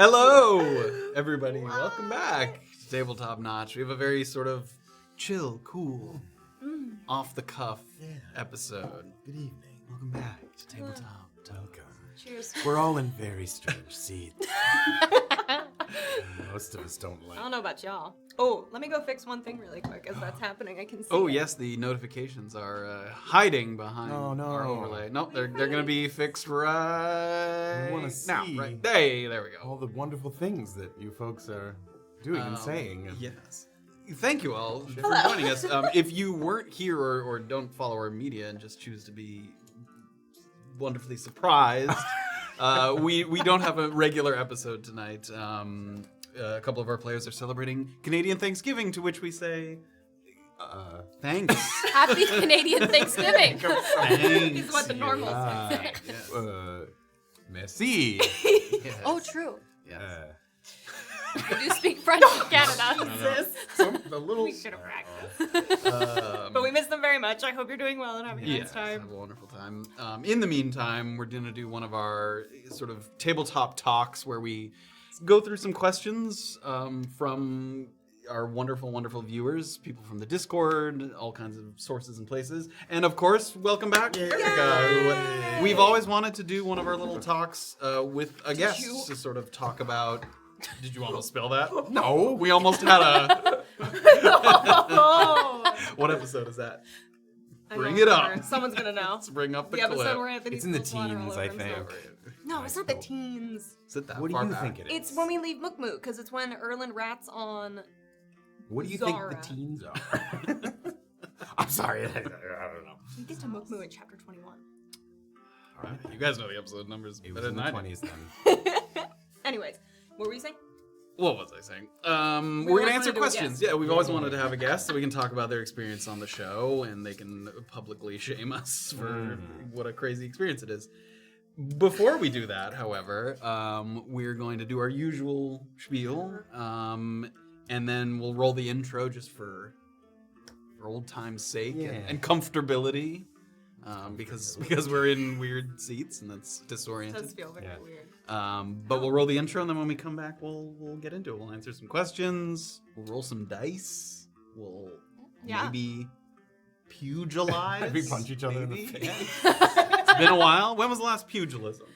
Hello, everybody. Welcome back to Tabletop Notch. We have a very sort of chill, cool, off-the-cuff episode. Good evening. Welcome back to Tabletop. Welcome. Cheers. We're all in very strange seats. Most of us don't like. I don't know about y'all. Oh, let me go fix one thing really quick as that's happening. I can see. Oh, it. yes, the notifications are hiding behind Oh, no. our overlay. Nope, they're going to be fixed right I want to now. see Right. Hey, there we go. all the wonderful things that you folks are doing and saying. Yes. Thank you all for joining us. If you weren't here or don't follow our media and just choose to be wonderfully surprised, we don't have a regular episode tonight. A couple of our players are celebrating Canadian Thanksgiving, to which we say, thanks. Happy Canadian Thanksgiving. Thanks. Is what the normals would say. Yes. Merci. Yes. Oh, true. Yes. We do speak French in Canada. A little. We should have practiced. But we miss them very much. I hope you're doing well and having a nice Yes, time. have a wonderful time. In the meantime, we're going to do one of our sort of tabletop talks where we go through some questions from our wonderful, wonderful viewers, people from the Discord, all kinds of sources and places. And of course, welcome back, Erica. We've always wanted to do one of our little talks with a guest to sort of talk about... Did you almost spill that? No. We almost had a... Oh. What episode is that? I Bring don't it up. remember. Someone's gonna know. Let's bring up the The episode clip. where Anthony It's in the spills water all teens, over I himself. think. No, it's not the teens. Is it that What do far you back? think it is? It's when we leave Mukmu, because it's when Erland rats on. What do you Zara. think the teens are? I'm sorry. I don't know. We get to Mukmu in chapter 21. All right, you guys know the episode numbers It better was in than the I do. 20s then. Anyways, what were you saying? What was I saying? We're always gonna wanted answer to do a questions. guest. Yeah, we've always wanted to have a guest so we can talk about their experience on the show and they can publicly shame us for what a crazy experience it is. Before we do that, however, we're going to do our usual spiel, and then we'll roll the intro just for old time's sake and comfortability, because we're in weird seats and that's It disoriented. does feel very weird. But we'll roll the intro, and then when we come back, we'll get into it. We'll answer some questions. We'll roll some dice. We'll maybe pugilize. Maybe punch each other in the maybe? face. It's been a while. When was the last pugilism?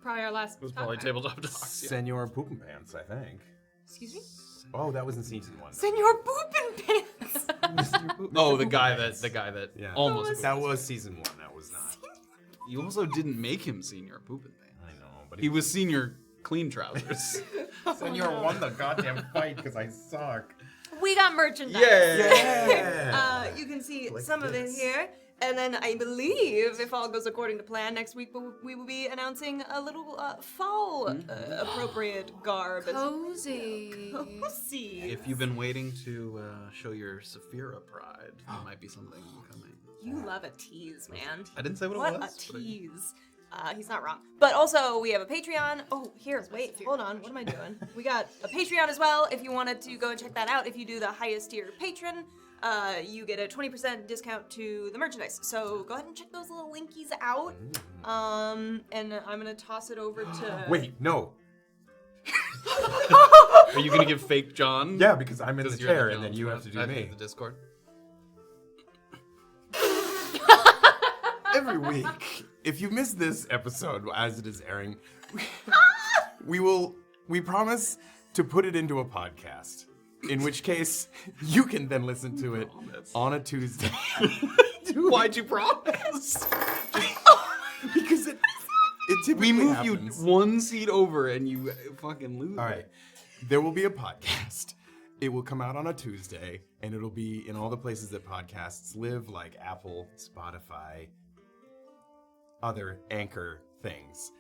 Probably our last. It was probably tabletop talks. Yeah. Senor Poopin' Pants, I think. Excuse me? Oh, that was in season 1. Senor Boopin' Pants! Oh, the guy that Yeah. almost. That was season 1. That was not. You also didn't make him senior pooping thing. I know, but He was senior clean trousers. Senor won the goddamn fight because I suck. We got merchandise. Yeah. You can see Like some of it this. here. And then I believe, if all goes according to plan, next week we will be announcing a little fall appropriate garb. Cozy. Cozy. If you've been waiting to show your Saphira pride, there might be something coming. You love a tease, man. I didn't say what it What was. a but I- tease. He's not wrong. But also, we have a Patreon. Oh, here, wait, hold on. What am I doing? We got a Patreon as well. If you wanted to go and check that out, if you do the highest tier patron, you get a 20% discount to the merchandise. So go ahead and check those little linkies out. And I'm gonna toss it over to. Wait, no. Are you gonna give fake John? Yeah, because I'm in the Because you're chair, the and then John's you one. have to do I me. think the Discord. Every week, if you miss this episode as it is airing, we promise to put it into a podcast. In which case, you can then listen to it on a Tuesday. Why'd you promise? Because it typically We move happens. you one seat over and you fucking lose. All right. There will be a podcast. It will come out on a Tuesday, and it'll be in all the places that podcasts live, like Apple, Spotify, other anchor things.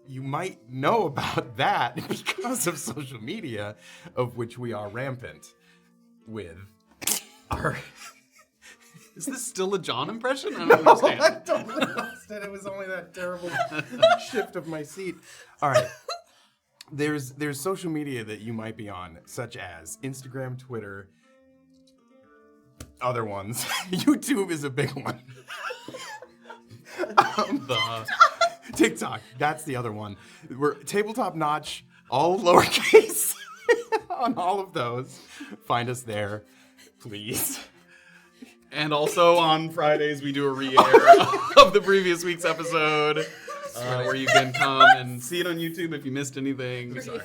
You might know about that because of social media, of which we are rampant with. Our Is this still a John impression? I don't understand. I totally lost it. It was only that terrible shift of my seat. All right. There's social media that you might be on, such as Instagram, Twitter, other ones. YouTube is a big one. TikTok. That's the other one. We're tabletop notch, all lowercase on all of those. Find us there, please. And also on Fridays, we do a re-air of the previous week's episode, where you can come and see it on YouTube if you missed anything. Sorry.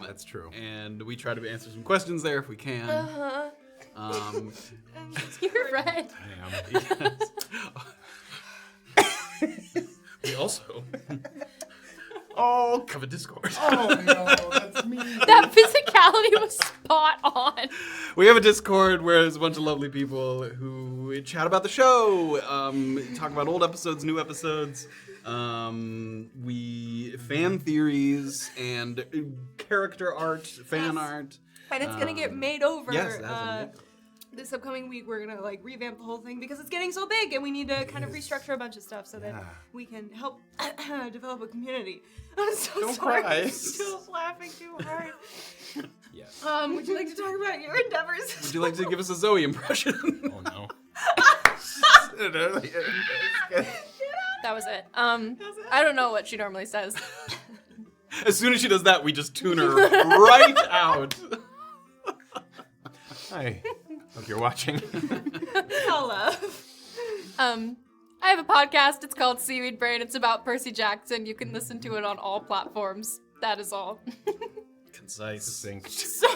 That's true. And we try to answer some questions there if we can. You're right. We also have a Discord. Oh no, that's me. That physicality was spot on. We have a Discord where there's a bunch of lovely people who chat about the show, talk about old episodes, new episodes. We fan theories and character art, fan art. And it's gonna get made over. Yes, it has been. This upcoming week, we're gonna like revamp the whole thing because it's getting so big, and we need to kind of restructure a bunch of stuff so that we can help develop a community. I'm so Don't sorry. cry. I'm still laughing too hard. Yes. Would you like to talk about your endeavors? Would you like to give us a Zoe impression? Oh no. That was it. I don't know what she normally says. As soon as she does that, we just tune her right out. Hi. Hope you're watching. Hello. I have a podcast. It's called Seaweed Brain. It's about Percy Jackson. You can listen to it on all platforms. That is all. Concise. Succinct. So,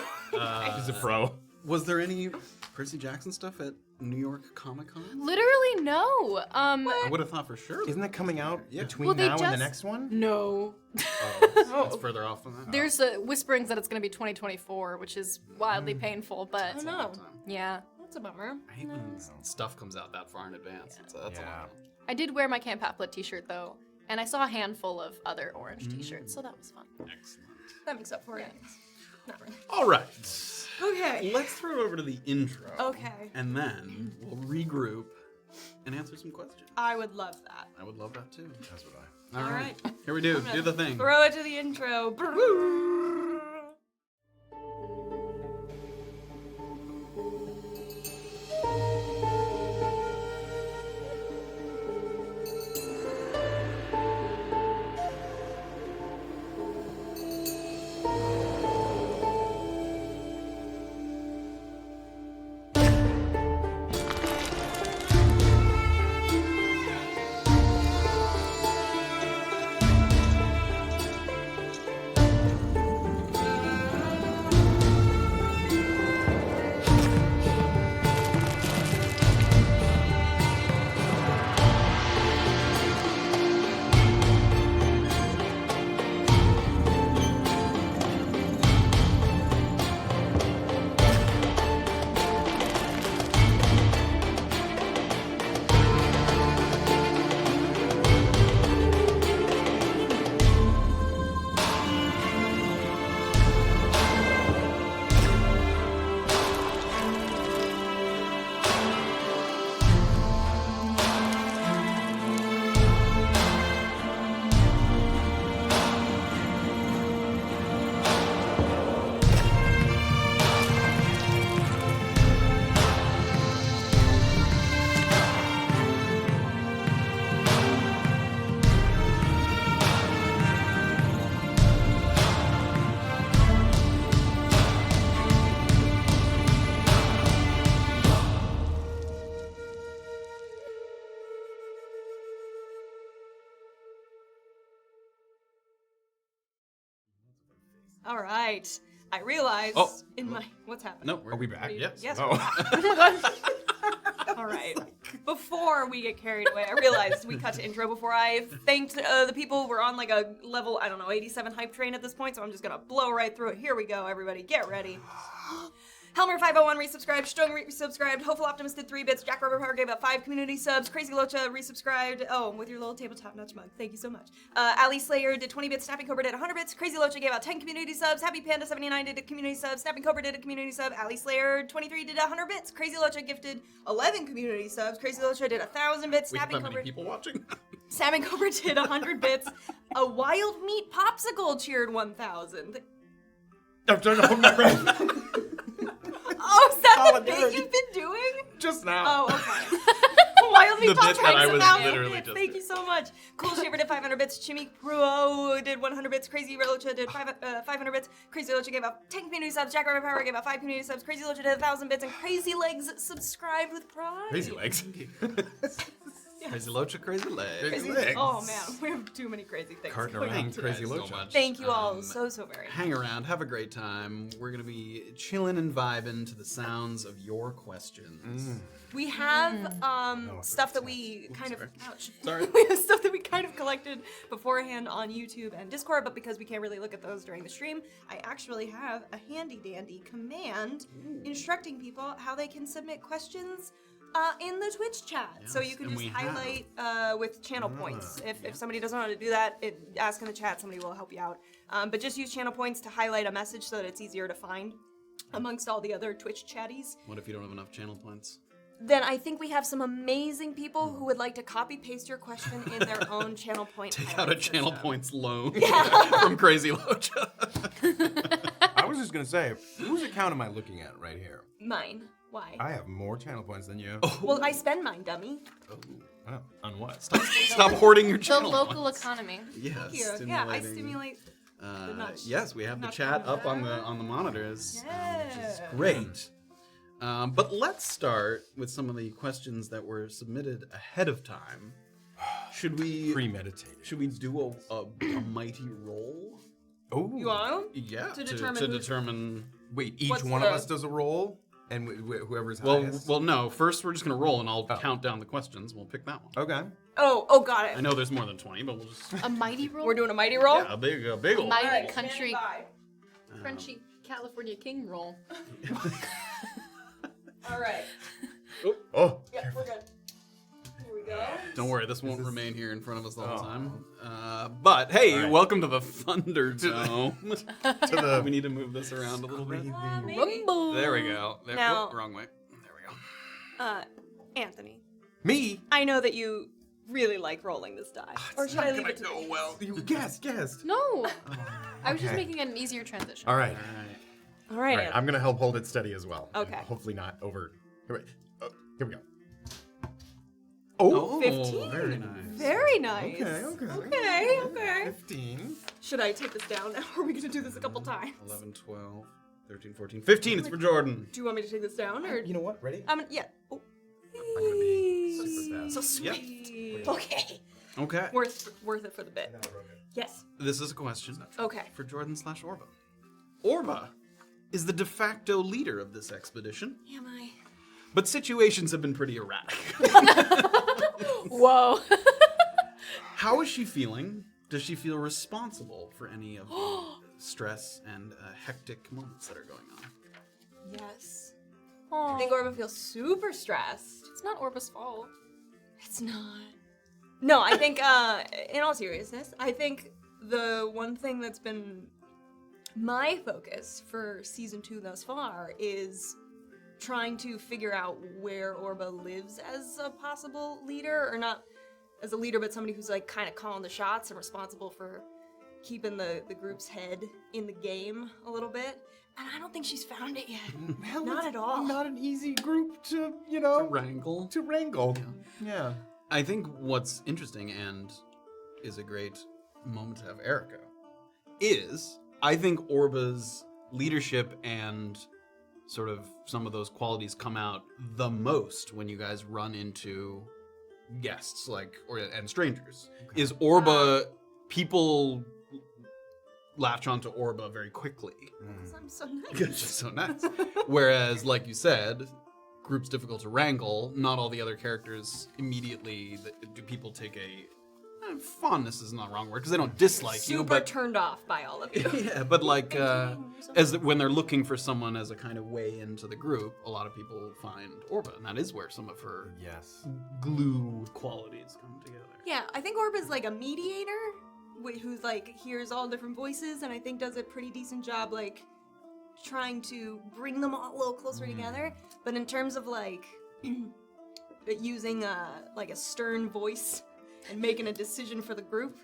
He's a pro. Was there any Percy Jackson stuff at New York Comic Con? Literally no. I would have thought for sure. Isn't that coming out between Well, they now and the just- next one? No. It's further off than that. There's whisperings that it's going to be 2024, which is wildly painful, but I know. yeah. That's a bummer. I hate when stuff comes out that far in advance. That's a lot. I did wear my Camp Half-Blood t-shirt though, and I saw a handful of other orange t-shirts, so that was fun. Excellent. That makes up for it. Not really. All right. Okay. Let's throw it over to the intro. Okay. And then we'll regroup and answer some questions. I would love that. I would love that too. That's what I. All All right. right. Here we do. Do the thing. Throw it to the intro. All right. I realized in my what's happening. No, Are we back? Yes. Yes. Oh. All right. Before we get carried away, I realized we cut to intro before I thanked the people. We're on like a level, I don't know, 87 hype train at this point, so I'm just gonna blow right through it. Here we go, everybody. Get ready. Helmer 501 resubscribed, Strong resubscribed, Hopeful Optimist did 3 bits, Jack Rubber Power gave out 5 community subs, Crazy Locha resubscribed, with your little tabletop notch mug, thank you so much. Ali Slayer did 20 bits, Snapping Cobra did 100 bits, Crazy Locha gave out 10 community subs, Happy Panda 79 did a community sub, Snapping Cobra did a community sub, Ali Slayer 23 did 100 bits, Crazy Locha gifted 11 community subs, Crazy Locha did 1,000 bits, We have Snapping that many Cobra... people watching. Snapping Cobra did 100 bits, a Wild Meat Popsicle cheered 1,000. I'm trying to hold my breath. Oh, is that the Solidarity. thing you've been doing? Just now. Oh, okay. Wildly The Pop bit that I Pranks was about literally bits. just Thank you so much. Cool Shaver did 500 bits. Chimmy Pro did 100 bits. Crazy Rocha did 500 bits. Crazy Locha gave out 10 community subs. Jack Rabbit Power gave out 5 community subs. Crazy Locha did 1,000 bits. And Crazy Legs subscribed with pride. Crazy legs. Crazy Locha, crazy leg. Crazy legs. Oh man, we have too many crazy things. Carting going on around today. Crazy So Locha. much. Thank you all so very much. Hang around, have a great time. We're gonna be chilling and vibing to the sounds of your questions. We have stuff that we kind of Sorry. we have stuff that we kind of collected beforehand on YouTube and Discord, but because we can't really look at those during the stream, I actually have a handy dandy command instructing people how they can submit questions in the Twitch chat. So you can and just we have. highlight with channel points. If somebody doesn't know how to do that, ask in the chat, somebody will help you out. But just use channel points to highlight a message so that it's easier to find amongst all the other Twitch chatties. What if you don't have enough channel points? Then I think we have some amazing people who would like to copy paste your question in their own channel point. Take out a highlight channel system. points loan from Crazy Locha. I was just gonna say, whose account am I looking at right here? Mine. Why? I have more channel points than you. Well, I spend mine, dummy. Oh, on what? Stop hoarding your The channel local points. economy. Yes, Thank you. Yeah, I stimulate. the notch. Yes, we have the Notch chat on up on the monitors, which is Yeah. great. But let's start with some of the questions that were submitted ahead of time. Should we Premeditated. should we do a mighty roll? Oh. You want? Yeah, To determine who's- determine. Wait, each What's one the- of us does a roll, and whoever's Well, highest. no. First, we're just gonna roll, and I'll count down the questions. We'll pick that one. Okay. Oh, got it. I know there's more than 20, but we'll just A mighty roll? We're doing a mighty roll. a big one. Mighty Alright, country, standing crunchy California king roll. by. All right. Oh. Yeah, we're good. Here we go. Don't worry, this won't remain here in front of us the whole time. But hey, All right. welcome to the Thunderdome. To the We need to move this around a little bit. Maybe. Rumble. There we go. There, Now- whoop, wrong way. There we go. Anthony, me. I know that you really like rolling this die. Or should I leave it to go me? well. You guessed. No. I was just Okay. making an easier transition. All right. All right. All All right. right. I'm gonna help hold it steady as well. Okay. Hopefully not over. Here we go. Oh, 15. very nice. Very nice. Okay. Okay. 15. Should I take this down now? Or are we going to do this a couple times? 11, 12, 13, 14, 15. It's for Jordan. Do you want me to take this down? Or You know what? Ready? yeah. Oh. I'm gonna be super fast. So sweet. Okay. Okay. Worth it for the bit. Yes. This is a question Okay. for Jordan/Orba. Orba is the de facto leader of this expedition, Am I? but situations have been pretty erratic. Whoa. How is she feeling? Does she feel responsible for any of the stress and hectic moments that are going on? Yes. Aw. I think Orba feels super stressed. It's not Orba's fault. It's not. No, I think, in all seriousness, I think the one thing that's been my focus for season 2 thus far is trying to figure out where Orba lives as a possible leader, or not as a leader, but somebody who's like kind of calling the shots and responsible for keeping the group's head in the game a little bit. And I don't think she's found it yet. Well, Not it's at all. Not an easy group to, you know, Wrangle. to wrangle. Yeah. I think what's interesting and is a great moment to have Erica is I think Orba's leadership and sort of some of those qualities come out the most when you guys run into guests and strangers. Is Orba people latch onto Orba very quickly. I'm so nice. Because she's so nice. Whereas, like you said, group's difficult to wrangle. Not all the other characters immediately. Do people take a fondness is not the wrong word because they don't dislike you, Super but turned off by all of you. yeah, but like when they're looking for someone as a kind of way into the group, a lot of people find Orba, and that is where some of her Yes. glue qualities come together. Yeah, I think Orba's like a mediator who's like hears all different voices, and I think does a pretty decent job like trying to bring them all a little closer together. But in terms of like using like a stern voice and making a decision for the group,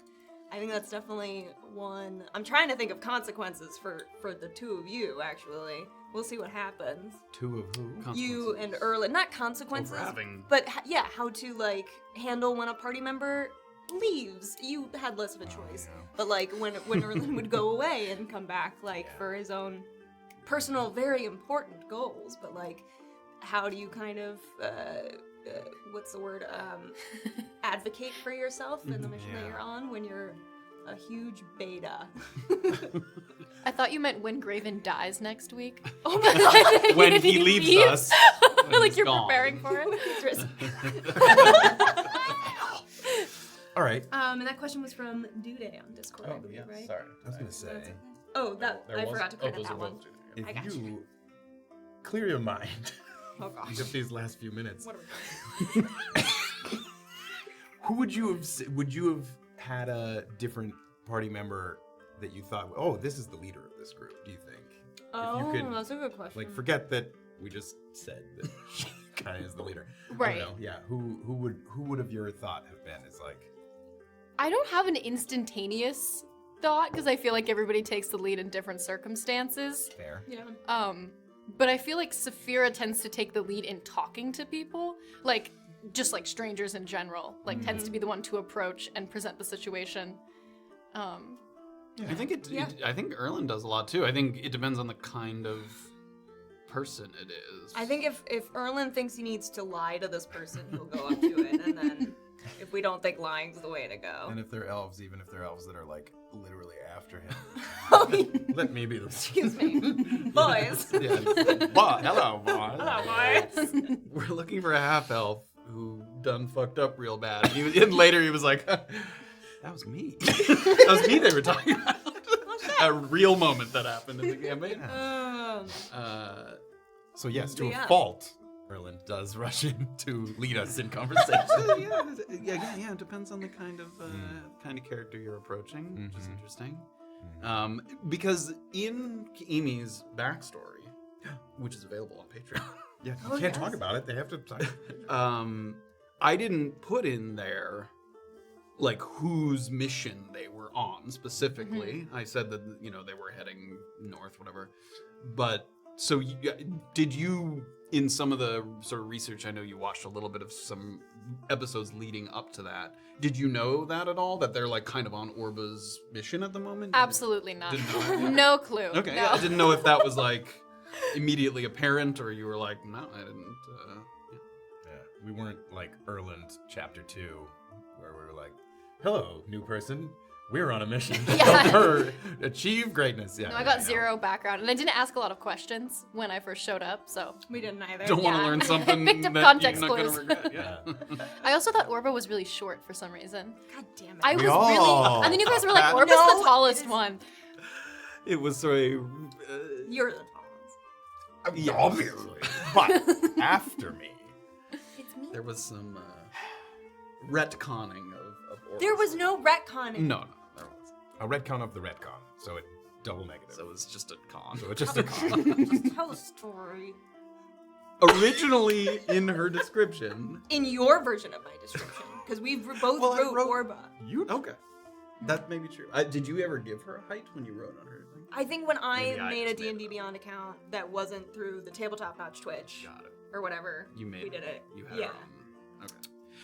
I think that's definitely one. I'm trying to think of consequences for the two of you, actually. We'll see what happens. Two of who? You and Erlen. Not consequences, having- but yeah, how to, like, handle when a party member leaves. You had less of a choice. yeah. But, like, when Erlen would go away and come back, like, for his own personal, very important goals. But, like, how do you kind of, what's the word? Advocate for yourself in the mission that Yeah. you're on when you're a huge beta. I thought you meant when Graven dies next week. Oh my god! When he leaves us. when Like he's you're gone. preparing for it. All right. And that question was from Duday on Discord, I believe, right? Sorry. I was gonna say, Oh, that There I was- forgot to oh, credit those that are one. both two, yeah. I if got you you. clear your mind, Oh you gosh. get these last few minutes. What are we doing? Who would you have? Would you have had a different party member that you thought, oh, this is the leader of this group? Do you think? Oh, if you could, that's a good question. like, forget that we just said that she kind of is the leader. Right. I don't know. Yeah. Who would have your thought have been? Is like, I don't have an instantaneous thought because I feel like everybody takes the lead in different circumstances. fair. Yeah. But I feel like Saphira tends to take the lead in talking to people, like just like strangers in general. Like tends to be the one to approach and present the situation. I think I think Erlen does a lot too. I think it depends on the kind of person it is. I think if Erlen thinks he needs to lie to this person, he'll go up to it, and then if we don't think lying's the way to go. And if they're elves, even if they're elves that are like literally after him, Oh, let me be the. excuse me, boys. Hello, boy. Hello, boys. We're looking for a half elf who done fucked up real bad. And later he was like, that was me. That was me they were talking about. A real moment that happened in the campaign. So yes, to Yeah. a fault, Erlen does rush in to lead us in conversation. Yeah. It depends on the kind of character you're approaching, which is interesting. Because in Amy's backstory, which is available on Patreon, Yeah, you Oh, can't yes. talk about it. They have to talk. I didn't put in there like whose mission they were on specifically. I said that they were heading north, whatever. But so did you, in some of the sort of research, I know you watched a little bit of some episodes leading up to that. Did you know that at all? That they're like kind of on Orba's mission at the moment? Absolutely not. Didn't know that? No clue. Okay, No. yeah, I didn't know if that was like immediately apparent, or you were like, no, I didn't. Yeah, we weren't like Erland chapter 2, where we were like, "Hello, new person. We're on a mission to Yeah. help her achieve greatness." Yeah, No, I got zero background, and I didn't ask a lot of questions when I first showed up. So We didn't either. Don't want to Yeah. learn something Picked up that context you're not clues. gonna regret. Yeah. I also thought Orba was really short for some reason. God damn it. I We was all really, and then you guys were like, thought Orba's that. the No, tallest it is- one. It was sort of. You're the tallest. Yeah, obviously, but after me. It's me. There was some retconning of Orba's. There was no retconning. No, there was. A retcon of the retcon, so it double negative. So it was just a con. So it's just a con. Just tell a story. Originally, in her description. In your version of my description, because we both Well, I wrote wrote- Orba. You okay? That may be true. Did you ever give her a height when you wrote on her thing? I think when I Maybe I made a just made D&D Beyond account that wasn't through the tabletopnotch Twitch Got it. or whatever, You made we did it. You had Yeah. her own. Okay.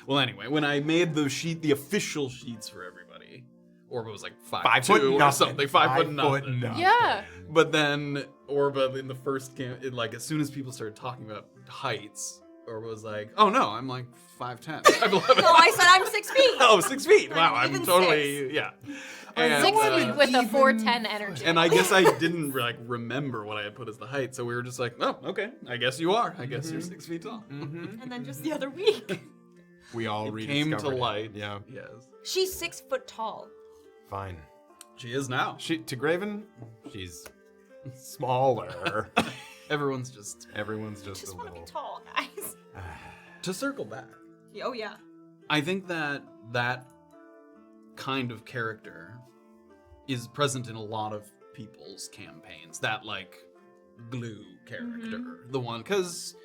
Well, anyway, when I made the official sheets for everybody, Orba was like 5'2" or something. 5'9". nothing. Yeah. But then Orba in the first camp, as soon as people started talking about heights, Orba was like, "Oh no, I'm like 5'10". 5'11". No, I said I'm 6 feet. Oh, 6 feet. Wow, I'm I'm even totally yeah. And, 6 uh, feet with a 4'10" energy. and I guess I didn't like remember what I had put as the height, so we were just like, "Oh, okay. I guess you are. I guess you're 6 feet tall." And then just the other week, We all It came to rediscovered it. light. Yeah, Yes. she's 6 foot tall. fine. She is now. To Graven, she's smaller. Everyone's just Everyone's just Just a want to be little. tall, guys. to circle back. Oh yeah. I think that kind of character is present in a lot of people's campaigns. That like glue character, the one, because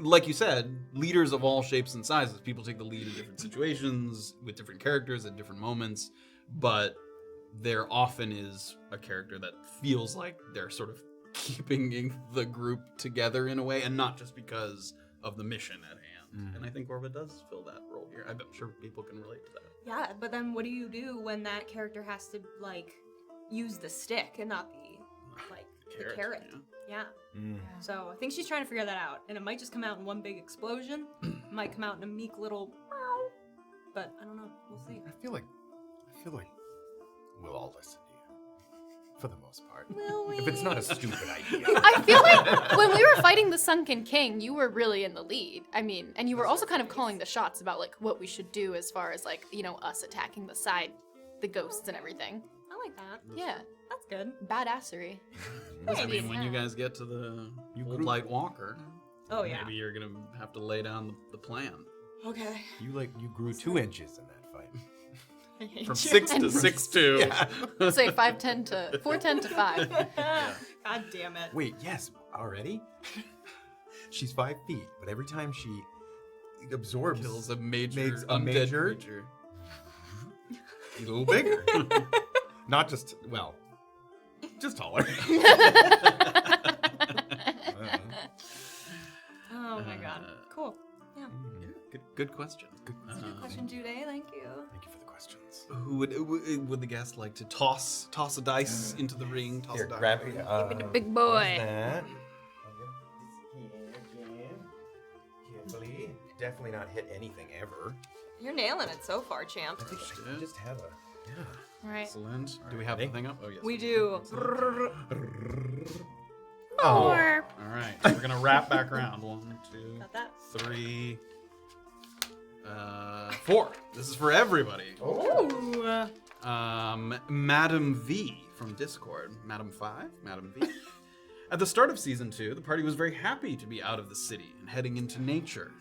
like you said, leaders of all shapes and sizes. People take the lead in different situations with different characters at different moments. but there often is a character that feels like they're sort of keeping the group together in a way, and not just because of the mission at hand. And I think Orba does fill that role here. I'm sure people can relate to that. Yeah, but then what do you do when that character has to like use the stick and not the like the carrot? Yeah. So I think she's trying to figure that out, and it might just come out in one big explosion. It might come out in a meek little, but I don't know. We'll see. I feel like we'll all listen to you for the most part. Will we? If it's not a stupid idea. I feel like when we were fighting the Sunken King, you were really in the lead. I mean, and you were also kind of calling the shots about like what we should do as far as like, you know, us attacking the side, the ghosts and everything. I like that. Yeah, That's good. badassery. I mean, when you guys get to the Old Light Walker, Oh yeah. maybe you're gonna have to lay down the plan. Okay. You grew 2 inches in that fight. I hate From you. 6 to 6'2". Say 410 to 5. God damn it. Wait, yes, already? She's 5 feet, but every time she absorbs, Kills a major makes a undead major creature. a little bigger. Not just, well, just taller. Oh my god. Cool. Yeah. Good question. Good Question today. Thank you. Thank you for the questions. Who would the guest like to toss a dice into the ring? Toss a dice. grab it. Big boy. That. Carefully. Definitely not hit anything ever. You're nailing it so far, champ. I think I just have a. Yeah. All right. Excellent. Do we have the thing up? Oh yes. We do. Oh. All right. We're gonna wrap back around. 1, 2, Got that. 3, 4. This is for everybody. Ooh. Madam V from Discord. Madam 5, Madam V. At the start of Season 2, the party was very happy to be out of the city and heading into nature.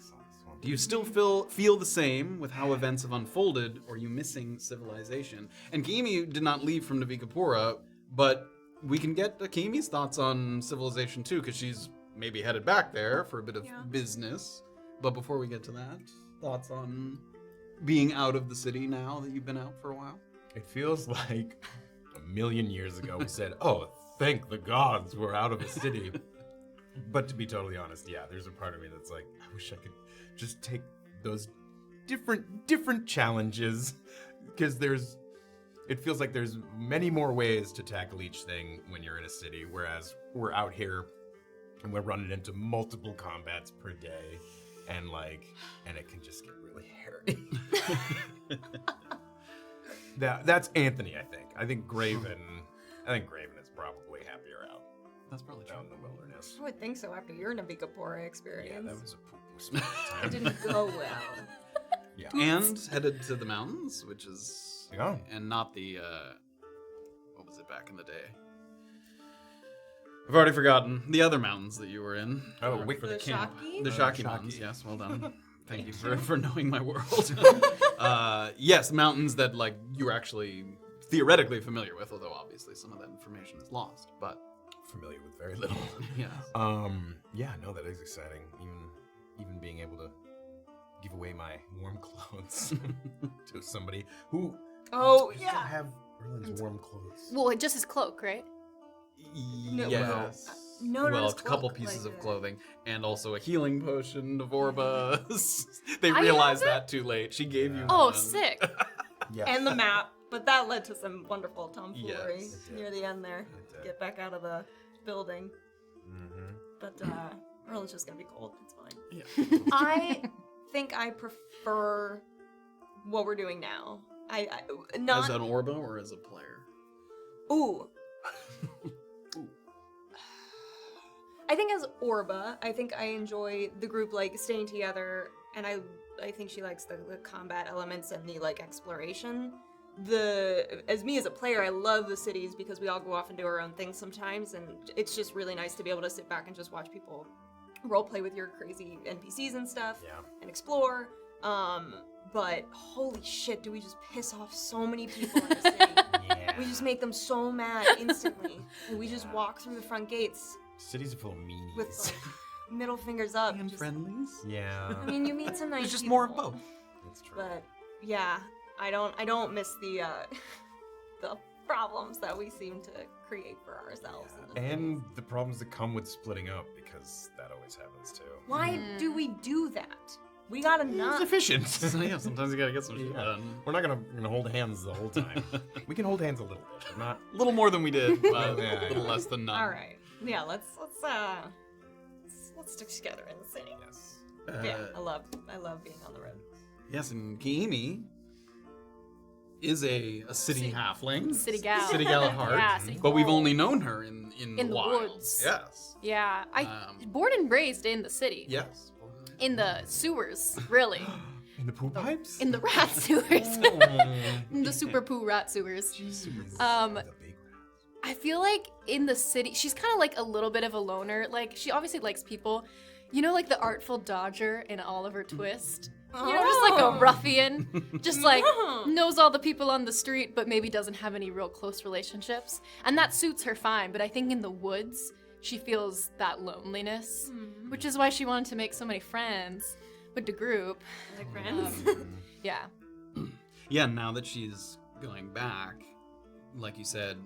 Do you still feel the same with how events have unfolded, or are you missing civilization? And Kimi did not leave from Navikapura, but we can get Kimi's thoughts on civilization too, because she's maybe headed back there for a bit of business. But before we get to that, thoughts on being out of the city now that you've been out for a while? It feels like a million years ago we said, "Oh, thank the gods we're out of the city." But to be totally honest, yeah, there's a part of me that's like, I wish I could just take those different challenges, because it feels like there's many more ways to tackle each thing when you're in a city, whereas we're out here and we're running into multiple combats per day, and it can just get really hairy. That's Anthony, I think. I think Graven is probably happier out That's probably true. in the wilderness. I would think so after your Navikapura experience. Yeah, that was a poo-poo time. It didn't go well. Yeah. And headed to the mountains, which is Yeah. and not the what was it back in the day? I've already forgotten the other mountains that you were in. Oh, wait. for the The camp. Shaki? The Shaki Shaki. Mountains. Yes, well done. Thank you for knowing my world. Yes, mountains that like you were actually theoretically familiar with, although obviously some of that information is lost. But Familiar with very little. yes. Yeah, no, that is exciting. Even being able to give away my warm clothes to somebody who Oh, still yeah. have Erlin's warm clothes. Well, just his cloak, right? No, Yes. no, not well, his a couple cloak, pieces like, of clothing and also a healing potion of Orba. They I realized have it? that too late. She gave you Oh, one. sick. Yeah. And the map, but that led to some wonderful tomfoolery Yes. It did. near the end there. It did. Get back out of the building. Mm-hmm. But Erlin's just gonna be cold. It's fine. Yeah. I think I prefer what we're doing now. I not As an Orba or as a player? ooh. I think as Orba, I think I enjoy the group like staying together, and I think she likes the combat elements and the like exploration. As me as a player, I love the cities because we all go off and do our own things sometimes, and it's just really nice to be able to sit back and just watch people roleplay with your crazy NPCs and stuff Yeah. and explore. But holy shit, do we just piss off so many people in the city? Yeah. We just make them so mad instantly. And we just walk through the front gates Cities are full of meanies. with like, middle fingers up. And just- friendlies? yeah. I mean, you meet some nice There's just people, more of both. That's true. But yeah, I don't miss the the problems that we seem to create for ourselves. And the problems that come with splitting up, because that always happens too. Why do we do that? We gotta not. It's efficient. So, yeah, sometimes you gotta get some shit done. We're not gonna hold hands the whole time. We can hold hands a little bit, but not. A little more than we did, but Yeah, a little yeah. less than none. All right. Yeah. Let's stick together in the city. Yes. Yeah. I love being on the road. Yes, and Kiimi is a city halfling. City gal. City gal at heart. Yeah, city but we've girl. only known her in In the wilds. woods. Yes. Yeah, born and raised in the city. Yes. In the sewers, really. In the poop pipes? In the rat sewers. In the super poo rat sewers. The big I feel like in the city, she's kind of like a little bit of a loner. Like, she obviously likes people. You know, like the Artful Dodger in Oliver Twist? You know, just like a ruffian. Just like knows all the people on the street, but maybe doesn't have any real close relationships. And that suits her fine. But I think in the woods, she feels that loneliness, which is why she wanted to make so many friends with the group. Like friends. Yeah. Yeah, now that she's going back, like you said,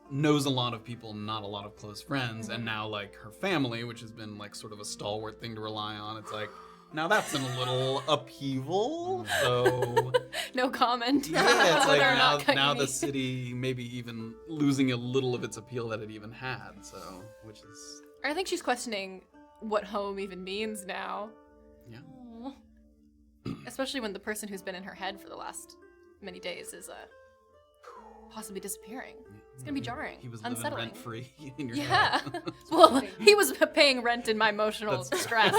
knows a lot of people, not a lot of close friends, and now like her family, which has been like sort of a stalwart thing to rely on, it's like, now that's in a little upheaval, so... No comment. Yeah, it's like Whether or not now the Kaimi- city maybe even losing a little of its appeal that it even had, so, which is... I think she's questioning what home even means now. Yeah. Especially when the person who's been in her head for the last many days is possibly disappearing. It's gonna be jarring, He was living unsettling. rent-free in your Yeah. head. Well, he was paying rent in my emotional stress.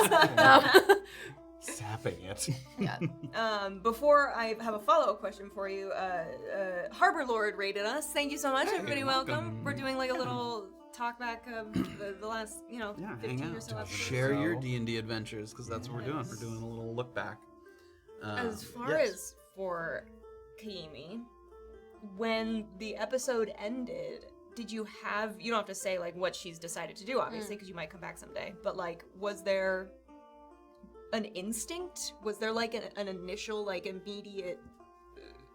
Sapping it. Yeah. Before I have a follow-up question for you, Harbor Lord rated us. Thank you so much. Hey, Everybody, welcome. welcome. We're doing like a little talk back of the last, Yeah, 15 hang or out. so episodes. Share your So- D&D adventures, because that's what we're doing. We're doing a little look back. As far yes. as for Kiimi, when the episode ended, did you have, you don't have to say like what she's decided to do, obviously, because you might come back someday, but like, was there an instinct? Was there like an initial, like immediate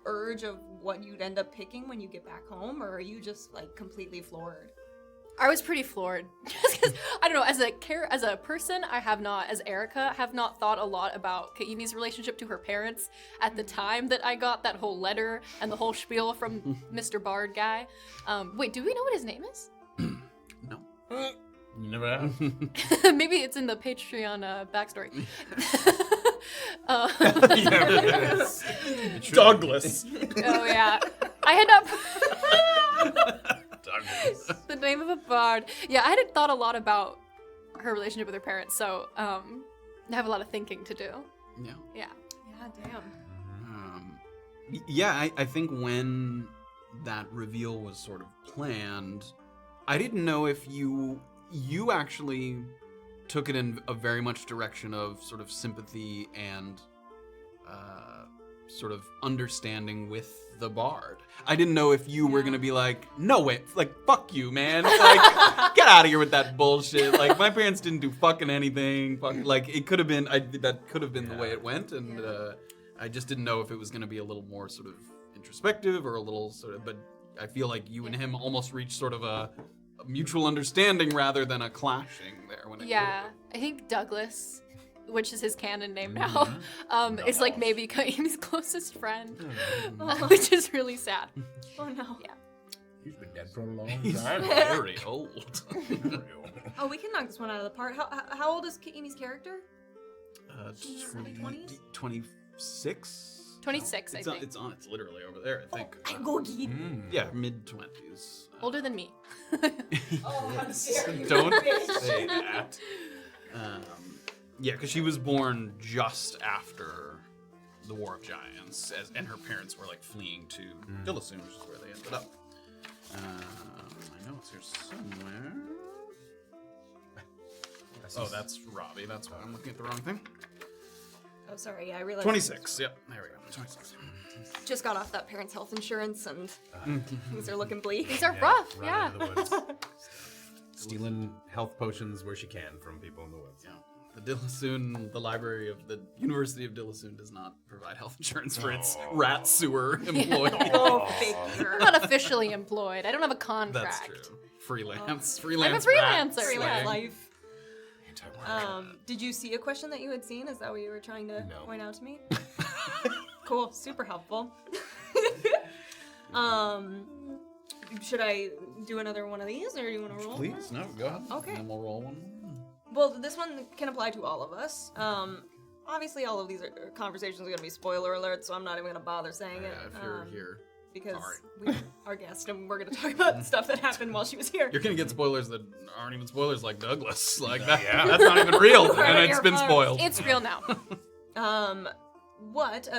urge of what you'd end up picking when you get back home, or are you just like completely floored? I was pretty floored. Just 'cause, I don't know, as a person, I have not, as Erica, have not thought a lot about Kaimi's relationship to her parents at the time that I got that whole letter and the whole spiel from Mr. Bard guy. Wait, do we know what his name is? No. You never have. Maybe it's in the Patreon backstory. Yes. Douglas. Oh yeah, I had up the name of a bard. Yeah, I hadn't thought a lot about her relationship with her parents, so I have a lot of thinking to do. Yeah. Yeah. Yeah, damn. Yeah, I think when that reveal was sort of planned, I didn't know if you actually took it in a very much direction of sort of sympathy and sort of understanding with the bard. I didn't know if you were gonna be like, no way, like fuck you, man, like get out of here with that bullshit. Like my parents didn't do fucking anything. Like it could have been, that could have been the way it went, and I just didn't know if it was gonna be a little more sort of introspective or a little sort of. But I feel like you and him almost reached sort of a mutual understanding rather than a clashing there. When it Yeah, I think Douglas, which is his canon name now, is like maybe Kaimi's closest friend, which is really sad. Oh no. Yeah. He's been dead for a long He's time. very old. Oh, we can knock this one out of the park. How old is Kiimi's character? 26? 26, I think. It's literally over there, I think. I go geek. Yeah, mid-20s. Older than me. Oh, how dare you. Don't say that. Yeah, because she was born just after the War of Giants, and her parents were like fleeing to Pugilism, which is where they ended up. I know it's here somewhere. Oh, that's Robbie. That's why I'm looking at the wrong thing. Oh, sorry. Yeah, I realized. 26. Yep, there we go. 26. Just got off that parents' health insurance, and things are looking bleak. These are rough, Run yeah. into the woods. Stealing health potions where she can from people in the woods. Yeah. The Dillasoon, the library of the University of Dillasoon does not provide health insurance for its rat sewer employees. Oh, figure. I'm not officially employed. I don't have a contract. That's true. Freelance. I'm a Freelance. rat freelancer. slaying. Yeah. Life. Anti-work. Did you see a question that you had seen? Is that what you were trying to No. point out to me? Cool. Super helpful. Should I do another one of these, or do you want to roll? Please, no, go ahead. Okay. And then we'll roll one. Well, this one can apply to all of us. Obviously, all of these conversations are going to be spoiler alerts, so I'm not even going to bother saying it. If you're here. Because Sorry. we our guest, and we're going to talk about stuff that happened while she was here. You're gonna get spoilers that aren't even spoilers, like Douglas. Like that. That's not even real, and it's been spoiled. It's real now.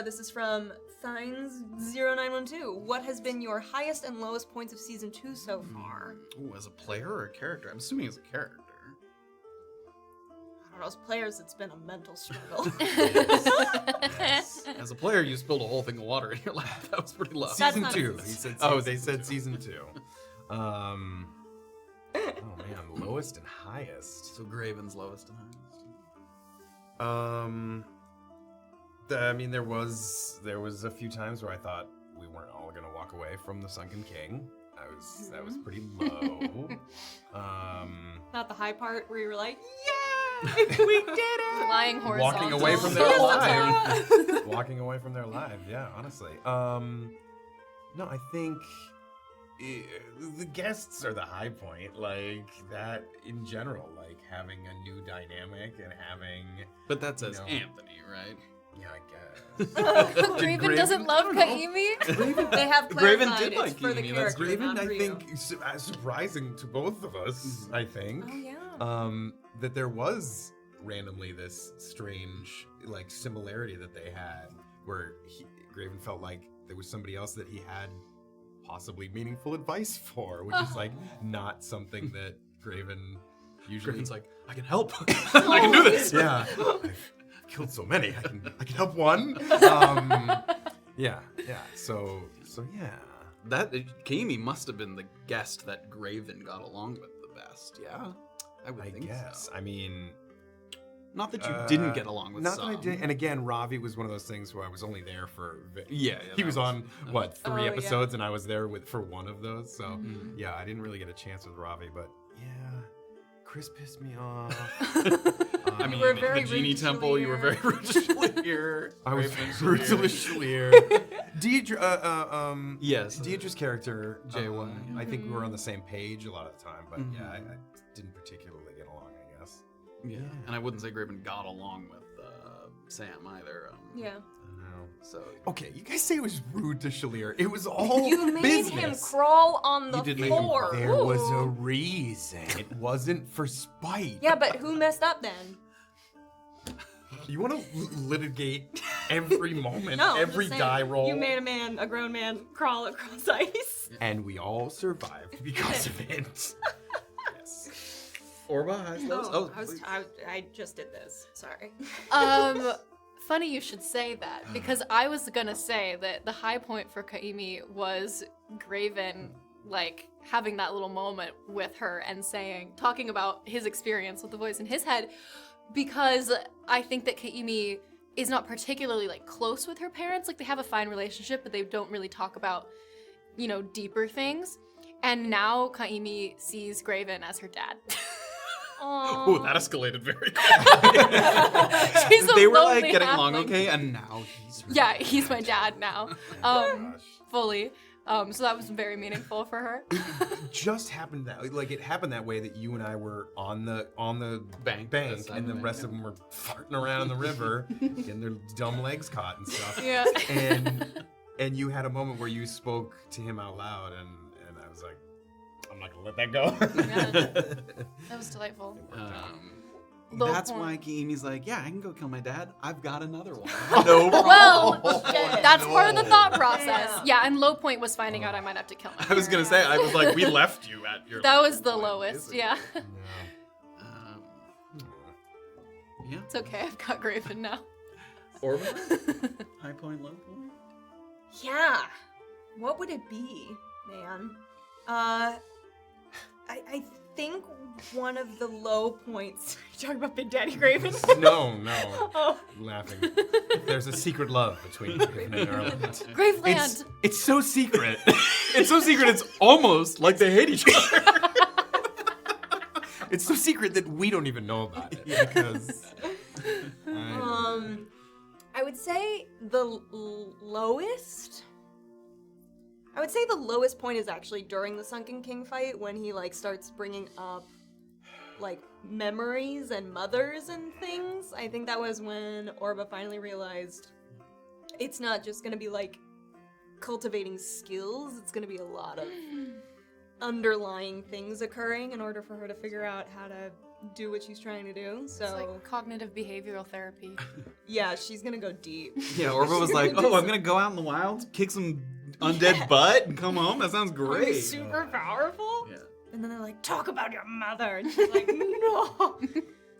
This is from Signs0912. What has been your highest and lowest points of season 2 so far? Ooh, as a player or a character? I'm assuming as a character. I don't know, as players, it's been a mental struggle. As a player, you spilled a whole thing of water in your lap. That was pretty low. That's Season not 2. a- He said. Oh, they said season season 2. Oh man, lowest and highest. So Graven's lowest and highest. I mean, there was a few times where I thought we weren't all gonna walk away from the Sunken King. That was pretty low. Not the high part where you were like, "Yay, we did it!" Flying horizontal. Walking away from their live. Walking away from their live, yeah, honestly. No, I think the guests are the high point. Like, that in general, like having a new dynamic and having. But that's as No. Anthony, right? Yeah, I guess. Graven doesn't love Kaimi? They have Graven clarified did it's like for the Kimi, that's character, Graven, not I for you. think, surprising to both of us, I think. Oh yeah. That there was randomly this strange like similarity that they had where Graven felt like there was somebody else that he had possibly meaningful advice for, which is like not something that Graven usually. Graven's like, I can help. I can do this. Yeah, I've killed so many. I can help one. Yeah. So yeah. That Kaimi must have been the guest that Graven got along with the best. Yeah, I would think guess. so. I mean, Not that you didn't get along with not some. that I did. And again, Ravi was one of those things where I was only there for. Yeah, He was on what 3 Oh, yeah. episodes, and I was there for one of those. So yeah, I didn't really get a chance with Ravi, but yeah, Chris pissed me off. I mean, were very the Genie rude to Temple, you were very Shaleer. rude to Shaleer. I was Graven, rude to Shaleer. Shaleer. Deidre, Yes. Deidre's character, JY. I think we were on the same page a lot of the time, but yeah, I didn't particularly get along, I guess. Yeah, and I wouldn't say Graven got along with Sam either. Yeah. I don't know. So Okay, you guys say it was rude to Shaleer. It was all You made business. him crawl on the You did make him floor. There was a Ooh. reason. It wasn't for spite. Yeah, but who messed up then? You want to litigate every moment, No, I'm every just saying, die roll, You made a grown man, crawl across ice. and we all survived because of it. Yes. Orba, highs, lows? Oh, please. I just did this. Sorry. Funny you should say that, because I was gonna say that the high point for Kaimi was Graven, like, having that little moment with her and talking about his experience with the voice in his head, because I think that Kaimi is not particularly, like, close with her parents. Like, they have a fine relationship, but they don't really talk about, deeper things. And now Kaimi sees Graven as her dad. Oh, that escalated very quickly. She's a They were like lonely getting along halfling. okay, and now he's her Yeah, dad. he's my dad now. Fully. So that was very meaningful for her. Just happened it happened that way that you and I were on the Bank, and the rest of them were farting around in the river, getting their dumb legs caught and stuff. Yeah. And you had a moment where you spoke to him out loud, and I was like, I'm not gonna let that go. Yeah. That was delightful. Low That's point. why Kiimi's like, yeah, I can go kill my dad. I've got another one. No Well, shit. that's part of the thought process. Yeah. Yeah, and low point was finding out I might have to kill my I was gonna say, I was like, we left you at your. That was the point, lowest, basically. yeah. Yeah. It's okay, I've got Graven now. Orba? High point, low point? Yeah. What would it be, man? I think one of the low points. You talking about Big Daddy Graven? No. Oh. I'm laughing. There's a secret love between Graven and Erland. Graveland. It's so secret. It's so secret, it's almost like they hate each other. It's so secret that we don't even know about it because. I would say the lowest. I would say the lowest point is actually during the Sunken King fight when he like starts bringing up like memories and mothers and things. I think that was when Orba finally realized it's not just gonna be like cultivating skills, it's gonna be a lot of underlying things occurring in order for her to figure out how to do what she's trying to do. So It's like cognitive behavioral therapy. yeah, she's gonna go deep. Yeah, Orba was like, "Oh, I'm gonna go out in the wild, kick some undead butt, and come home. That sounds great." Super powerful. Yeah. And then they're like, talk about your mother. And she's like, no.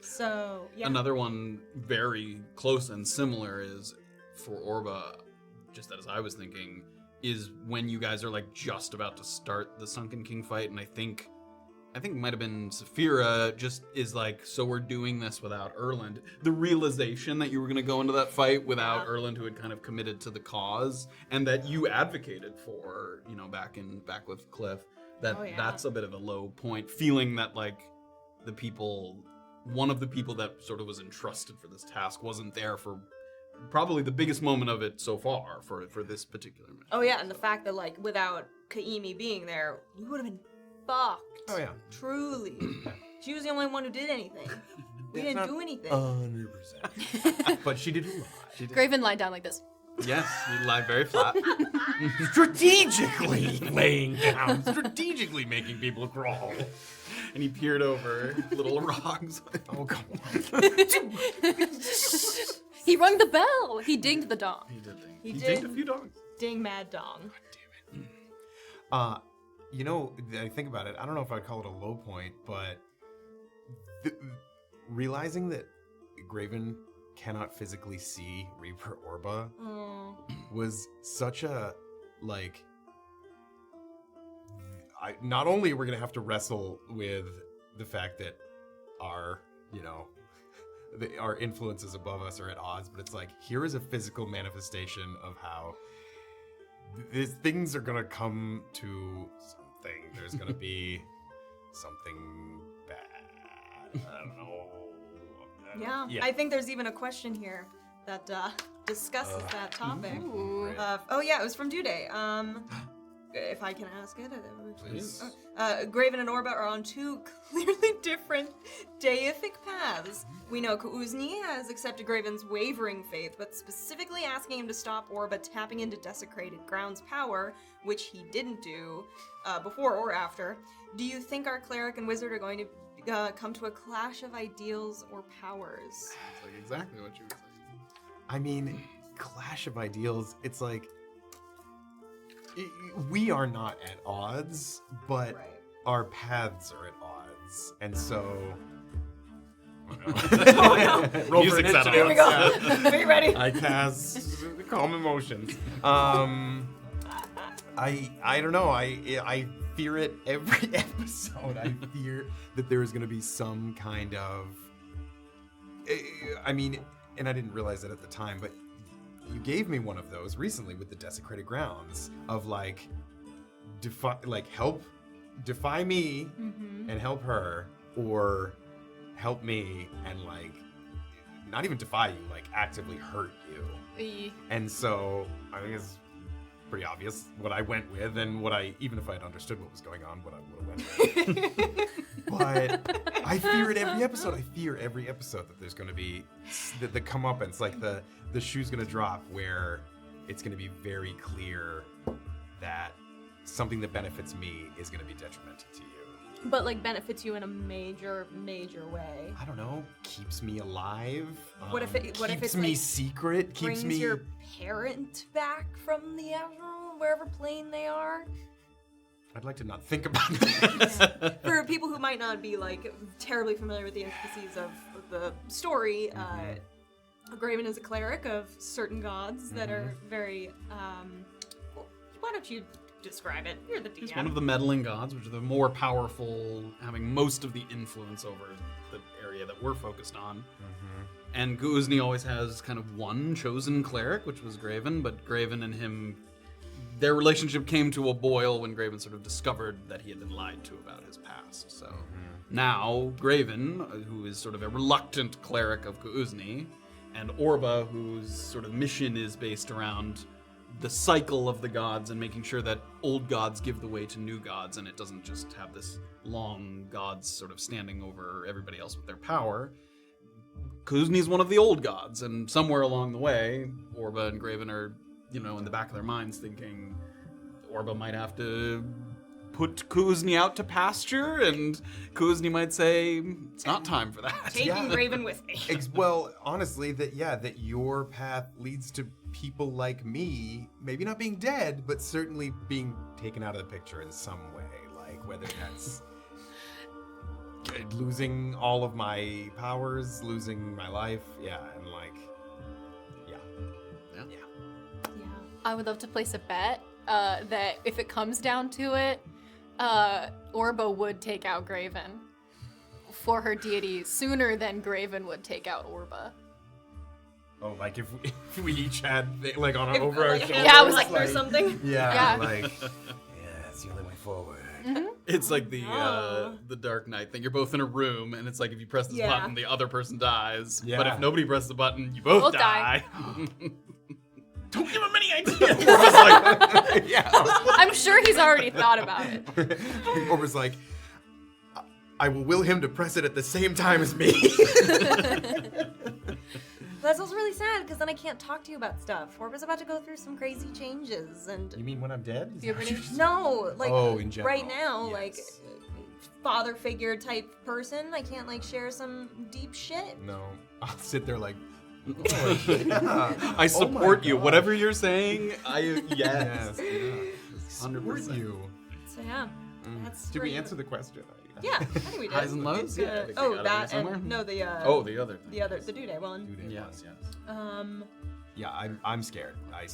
So, yeah. Another one very close and similar is for Orba, just as I was thinking, is when you guys are like just about to start the Sunken King fight, and I think it might have been Saphira just is like, so we're doing this without Erland. The realization that you were going to go into that fight without Erland, who had kind of committed to the cause, and that you advocated for, you know, back with Cliff, that's a bit of a low point. Feeling that like one of the people that sort of was entrusted for this task wasn't there for probably the biggest moment of it so far for this particular mission. Oh, yeah, and the fact that, like, without Kaimi being there, we would have been fucked. Oh, yeah. Truly. She was the only one who did anything. We didn't do anything. 100%. But she did a lot. Graven lied down like this. Yes, you lie very flat. Strategically laying down. Strategically making people crawl. And he peered over little rocks. Oh, come on. He rung the bell. He dinged the dong. He did things. He He did. dinged a few dogs. Ding mad dong. You know, I think about it. I don't know if I'd call it a low point, but realizing that Graven cannot physically see Reaper Orba was such a, like, not only we're going to have to wrestle with the fact that our, you know, our influences above us are at odds, but it's like, here is a physical manifestation of how these things are going to come to something. There's going to be something bad. I don't know. Yeah. I think there's even a question here that discusses that topic. Oh, yeah, it was from Due Day. If I can ask it. Please. Graven and Orba are on two clearly different deific paths. We know Kuuzni has accepted Graven's wavering faith, but specifically asking him to stop Orba tapping into Desecrated Ground's power, which he didn't do before or after. Do you think our cleric and wizard are going to come to a clash of ideals or powers? That's like exactly what you were saying. I mean, clash of ideals, it's like, we are not at odds, but our paths are at odds. And so... Roll Music for initiative. Here we go. Are you ready? I cast Calm Emotions. I don't know. I fear it every episode. I fear that there is going to be some kind of... I mean, and I didn't realize it at the time, but you gave me one of those recently with the Desecrated Grounds of like, defy me and help her, or help me and like, not even defy you, like actively hurt you. And so I think it's pretty obvious what I went with, and what I, even if I had understood what was going on, what I would have went with. But I fear it every episode. I fear every episode that there's going to be the comeuppance, like the shoe's going to drop, where it's going to be very clear that something that benefits me is going to be detrimental to you. But like benefits you in a major way. I don't know. Keeps me alive. What if it's keeps me like, secret? Brings Keeps me your parent back from the wherever plane they are? I'd like to not think about this. For people who might not be like terribly familiar with the intricacies of the story, Graven is a cleric of certain gods that are very. Why don't you describe it. You're the DM. He's one of the meddling gods, which are the more powerful, having most of the influence over the area that we're focused on. And Guuzni always has kind of one chosen cleric, which was Graven, but Graven and him, their relationship came to a boil when Graven sort of discovered that he had been lied to about his past. So now Graven, who is sort of a reluctant cleric of Guuzni, and Orba, whose sort of mission is based around the cycle of the gods and making sure that old gods give the way to new gods, and it doesn't just have this long gods sort of standing over everybody else with their power. Kuzni's one of the old gods, and somewhere along the way, Orba and Graven are, in the back of their minds thinking Orba might have to put Kuzni out to pasture, and Kuzni might say, it's not time for that. Taking Graven with me. Well, honestly, that your path leads to people like me, maybe not being dead, but certainly being taken out of the picture in some way, like whether that's losing all of my powers, losing my life, and I would love to place a bet that if it comes down to it, Orba would take out Graven for her deity sooner than Graven would take out Orba. Oh, like if we each had like on our over our shoulders. Yeah, it was like or something. Yeah, Yeah. like that's the only way forward. It's like the Dark Knight thing. You're both in a room, and it's like if you press this button, the other person dies. Yeah. But if nobody presses the button, you both Both die. die. Don't give him any ideas. Orba's like, I'm sure he's already thought about it. Orba's like, I will will him to press it at the same time as me. That's also really sad because then I can't talk to you about stuff. Orba's about to go through some crazy changes, and You mean when I'm dead? Is You that ever what you're no, like in general. right now, Yes. like father figure type person, I can't like share some deep shit. No, I'll sit there like, I support you. God. Whatever you're saying, yes. yes, 100%. support you. So yeah, that's. Did we where- answer the question? Yeah, I think we did. Highs and lows? Yeah, I think we got it in that somewhere. and no, the The other thing. the due date one. Yes. Yeah, I'm scared. I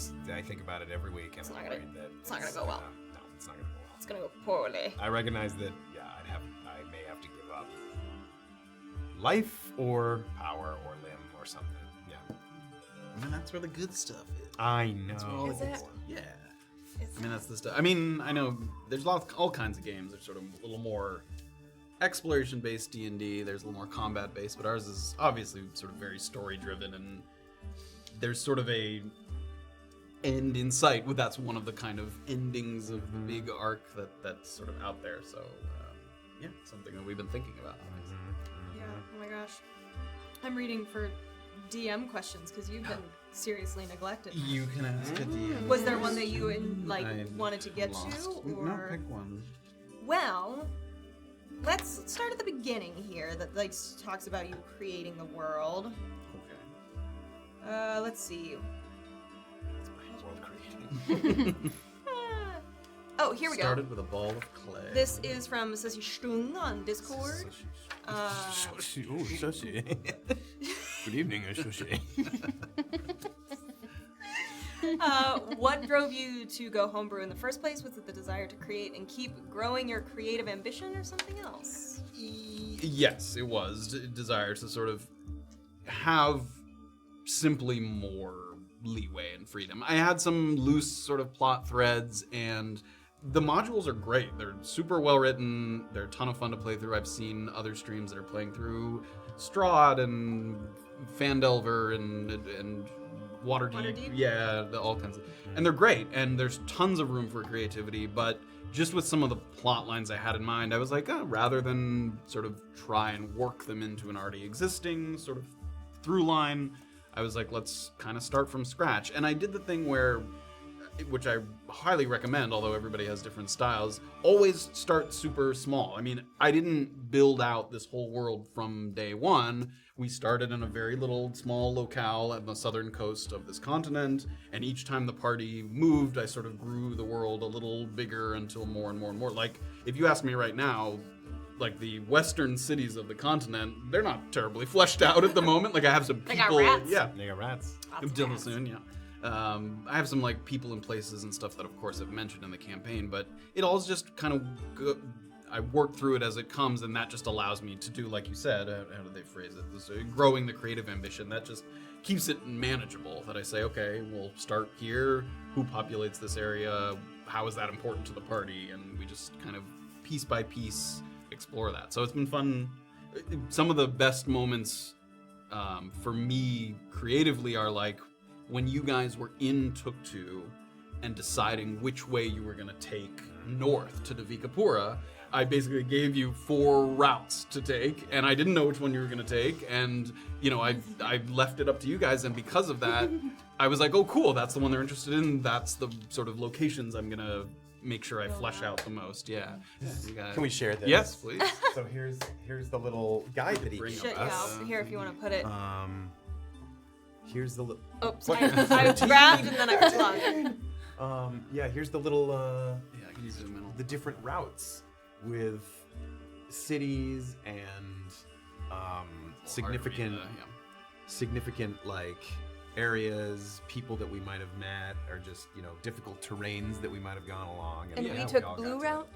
think about it every week, and It's I'm not gonna- worried that it's not gonna go well. No, it's not gonna go well. It's gonna go poorly. I recognize that. Yeah, I may have to give up life or power or limb or something. Yeah, And that's where the good stuff is. I know. That's where all the Is good it? stuff. Yeah. I mean, that's the stuff. I mean, I know there's all kinds of games that are sort of a little more exploration-based D&D. There's a little more combat-based, but ours is obviously sort of very story-driven, and there's sort of a end in sight. Well, that's one of the kind of endings of the big arc that's sort of out there. So, yeah, something that we've been thinking about. Yeah. Oh my gosh. I'm reading for DM questions because you've been seriously neglected. You can ask a DM. Was there one that you I wanted to get lost. to, or No, pick one. well? Let's start at the beginning here. That like talks about you creating the world. Okay. Let's see. Oh, here we go. Started with a ball of clay. This is from Sissy Stung on Discord. Sushi. Oh, sushi. Good evening, sushi. What drove you to go homebrew in the first place? Was it the desire to create and keep growing your creative ambition, or something else? Yes, it was desire to sort of have simply more leeway and freedom. I had some loose sort of plot threads, and the modules are great. They're super well written. They're a ton of fun to play through. I've seen other streams that are playing through Strahd and Fandelver and Waterdeep. Yeah, all kinds of, and they're great. And there's tons of room for creativity. But just with some of the plot lines I had in mind, I was like, rather than sort of try and work them into an already existing sort of through line, I was like, let's kind of start from scratch. And I did the thing where, which I highly recommend, although everybody has different styles, always start super small. I mean, I didn't build out this whole world from day one. We started in a very little small locale at the southern coast of this continent, and each time the party moved, I sort of grew the world a little bigger until more and more and more. Like, if you ask me right now, like the western cities of the continent, they're not terribly fleshed out at the moment. Like I have some They got people, rats. yeah, They got rats. Lots of until cats. soon, yeah. I have some like people and places and stuff that, of course, I've mentioned in the campaign, but it all's just kind of I work through it as it comes, and that just allows me to do, like you said, how did they phrase it? This, growing the creative ambition. That just keeps it manageable. That I say, okay, we'll start here. Who populates this area? How is that important to the party? And we just kind of piece by piece explore that. So it's been fun. Some of the best moments for me creatively are like when you guys were in Tuktu and deciding which way you were going to take north to Devikapura. I basically gave you 4 routes to take, and I didn't know which one you were going to take, and, you know, I left it up to you guys, and because of that, I was like, oh, cool, that's the one they're interested in, that's the sort of locations I'm going to make sure I flesh out the most, yeah. Can we share this? Yes, please. So here's the little guide that he Bring gave Shit, us. yeah, here if you want to put it. Here's the little. Oops, I grabbed and then I flung. Yeah, here's the little. Yeah, I can use it in the middle. The different routes with cities and significant like areas, people that we might have met, or just difficult terrains that we might have gone along. And yeah, we took all blue got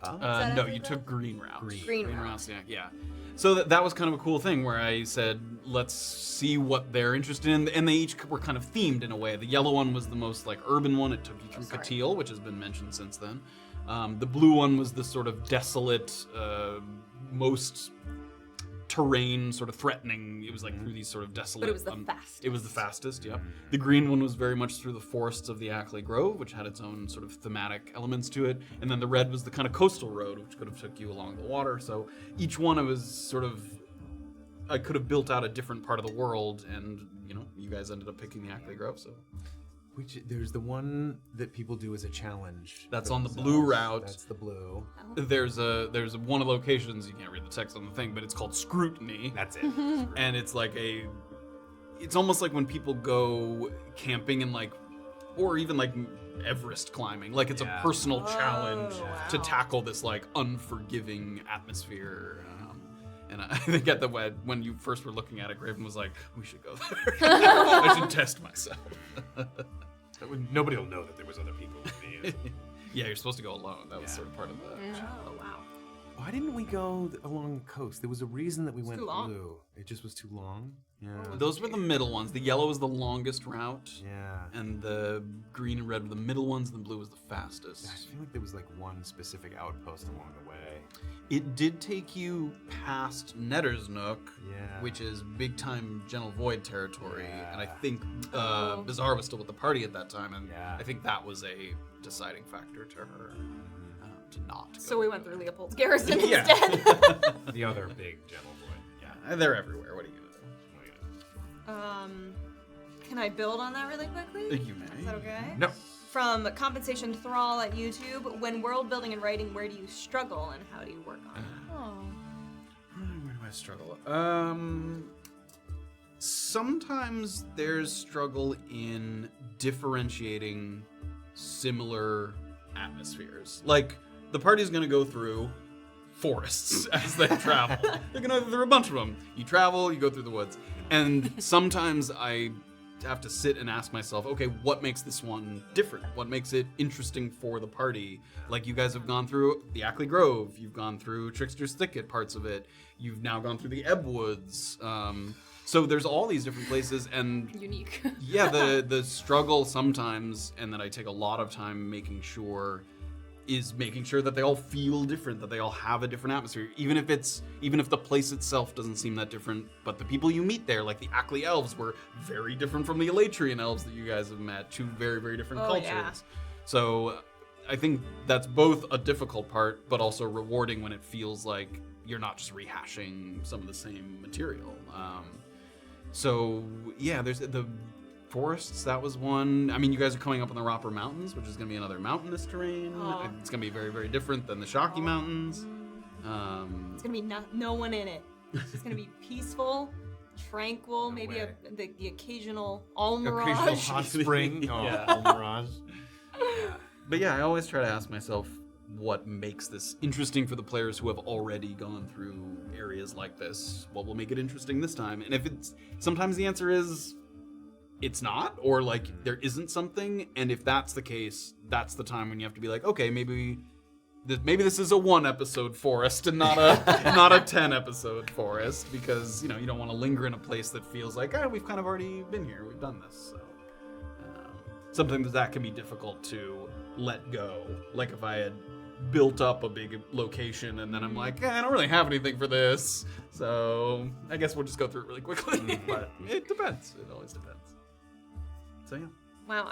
to- route? No, you took green routes. Green routes, yeah. So that was kind of a cool thing where I said, let's see what they're interested in. And they each were kind of themed in a way. The yellow one was the most like urban one. It took you through Katil, which has been mentioned since then. The blue one was the sort of desolate, most terrain, sort of threatening. It was like through these sort of desolate. But it was the fastest. It was the fastest, yeah. The green one was very much through the forests of the Ackley Grove, which had its own sort of thematic elements to it. And then the red was the kind of coastal road, which could have took you along the water. So each one, I could have built out a different part of the world, and you guys ended up picking the Ackley Grove. So there's the one that people do as a challenge. that's for on the themselves. blue route. That's the blue. There's one of the locations, you can't read the text on the thing, but it's called Scrutiny. That's it. And it's like it's almost like when people go camping and or even like Everest climbing, like it's a personal challenge to tackle this like unforgiving atmosphere. And I think when you first were looking at it, Graven was like, we should go there. I should test myself. Nobody will know that there was other people with me. Yeah, you're supposed to go alone. That was sort of part of the Oh, wow. Why didn't we go along the coast? There was a reason that we went too long. blue. It just was too long. Yeah. Those were the middle ones. The yellow was the longest route. Yeah. And the green and red were the middle ones, and the blue was the fastest. I feel like there was like one specific outpost along the way. It did take you past Netter's Nook, Yeah. which is big time Gentle Void territory. Yeah. And I think Bizarre was still with the party at that time, and Yeah. I think that was a deciding factor to her to not go. So we went through Leopold's garrison Yeah. instead. The other big gentle boy. Yeah, they're everywhere. What are you gonna Can I build on that really quickly? do? You may. Is that okay? No. From Compensation Thrall at YouTube, when world building and writing, where do you struggle and how do you work on it? Oh. Where do I struggle? Sometimes there's struggle in differentiating similar atmospheres. Like, the party's gonna go through forests as they travel. They're gonna go through a bunch of them. You travel, you go through the woods. And sometimes I have to sit and ask myself, okay, what makes this one different? What makes it interesting for the party? Like, you guys have gone through the Ackley Grove, you've gone through Trickster's Thicket, parts of it. You've now gone through the Ebb Woods. So there's all these different places, and Unique. yeah, the struggle sometimes, and that I take a lot of time making sure that they all feel different, that they all have a different atmosphere, even if the place itself doesn't seem that different. But the people you meet there, like the Ackley Elves, were very different from the Elatrian Elves that you guys have met. Two very, very different cultures. Yeah. So I think that's both a difficult part, but also rewarding when it feels like you're not just rehashing some of the same material. So yeah, there's the forests. That was one. I mean, you guys are coming up on the Roper Mountains, which is going to be another mountainous terrain. Aw. It's going to be very, very different than the Shocky Mountains. It's gonna be no one in it. It's gonna be peaceful, tranquil, maybe way. the occasional almirage. Occasional hot spring. Oh, Yeah. mirage. But yeah, I always try to ask myself what makes this interesting for the players who have already gone through areas like this. What will make it interesting this time? And if sometimes the answer is it's not, or like there isn't something, and if that's the case, that's the time when you have to be like, okay, maybe this is a 1-episode forest and not a 10-episode forest, because you don't want to linger in a place that feels like we've kind of already been here, we've done this. So something that can be difficult to let go. Like if I had built up a big location and then I'm like, I don't really have anything for this, so I guess we'll just go through it really quickly. But it depends. It always depends. So yeah. Wow,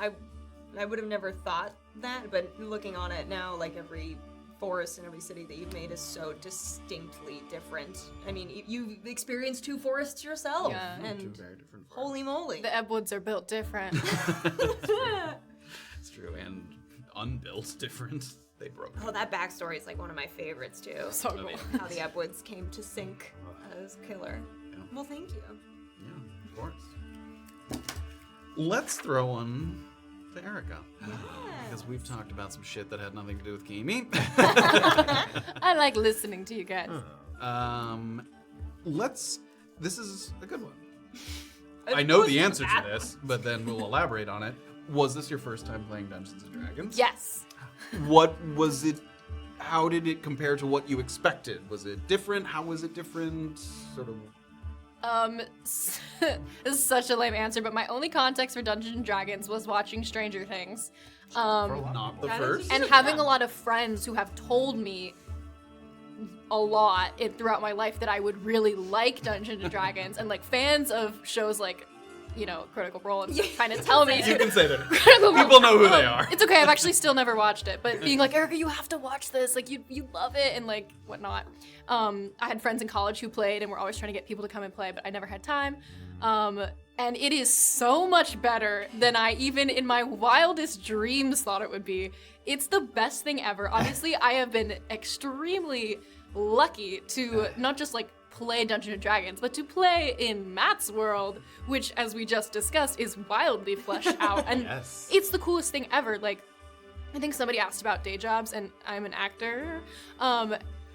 I would have never thought that, but looking on it now, like every forest in every city that you've made is so distinctly different. I mean, you've experienced 2 forests yourself, Yeah. and 2 very different forests. holy moly. The Ebwoods are built different. It's true, and unbuilt different. They broke. Oh, that backstory is like one of my favorites too. So cool. How the Ebwoods came to sink as killer. Yeah. Well, thank you. Yeah, of course. Let's throw one to Erica. Because we've talked about some shit that had nothing to do with gaming. I like listening to you guys. This is a good one. I know the answer to this, but then we'll elaborate on it. Was this your first time playing Dungeons & Dragons? Yes. What was it? How did it compare to what you expected? Was it different? How was it different? Sort of. This is such a lame answer, but my only context for Dungeons & Dragons was watching Stranger Things. Not the That first. is- And having a lot of friends who have told me a lot throughout my life that I would really like Dungeons & Dragons, and like fans of shows like, Critical Role and stuff kind of tell me You can say that. Critical Role. People know who they are. It's okay, I've actually still never watched it, but being like, Erica, you have to watch this, like you love it, and like whatnot. I had friends in college who played, and we're always trying to get people to come and play, but I never had time. And it is so much better than I even in my wildest dreams thought it would be. It's the best thing ever. Obviously, I have been extremely lucky to not just like play Dungeons & Dragons, but to play in Matt's world, which, as we just discussed, is wildly fleshed out. And Yes. it's the coolest thing ever. Like, I think somebody asked about day jobs, and I'm an actor.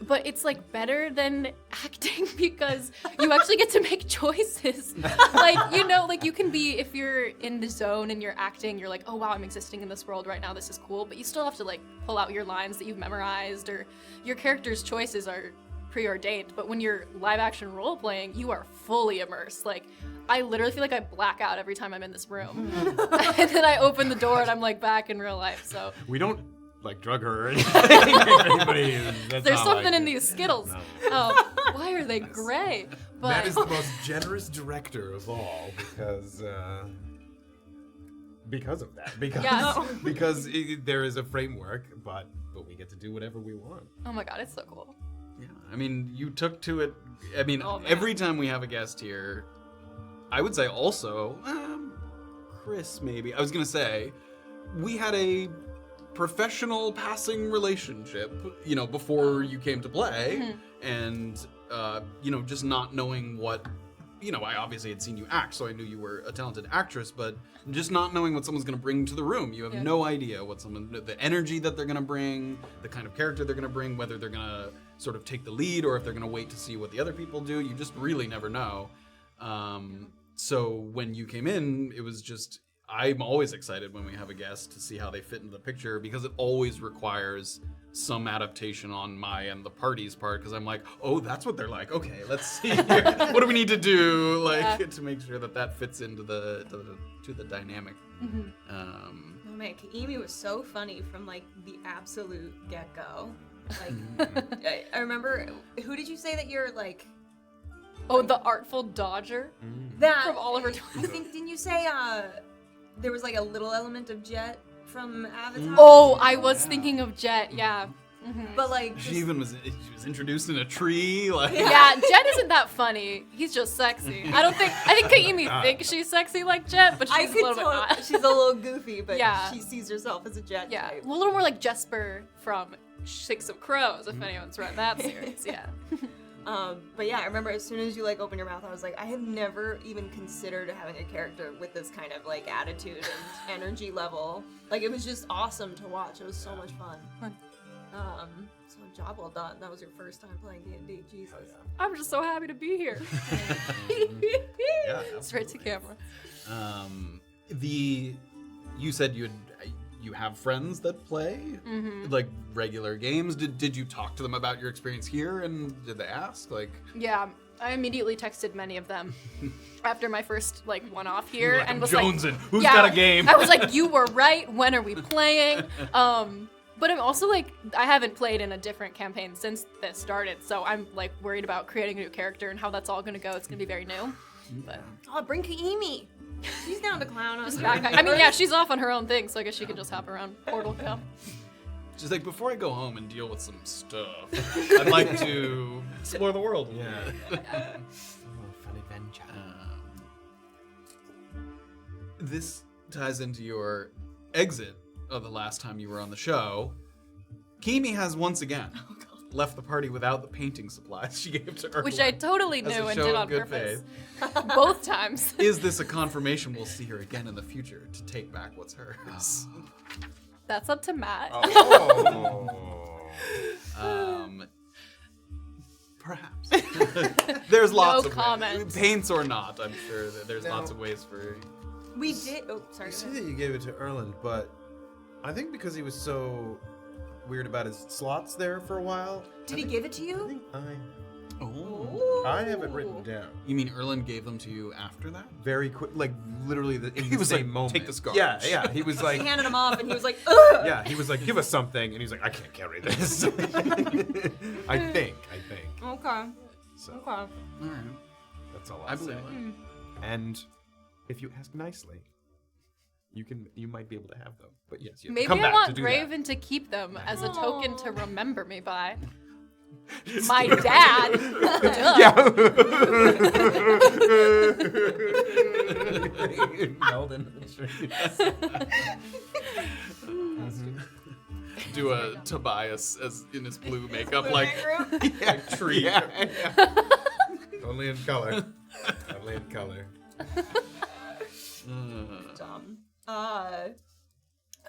But it's like better than acting because you actually get to make choices. Like you can be, if you're in the zone and you're acting, you're like, oh wow, I'm existing in this world right now, this is cool. But you still have to like pull out your lines that you've memorized, or your character's choices are preordained. But when you're live action role playing, you are fully immersed. Like, I literally feel like I black out every time I'm in this room. And then I open the door and I'm like back in real life. So We don't like drug her or anything. there's something in these Skittles. Oh, why are they gray? But Matt is the most generous director of all because of that. Because Yeah. because there is a framework, but we get to do whatever we want. oh my god, it's so cool. Yeah, I mean, you took to it. I mean, Oh, man. every time we have a guest here, I would say also, Chris, maybe. I was going to say, we had a professional passing relationship, before you came to play. And, just not knowing what, I obviously had seen you act, so I knew you were a talented actress, but just not knowing what someone's going to bring to the room. You have Yeah. no idea what the energy that they're going to bring, the kind of character they're going to bring, whether they're going to sort of take the lead or if they're going to wait to see what the other people do. You just really never know. So when you came in, it was just, I'm always excited when we have a guest to see how they fit into the picture, because it always requires some adaptation on my and the party's part, because I'm like, oh, that's what they're like. Okay, let's see here. What do we need to do to make sure that fits into the dynamic. Oh man, Kaimi was so funny from like the absolute get-go. Like, I remember, who did you say that you're like? Oh, the Artful Dodger That from Oliver I Twist. think, didn't you say there was like a little element of Jet from Avatar? Oh, I was thinking of Jet, yeah. But like, She even was introduced in a tree. Like, Yeah, Jet isn't that funny. He's just sexy. I think Kaimi thinks she's sexy like Jet, but I she's a could little bit tell not. she's a little goofy, but Yeah. she sees herself as a Jet Yeah, type. well, a little more like Jesper from Six of Crows, if anyone's read that series, yeah. But yeah, I remember as soon as you like opened your mouth, I was like, I have never even considered having a character with this kind of like attitude and energy level. Like, it was just awesome to watch. It was so much fun. So job well done. That was your first time playing D&D. Jesus. I'm just so happy to be here. Yeah, Straight to camera. You said you have friends that play like regular games. Did you talk to them about your experience here, and did they ask like? Yeah, I immediately texted many of them after my first one-off here, Like, and was Jonesing. like, Who's got a game? I was like, you were right. When are we playing? But I'm also I haven't played in a different campaign since this started, so I'm worried about creating a new character and how that's all gonna go. It's gonna be very new. But Oh, bring Kaimi. She's down to clown us. I mean, yeah, she's off on her own thing, so I guess she can just hop around. Portal come. She's like, before I go home and deal with some stuff, I'd like to explore the world. Yeah. Fun adventure. This ties into your exit of the last time you were on the show. Kimi has once again left the party without the painting supplies she gave to her. Which I totally As knew a and show did of on good purpose. faith. Both times. Is this a confirmation we'll see her again in the future to take back what's hers? That's up to Matt. Perhaps. There's lots No of comment. ways. Paints or not, I'm sure that there's lots of ways for. We did. Oh, sorry. You go say ahead. that you gave it to Erland, but I think because he was so weird about his slots there for a while. Did he give it to I you? think Oh. I have it written down. You mean Erland gave them to you after that? Very quick, literally in He the was same like, moment. "Take this garbage." Yeah. He was He like, handed him off, and he was like, ugh! yeah, he was like, give us something, and he was like, I can't carry this. I think. Okay. So Okay. All right. that's all I I'll say. believe it. And if you ask nicely, you might be able to have them. But yes, you have to Maybe come I back want to do Graven to keep them as a token to Aw. remember me by. My dad. Duh. Meld into the tree. Do a Tobias as in his blue makeup, Blue like makeup. tree. Yeah. Only in color. Only in color. Dumb.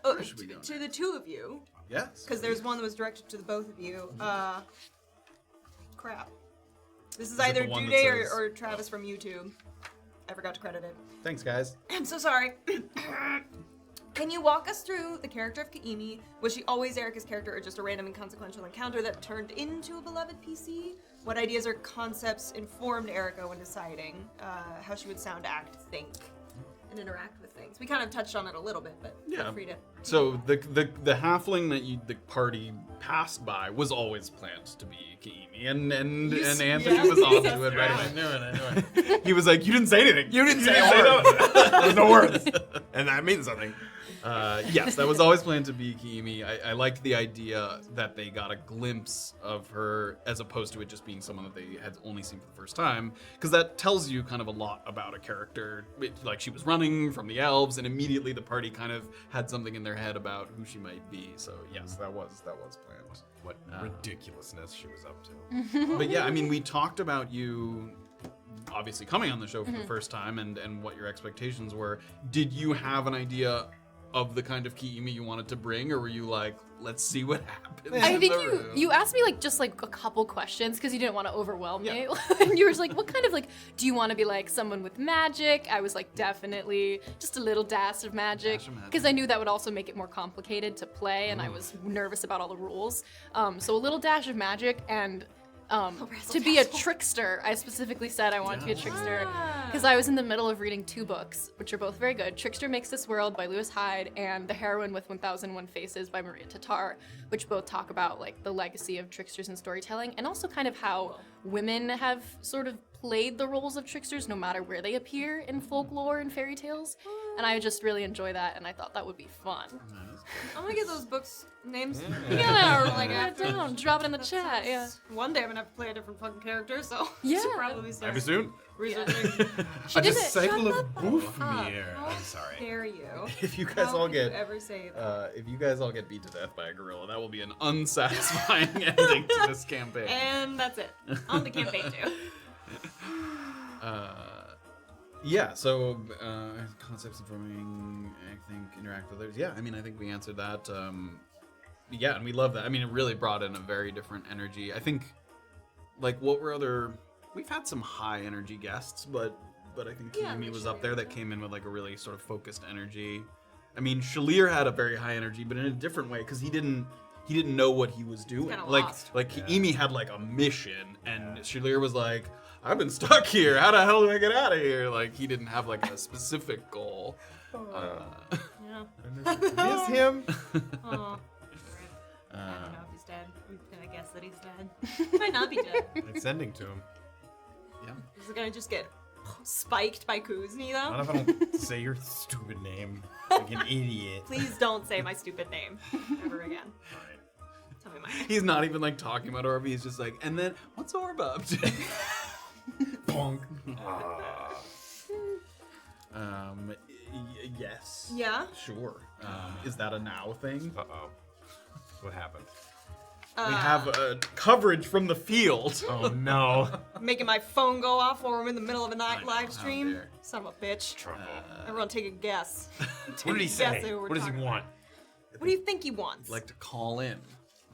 Where should we go To the two of you, Yes. because there's one that was directed to the both of you. Crap. This is it either the one that Duday says- or Travis from YouTube. I forgot to credit it. Thanks, guys. I'm so sorry. Can you walk us through the character of Kaimi? Was she always Erica's character or just a random inconsequential encounter that turned into a beloved PC? What ideas or concepts informed Erica when deciding how she would sound, act, think, and interact with things? We kind of touched on it a little bit, but Yeah. feel free to... So the halfling that the party passed by was always planned to be Kimi, and Anthony was on to it right away. I knew it. He was like, "You didn't say anything. You didn't say a word. There's no words. And that means something. Yes, that was always planned to be Kimi. I liked the idea that they got a glimpse of her as opposed to it just being someone that they had only seen for the first time, because that tells you kind of a lot about a character. Like, she was running from the elves, and immediately the party kind of had something in their head about who she might be. So yes, that was planned. What ridiculousness she was up to. But yeah, I mean, we talked about you obviously coming on the show for the first time and what your expectations were. Did you have an idea of the kind of Kiimi you wanted to bring, or were you like, let's see what happens? I in think the room? you asked me just a couple questions because you didn't want to overwhelm me. And you were just like, what kind of do you want to be someone with magic? I was like, definitely just a little dash of magic, Dash of magic. because I knew that would also make it more complicated to play, and I was nervous about all the rules. So a little dash of magic, and to be a trickster. I specifically said I wanted to be a trickster because I was in the middle of reading 2 books, which are both very good. Trickster Makes This World by Lewis Hyde and The Heroine with 1001 Faces by Maria Tatar, which both talk about the legacy of tricksters in storytelling, and also kind of how women have sort of played the roles of tricksters no matter where they appear in folklore and fairy tales. And I just really enjoy that, and I thought that would be fun. I'm gonna get those books names. Yeah, Like, write it down, drop it in the chat. Yeah. One day I'm gonna have to play a different fucking character, so Yeah. should probably start Maybe soon. researching. A did it. disciple Shut of the fuck Boofmere. up. I'm sorry. Dare you? If you guys How all could you get ever say that? if you guys all get beat to death by a gorilla, that will be an unsatisfying ending to this campaign. And that's it. On the campaign too. Yeah, so concepts informing, I think, interact with others. Yeah, I mean, I think we answered that. yeah, and we love that. I mean, it really brought in a very different energy. I think, like, what were other? We've had some high energy guests, but I think Kimi was up there that came in with like a really sort of focused energy. I mean, Shalir had a very high energy, but in a different way because he didn't know what he was doing. Lost. Emi had like a mission, and Shalir was like, I've been stuck here. How the hell do I get out of here? Like, he didn't have like a specific goal. Yeah. Miss him. Oh. I don't know if he's dead. I'm gonna guess that he's dead. Might not be dead. I'm sending to him. Yeah. Is it gonna just get spiked by Kuzni though? Not if I don't say your stupid name like an idiot. Please don't say my stupid name ever again. Tell me my name. He's not even like talking about Orba. He's just like, and then what's Orba up to? Bonk. Yes. Yeah? Sure. Is that a now thing? Uh-oh. What happened? We have coverage from the field. Oh no. Making my phone go off while we're in the middle of a I know, live how stream. dare. Son of a bitch. Trouble. Everyone take a guess. What did he Guess say? who we're What does he talking want? What do you think he wants? Like to call in.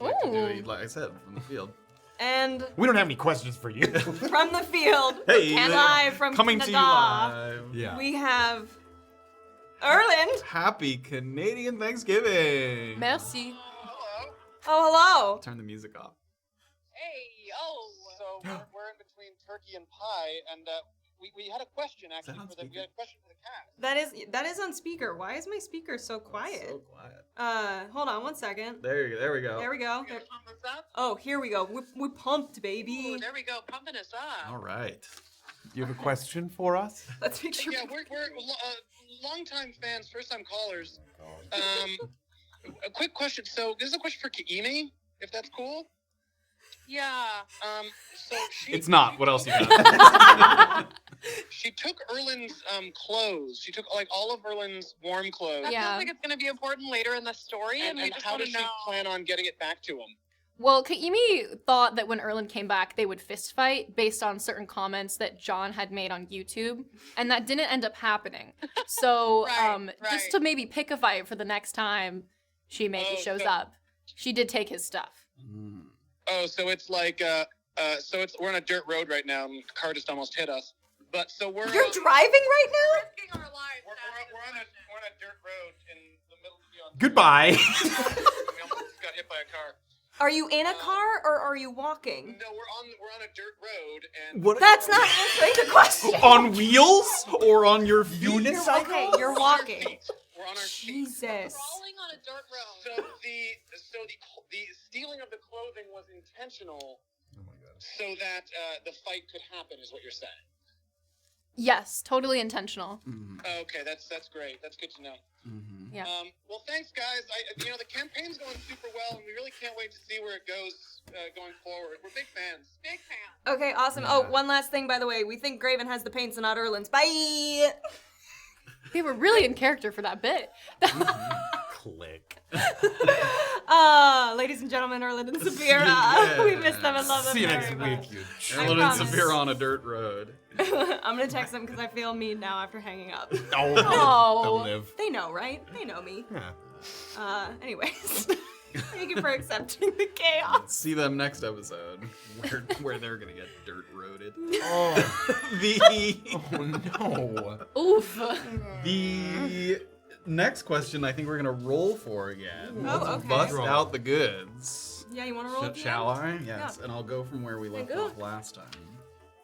Ooh. Like I said, from the field. And We don't have any questions for you. from the field, Hey, live from coming to you Canada, live. Yeah. we have Erland. Happy Canadian Thanksgiving. Merci. Oh, hello. Turn the music off. Hey, so we're in between turkey and pie, and we had a question actually on for the we had a question for the cast. That is on speaker. Why is my speaker so quiet? So quiet. Hold on one second. There we go. There we go. You gonna pump us up? Oh, here we go. We're pumped, baby. Ooh, there we go, pumping us up. All right. You have a question for us? Let's make sure. Yeah, we're long-time fans, first-time callers. A quick question. So this is a question for Kaimi, if that's cool. Yeah. So It's not. What else you got? she took Erland's clothes. She took like all of Erland's warm clothes. Yeah. Sounds like it's going to be important later in the story, and we And just how want does to she know. plan on getting it back to him? Well, Kaimi thought that when Erland came back, they would fist fight based on certain comments that John had made on YouTube, and that didn't end up happening. So, Right, just right. to maybe pick a fight for the next time she maybe Oh, shows so- up, she did take his stuff. Oh, so it's like we're on a dirt road right now, and the car just almost hit us. But so we're You're driving right now? Risking our lives. we're on a dirt road in the middle of Goodbye. We almost got hit by a car. Are you in a car or are you walking? No, we're on a dirt road, and What? That's not answering the question. On wheels or on your feet? Okay, you're we're on our walking. feet. We're on our feet. Jesus. Crawling on a dirt road. So the stealing of the clothing was intentional, so that the fight could happen, is what you're saying. Yes, totally intentional. Okay, that's great. That's good to know. Yeah. Well, thanks, guys. The campaign's going super well, and we really can't wait to see where it goes going forward. We're big fans. Big fan. Okay, awesome. Oh, one last thing, by the way. We think Graven has the paints and not Erland's. Bye! They were really in character for that bit. Click. Ladies and gentlemen, Erland and Sapira. We miss them and love them See you very next much. week, you Erland and promise. Sapir on a dirt road. I'm gonna text them because I feel mean now after hanging up. Oh, they'll Oh. live. They know, right? They know me. Yeah. Anyways. Thank you for accepting the chaos. See them next episode where they're gonna get dirt roaded. Oh, The no. Oof. the next question I think we're gonna roll for again. Oh, Let's okay. bust Roll. out the goods. Yeah, you wanna roll at the Shall end? I? Yes. Yeah. And I'll go from where we left go. off last time,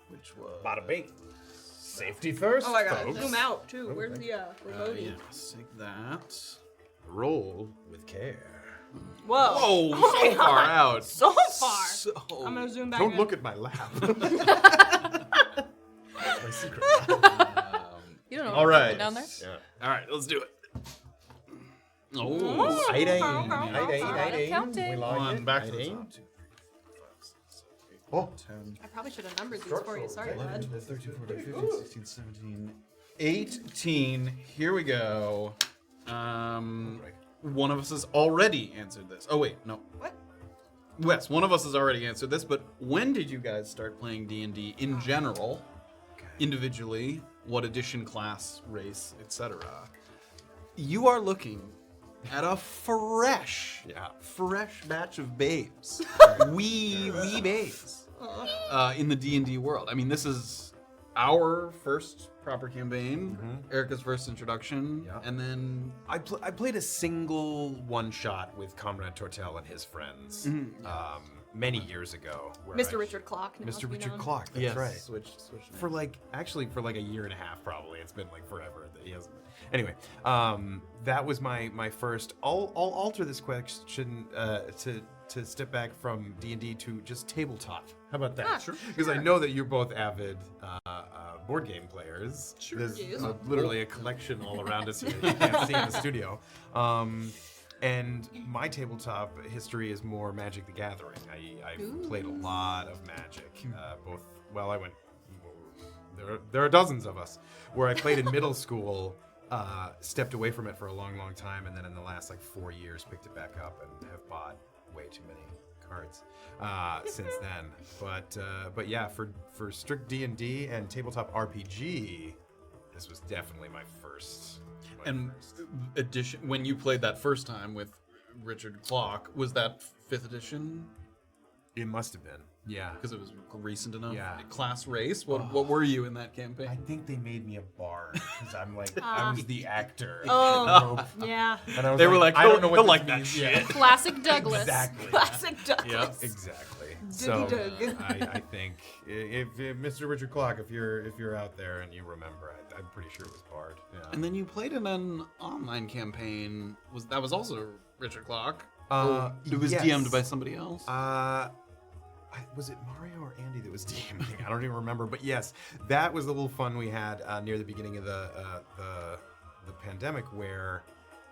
which was Bada bing. Safety first. Oh my god, folks. zoom out too. Where's the remote? yes, take that. Roll with care. Whoa. Whoa, Oh my so far God. out. So far. So I'm gonna zoom back Don't in. look at my lap. That's my secret lap. You don't know All what's right. going down there? Yeah. All right, let's do it. Oh, Ooh. 18. Okay. Counting. We like on it. back to the 18. top. 2, 3, 4, 5, 6, 7, 8, Oh. 10, I probably should have numbered these for you. Sorry, 11, bud. 12, 13, 14, 15, 16, 17, 18. Here we go. One of us has already answered this. Oh, wait, no. What? Yes, one of us has already answered this, but when did you guys start playing D&D in general, individually, what edition, class, race, etc.? You are looking at a fresh batch of babes, wee babes, in the D&D world. I mean, this is our first proper campaign, Erica's first introduction, and then I played a single one-shot with Comrade Tortel and his friends many years ago. where Mr. I- Richard Clock. now Mr. to be Richard known. Clock, that's yes, right. switch. For like a year and a half probably. It's been like forever that he hasn't. Anyway, that was my first. I'll alter this question to step back from D&D to just tabletop. How about that? Sure. Because I know that you're both avid board game players. Sure. There's Yes. literally a collection all around us here that you can't see in the studio. And my tabletop history is more Magic the Gathering. I've played a lot of Magic. I went. There are dozens of us. Where I played in middle school, stepped away from it for a long, long time, and then in the last 4 years picked it back up and have bought way too many cards since then. But yeah, for strict D&D and tabletop RPG, this was definitely my first. Edition, when you played that first time with Richard Clock, was that 5th edition? It must have been. Yeah. Because it was recent enough. Yeah. Class race. What were you in that campaign? I think they made me a bard because I'm I was the actor. Oh, yeah. And I was They were like, I don't know he'll what like this that means. shit. Classic Douglas. Exactly. Classic Douglas. Exactly. Dougie So Doug. I think if Mr. Richard Clock, if you're out there and you remember, I'm pretty sure it was Bard. Yeah. And then you played in an online campaign. That was also Richard Clock? It was yes. DM'd by somebody else? Was it Mario or Andy that was DMing? I don't even remember. But yes, that was a little fun we had near the beginning of the pandemic where,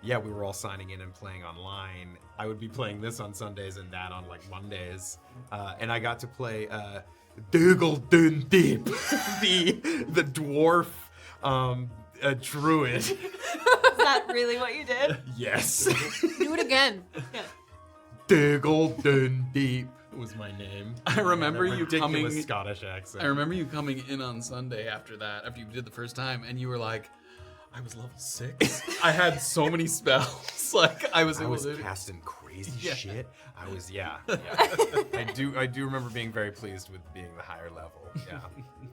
we were all signing in and playing online. I would be playing this on Sundays and that on Mondays. And I got to play Dougal Dun Deep, the dwarf druid. Is that really what you did? Yes. Do it again. Yeah. Dougal Dun Deep was my name. I remember you Ridiculous coming. Scottish accent. I remember you coming in on Sunday after you did the first time, and you were like, I was level 6. I had so many spells. I was casting crazy Yeah. shit. I was I do remember being very pleased with being the higher level. Yeah.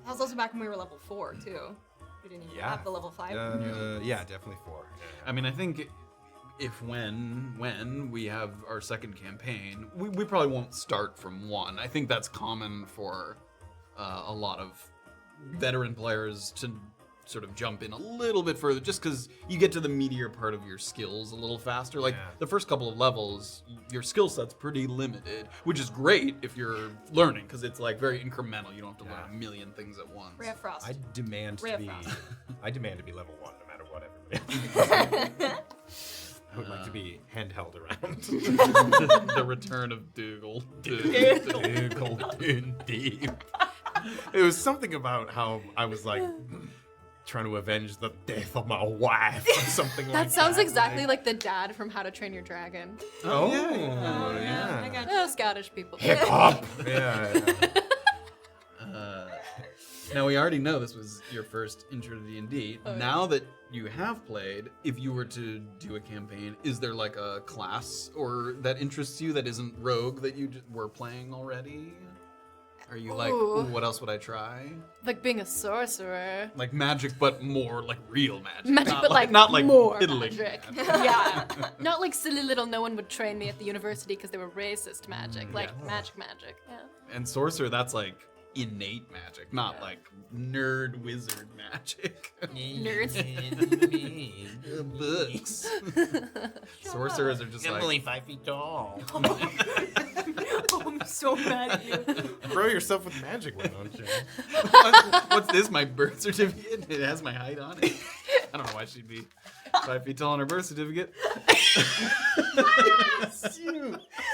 That was also back when we were level 4, too. We didn't even have the level 5. Yeah, definitely 4. I mean, I think when we have our second campaign, we probably won't start from 1. I think that's common for a lot of veteran players to sort of jump in a little bit further, just because you get to the meatier part of your skills a little faster. The first couple of levels, your skill set's pretty limited, which is great if you're learning, because it's very incremental. You don't have to learn a million things at once. Ray of Frost. I demand Ray to of be Frost. I demand to be level 1 no matter what everybody else. I would like to be handheld around. The return of Dougal. Dougal Dun Deep. It was something about how I was trying to avenge the death of my wife or something like that. That sounds exactly like the dad from How to Train Your Dragon. Oh, yeah. I got you. Oh, Scottish people. Hip hop. Yeah. Now, we already know this was your first intro to D&D. Oh, yeah. Now that you have played, if you were to do a campaign, is there a class or that interests you that isn't rogue that you were playing already? Are you Ooh. what else would I try? Like being a sorcerer. Like magic, but more real magic. Magic, not but not more piddling magic. magic. Yeah. Not like silly little no one would train me at the university because they were racist magic. Magic. Yeah. And sorcerer, that's innate magic, not nerd wizard magic. Nerds. Books. Sorcerers are just 5 feet tall. Oh, I'm so mad at you. Grow yourself with magic, why don't you? What's this? My birth certificate? It has my height on it. I don't know why she'd be 5 feet tall on her birth certificate.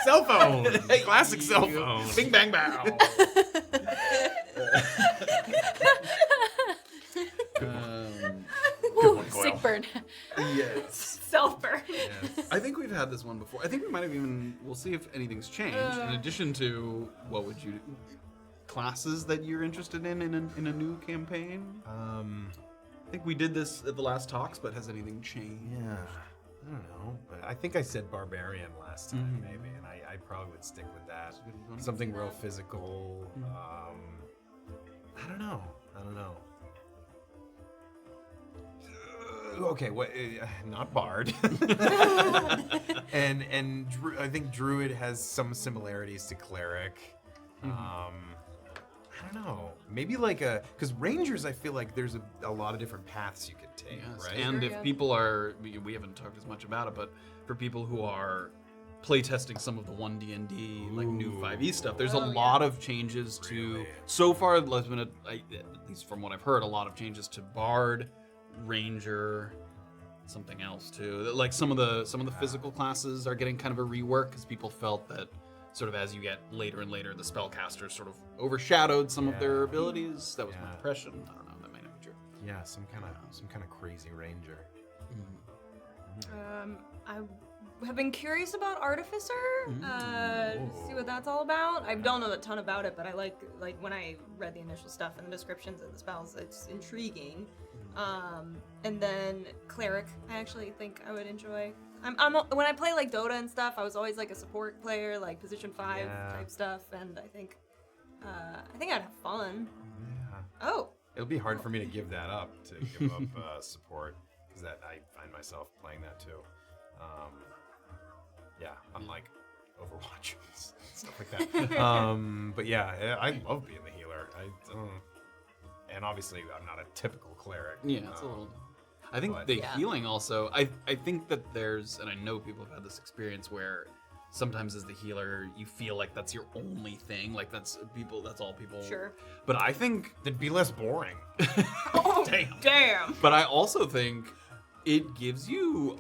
Cell phone. Classic cell phone. Bing bang bow. Sick burn. Yes. Self-burn. Yes. I think we've had this one before. I think we might have even. We'll see if anything's changed. In addition to what would you classes that you're interested in a new campaign? I think we did this at the last talks, but has anything changed? Yeah. I don't know. I think I said barbarian last time, maybe, and I probably would stick with that. Something real physical. I don't know. Okay, what? Not bard. and I think druid has some similarities to cleric. I don't know. Maybe like because rangers, I feel like there's a lot of different paths you could take, Yes, right? and if people are, we haven't talked as much about it, but for people who are playtesting some of the 1D&D, like new 5e stuff, there's a lot of changes to, so far, there's been, at least from what I've heard, a lot of changes to bard, ranger, something else too. Like some of the physical classes are getting kind of a rework because people felt that sort of as you get later and later, the spellcasters sort of overshadowed some of their abilities. That was my impression. I don't know. That might not be true. Yeah, some kind of crazy ranger. I have been curious about Artificer. See what that's all about. I don't know a ton about it, but I like when I read the initial stuff and the descriptions of the spells, it's intriguing. And then Cleric, I actually think I would enjoy. I'm when I play like Dota and stuff, I was always like a support player, like position 5 type stuff, and I think I'd have fun. Yeah. Oh. It'll be hard for me to give that up, to give up support, because that I find myself playing that too. Unlike Overwatch and stuff like that. But yeah, I love being the healer. And obviously I'm not a typical cleric. Yeah, it's a little. I think the healing also. I think that there's, and I know people have had this experience where sometimes as the healer you feel like that's your only thing, like that's all people. Sure. But I think it'd be less boring. Oh, damn. But I also think it gives you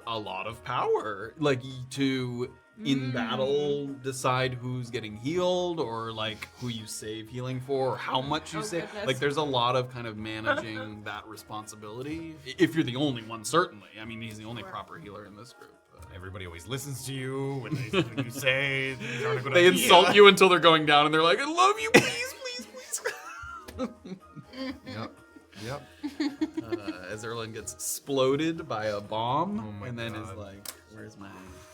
a lot of power, like to in battle decide who's getting healed or like who you save healing for or how much you save. Goodness. Like there's a lot of kind of managing that responsibility. If you're the only one, certainly. I mean, he's the only proper healer in this group. Everybody always listens to you when you say these aren't a good they idea. insult you until they're going down and they're like, I love you, please. Yep. As Erlen gets exploded by a bomb and then God. is like, where's my...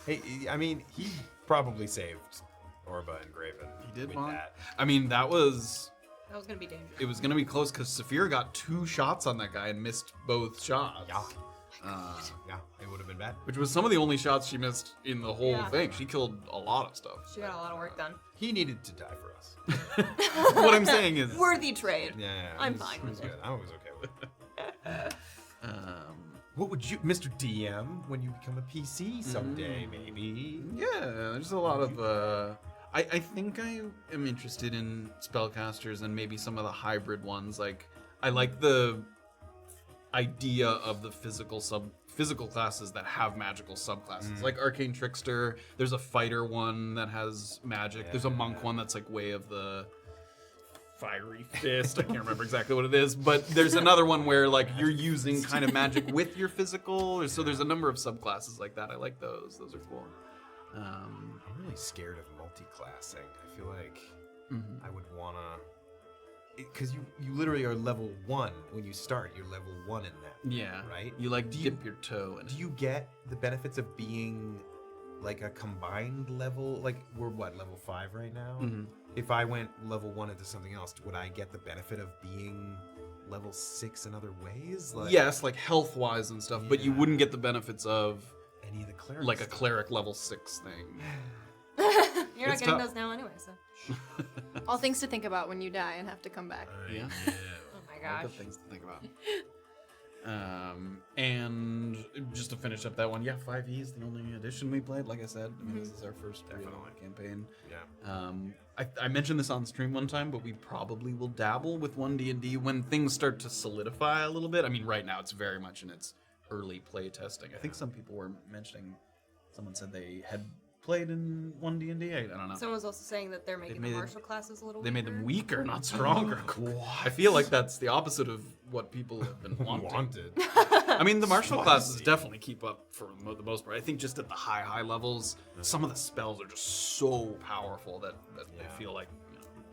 Hey, I mean, he probably saved Orba and Graven. He did with one. that. I mean, that was gonna be dangerous. It was gonna be close because Saphira got 2 shots on that guy and missed both shots. Yeah, it would have been bad. Which was some of the only shots she missed in the whole thing. She killed a lot of stuff. She got a lot of work done. He needed to die for us. What I'm saying is worthy trade. Yeah, I'm it was- fine It was with good. I was okay with it. What would you, Mr. DM, when you become a PC someday, maybe? Yeah, there's a lot of. I think I am interested in spellcasters and maybe some of the hybrid ones. Like I like the idea of the physical classes that have magical subclasses, like Arcane Trickster. There's a fighter one that has magic. There's a monk one that's like Way of the Fiery Fist. I can't remember exactly what it is, but there's another one where like you're using kind of magic with your physical. So there's a number of subclasses like that. I like those. Those are cool. I'm really scared of multi-classing. I feel like I would wanna, because you literally are level 1 when you start. You're level 1 in that. Yeah. Right. You like dip your toe in it. Do you get the benefits of being like a combined level? Like we're what, level 5 right now? If I went level 1 into something else, would I get the benefit of being level 6 in other ways? Like, yes, like health-wise and stuff, but you wouldn't get the benefits of any of the clerics. like a cleric level 6 thing. You're not It's getting tough. those now anyway, so. All things to think about when you die and have to come back. Yeah. Oh my Lot gosh. of things to think about. And just to finish up that one, 5e is the only edition we played. Like I said, I mean, this is our first real campaign. Yeah. I mentioned this on stream one time, but we probably will dabble with 1D&D when things start to solidify a little bit. I mean, right now it's very much in its early play testing. I think some people were mentioning, someone said they had played in 1D&D. I don't know. Someone was also saying that they're making the martial classes a little They made them weaker. weaker, not stronger. I feel like that's the opposite of what people have been wanting. I mean, the martial classes definitely keep up for the most part. I think just at the high levels, some of the spells are just so powerful that I feel like,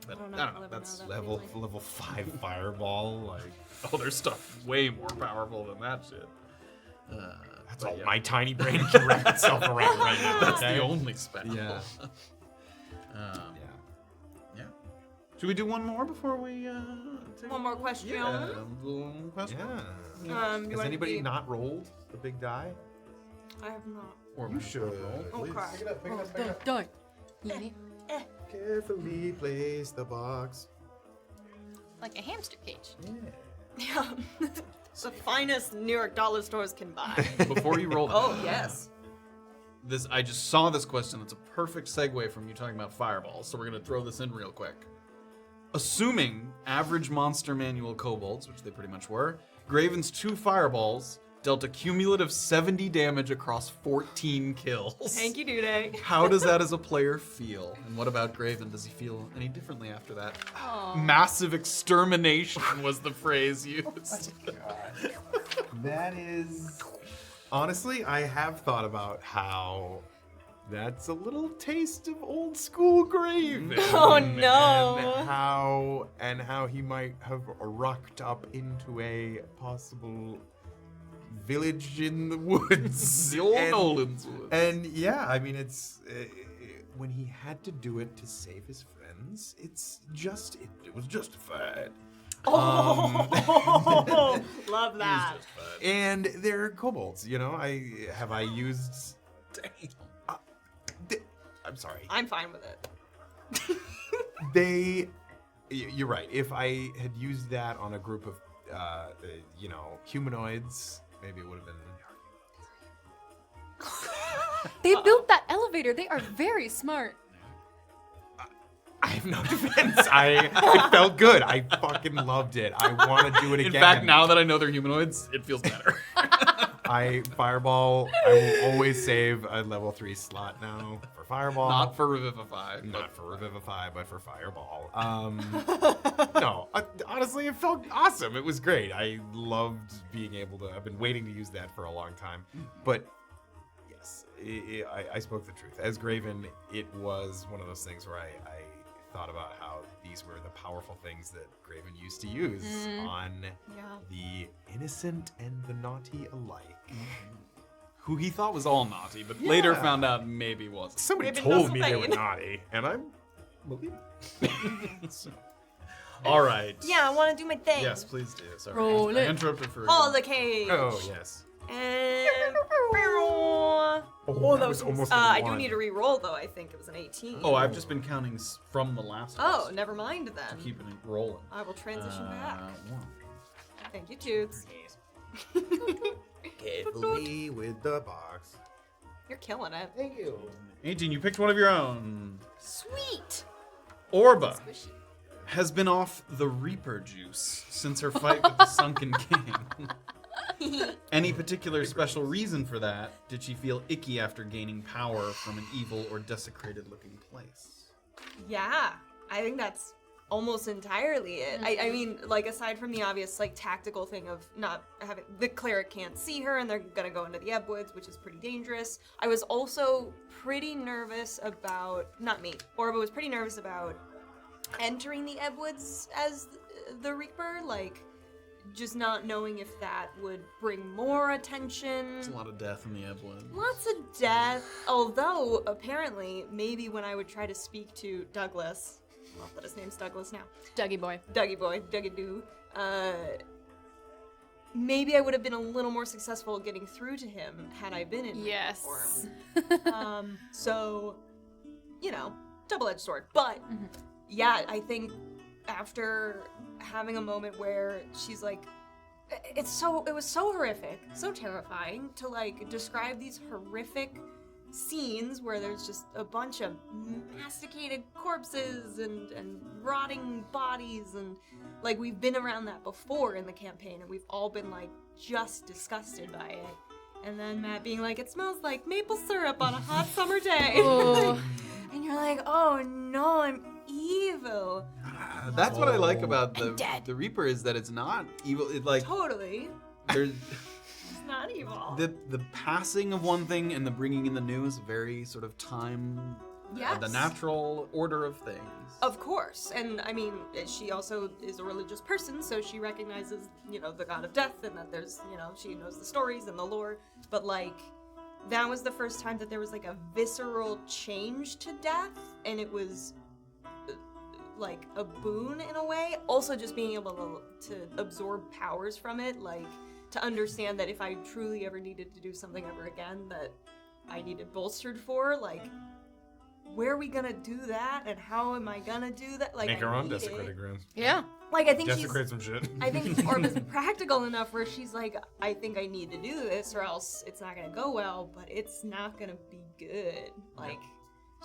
I don't know. That's level 5 fireball. Like, there's stuff way more powerful than that shit. That's all my tiny brain can wrap itself around right now. That's okay? the only spell. Yeah. Yeah. Should we do one more before we take One more question. Yeah. One question. Yeah. You Has wanna anybody be- not rolled the big die? I have not. Or You should. Okay. Don't. Eeny. Carefully place the box. Like a hamster cage. Yeah. The finest New York dollar stores can buy. Before you roll that, Oh, yes. I just saw this question. That's a perfect segue from you talking about fireballs. So we're gonna throw this in real quick. Assuming average monster manual kobolds, which they pretty much were, Graven's 2 fireballs dealt a cumulative 70 damage across 14 kills. Thank you, Dude. How does that as a player feel? And what about Graven? Does he feel any differently after that? Massive extermination was the phrase used. That is. Honestly, I have thought about how that's a little taste of old school Graven. Oh, no. And how he might have rocked up into a possible village in the woods. The old And- Nolan's woods. And yeah, I mean, it's when he had to do it to save his friends. It was justified. Oh, love that. And they're kobolds, you know. I used. I'm sorry. I'm fine with it. You're right. If I had used that on a group of, humanoids, maybe it would have been. They built that elevator. They are very smart. I have no defense. It felt good. I fucking loved it. I want to do it again. In fact, now that I know they're humanoids, it feels better. Fireball. I will always save a level 3 slot now for Fireball. Not for Revivify. Not for Revivify, but for Fireball. No, honestly, it felt awesome. It was great. I loved being able to. I've been waiting to use that for a long time. But yes, I spoke the truth. As Graven, it was one of those things where I thought about how these were the powerful things that Graven used to use on the innocent and the naughty alike. Who he thought was all naughty, but later found out maybe wasn't. Somebody Raven told me they were Nusslein. naughty, and I'm believing. All right. Yeah, I want to do my thing. Yes, please do. Sorry. Roll I it. interrupted for All the cage. Oh yes. And That was almost a I do one. need to re-roll though. I think it was an 18. Oh, I've just been counting from the last Oh, question. never mind then. Keeping it rolling. I will transition back. 1. Thank you, Toots. Carefully with the box. You're killing it. Thank you. 18, you picked one of your own. Sweet. Orba has been off the Reaper juice since her fight with the Sunken King. Any particular special reason for that? Did she feel icky after gaining power from an evil or desecrated looking place? Yeah, I think that's almost entirely it. I mean, like, aside from the obvious, like, tactical thing of not having the cleric can't see her and they're gonna go into the Ebb Woods, which is pretty dangerous. I was also pretty nervous about, not me, Orba was pretty nervous about entering the Ebb Woods as the Reaper, like, just not knowing if that would bring more attention. There's a lot of death in the Ebwood. Lots of death, although apparently maybe when I would try to speak to Douglas, love that his name's Douglas now, Dougie boy. Dougie boy, Dougie Doo, maybe I would have been a little more successful getting through to him had I been in Yes. form. So, you know, double-edged sword. But yeah, I think after having a moment where she's like, it was so horrific, so terrifying to like describe these horrific scenes where there's just a bunch of masticated corpses and rotting bodies, and like we've been around that before in the campaign and we've all been like just disgusted by it. And then Matt being like, it smells like maple syrup on a hot summer day. Oh. And you're like, oh no, I'm evil. That's what I like about I'm dead. the Reaper is that it's not evil. It like Totally. there's It's not evil. the passing of one thing and the bringing in the new is very sort of time Yes. the natural order of things. Of course, and I mean, she also is a religious person, so she recognizes, the god of death, and that there's, she knows the stories and the lore, but, like, that was the first time that there was, like, a visceral change to death, and it was, like, a boon in a way. Also, just being able to absorb powers from it, like, to understand that if I truly ever needed to do something ever again that I needed bolstered for, like, where are we gonna do that, and how am I gonna do that? Like, Make our own desecrated grounds. Yeah. Like, I think Desecrate some shit. I think Orba's practical enough where she's like, I think I need to do this, or else it's not gonna go well. But it's not gonna be good. Like,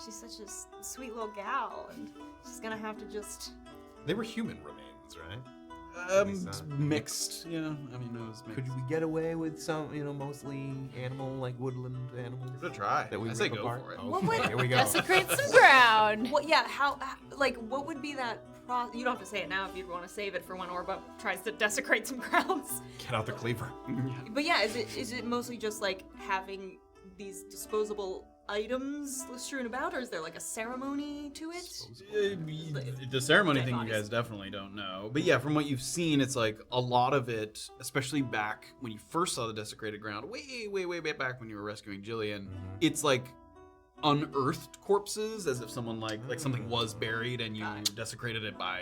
she's such a sweet little gal, and she's gonna have to just. They were human remains, right? Mixed. Yeah, I mean, it was mixed. Could we get away with some, mostly animal, like woodland animals? Give it a try. That we I say rip go apart? for it. What would- Here we go. Desecrate some ground. What? Yeah. How? Like, what would be that? You don't have to say it now if you want to save it for when Orba tries to desecrate some grounds. Get out the cleaver. But yeah, is it mostly just like having these disposable items strewn about, or is there like a ceremony to it? The ceremony Dead thing bodies. you guys definitely don't know. But yeah, from what you've seen, it's like a lot of it, especially back when you first saw the desecrated ground, way back when you were rescuing Jillian, it's like unearthed corpses, as if someone like something was buried and you desecrated it by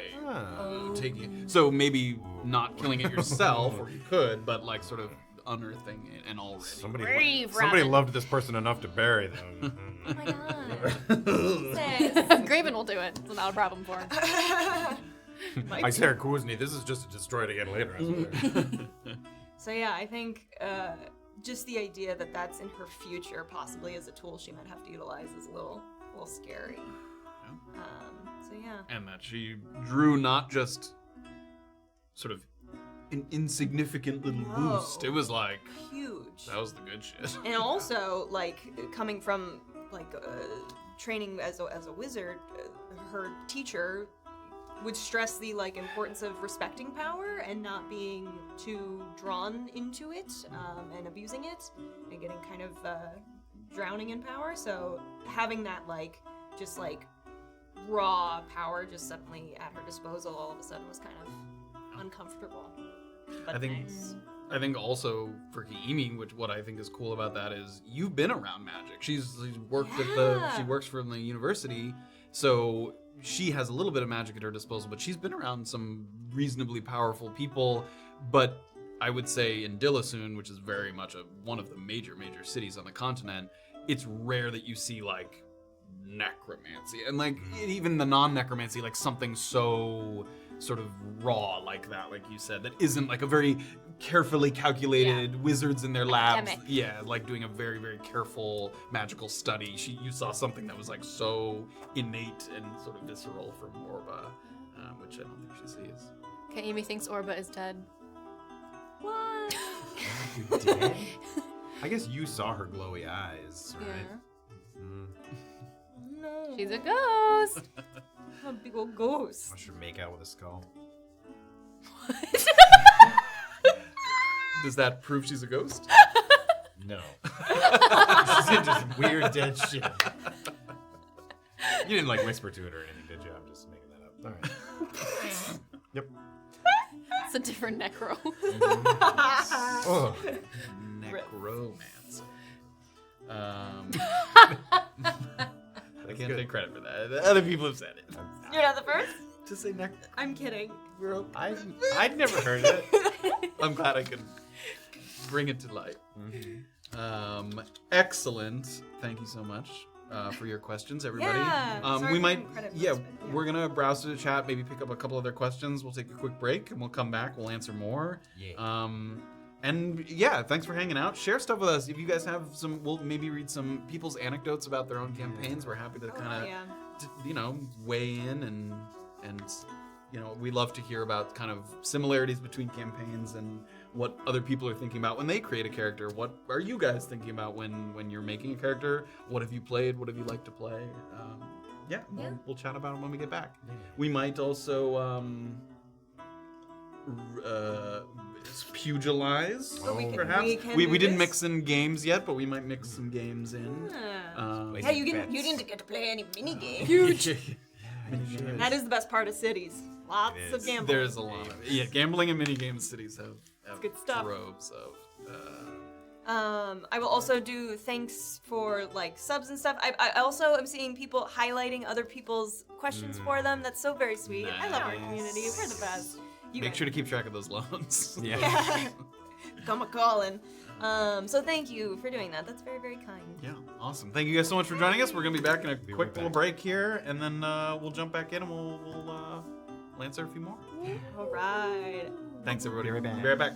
taking it. So maybe not killing it yourself, or you could, but like sort of unearthing it and already. Somebody loved this person enough to bury them. Oh my god. Graven will do it. It's not a problem for him. I say Kuzni, this is just to destroy it again later. I swear. So yeah, I think just the idea that that's in her future, possibly as a tool she might have to utilize, is a little scary. Yeah. So yeah. And that she drew not just sort of an insignificant little boost. It was like Huge. that was the good shit. And also, like, coming from like training as a wizard, her teacher would stress the like importance of respecting power and not being too drawn into it and abusing it and getting kind of drowning in power. So having that like just like raw power just suddenly at her disposal all of a sudden was kind of uncomfortable. But I think also for Kiimi, what I think is cool about that is you've been around magic. She's worked she works from the university, so she has a little bit of magic at her disposal, but she's been around some reasonably powerful people. But I would say in Dillasoon, which is very much one of the major cities on the continent, it's rare that you see like necromancy and like even the non-necromancy, like something so sort of raw like that, like you said, that isn't like a very carefully calculated wizards in their labs. Academic. Yeah, like doing a very careful magical study. You saw something that was like so innate and sort of visceral from Orba, which I don't think she sees. Kaimi thinks Orba is dead. what? You dead? I guess you saw her glowy eyes, right? Yeah. No. She's a ghost. A big old ghost. I should make out with a skull. Does that prove she's a ghost? No. She's into some weird dead shit. You didn't like whisper to it or anything, did you? I'm just making that up. All right. Yep. It's a different necro. Oh. Necromancer. I can't good. take credit for that. Other people have said it. You're not the first? To say I'm kidding. I'd never heard it. I'm glad I could bring it to light. Excellent. Thank you so much for your questions, everybody. Yeah, sorry we for might, giving credit for yeah, this, but yeah. we're gonna browse through the chat, maybe pick up a couple other questions. We'll take a quick break and we'll come back. We'll answer more. Yeah. And yeah, thanks for hanging out. Share stuff with us. If you guys have some, we'll maybe read some people's anecdotes about their own campaigns. We're happy to kind of, yeah. weigh in and we love to hear about kind of similarities between campaigns and what other people are thinking about when they create a character. What are you guys thinking about when you're making a character? What have you played? What have you liked to play? We'll chat about it when we get back. We might also pugilize. Oh, Perhaps we can we do didn't this? mix in games yet, but we might mix some games in. Yeah, you didn't get to play any minigame. Huge. That is the best part of cities. Lots of gambling. There's a lot of gambling and minigame cities have good stuff. Droves of. I will also do thanks for like subs and stuff. I also am seeing people highlighting other people's questions for them. That's so very sweet. I love our community. We're the best. Make sure to keep track of those loans. Yeah. Come a-calling. So thank you for doing that. That's very, very kind. Yeah, awesome. Thank you guys so much for joining us. We're gonna be back in a quick little break here, and then we'll jump back in and we'll answer a few more. All right. Thanks, everybody. Be right back. Be right back.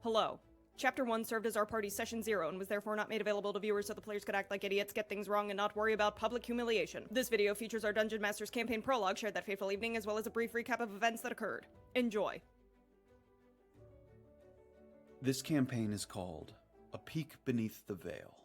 Hello. Chapter 1 served as our party's session 0 and was therefore not made available to viewers so the players could act like idiots, get things wrong, and not worry about public humiliation. This video features our Dungeon Master's campaign prologue shared that fateful evening, as well as a brief recap of events that occurred. Enjoy. This campaign is called A Peek Beneath the Veil.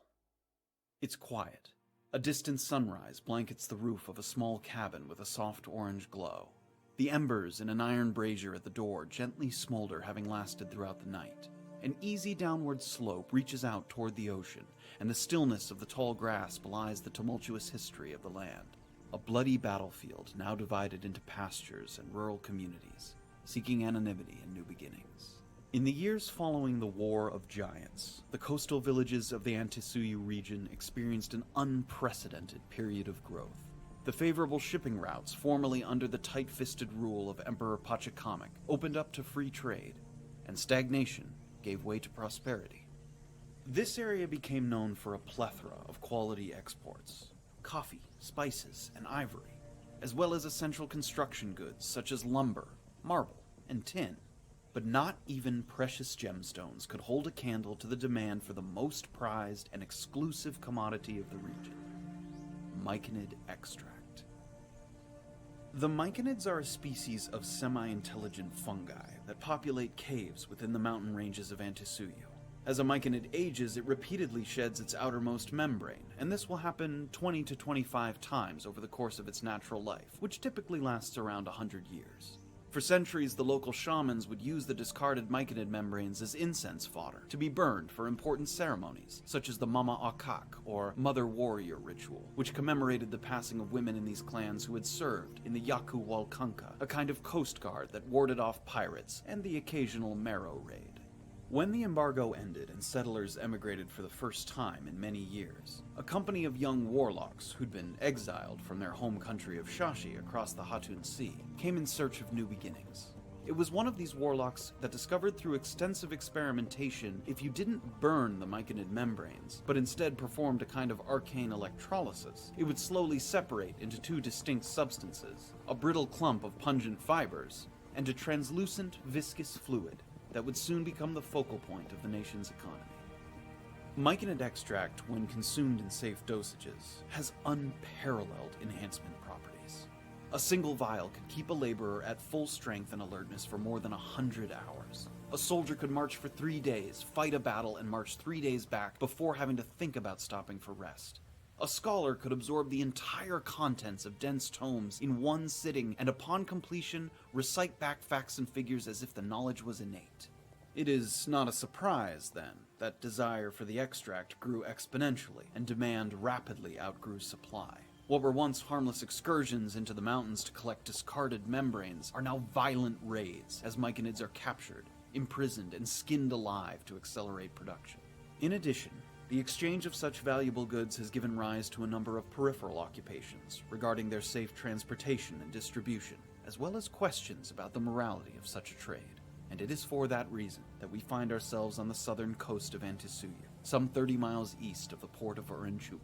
It's quiet. A distant sunrise blankets the roof of a small cabin with a soft orange glow. The embers in an iron brazier at the door gently smolder, having lasted throughout the night. An easy downward slope reaches out toward the ocean, and the stillness of the tall grass belies the tumultuous history of the land. A bloody battlefield now divided into pastures and rural communities, seeking anonymity and new beginnings. In the years following the War of Giants, the coastal villages of the Antisuyu region experienced an unprecedented period of growth. The favorable shipping routes, formerly under the tight-fisted rule of Emperor Pachacamac, opened up to free trade, and stagnation gave way to prosperity. This area became known for a plethora of quality exports: coffee, spices, and ivory, as well as essential construction goods such as lumber, marble, and tin. But not even precious gemstones could hold a candle to the demand for the most prized and exclusive commodity of the region: myconid extract. The myconids are a species of semi-intelligent fungi that populate caves within the mountain ranges of Antisuyu. As a myconid ages, it repeatedly sheds its outermost membrane, and this will happen 20 to 25 times over the course of its natural life, which typically lasts around 100 years. For centuries, the local shamans would use the discarded myconid membranes as incense fodder to be burned for important ceremonies, such as the Mama Akak, or Mother Warrior ritual, which commemorated the passing of women in these clans who had served in the Yaku Walkanka, a kind of coast guard that warded off pirates and the occasional Marrow raid. When the embargo ended and settlers emigrated for the first time in many years, a company of young warlocks who'd been exiled from their home country of Shashi across the Hatun Sea came in search of new beginnings. It was one of these warlocks that discovered through extensive experimentation if you didn't burn the myconid membranes, but instead performed a kind of arcane electrolysis, it would slowly separate into two distinct substances, a brittle clump of pungent fibers, and a translucent, viscous fluid that would soon become the focal point of the nation's economy. Myconid extract, when consumed in safe dosages, has unparalleled enhancement properties. A single vial could keep a laborer at full strength and alertness for more than 100 hours. A soldier could march for 3 days, fight a battle, and march 3 days back before having to think about stopping for rest. A scholar could absorb the entire contents of dense tomes in one sitting and upon completion recite back facts and figures as if the knowledge was innate. It is not a surprise, then, that desire for the extract grew exponentially and demand rapidly outgrew supply. What were once harmless excursions into the mountains to collect discarded membranes are now violent raids as myconids are captured, imprisoned, and skinned alive to accelerate production. In addition, the exchange of such valuable goods has given rise to a number of peripheral occupations regarding their safe transportation and distribution, as well as questions about the morality of such a trade. And it is for that reason that we find ourselves on the southern coast of Antisuya, some 30 miles east of the port of Urinchupa.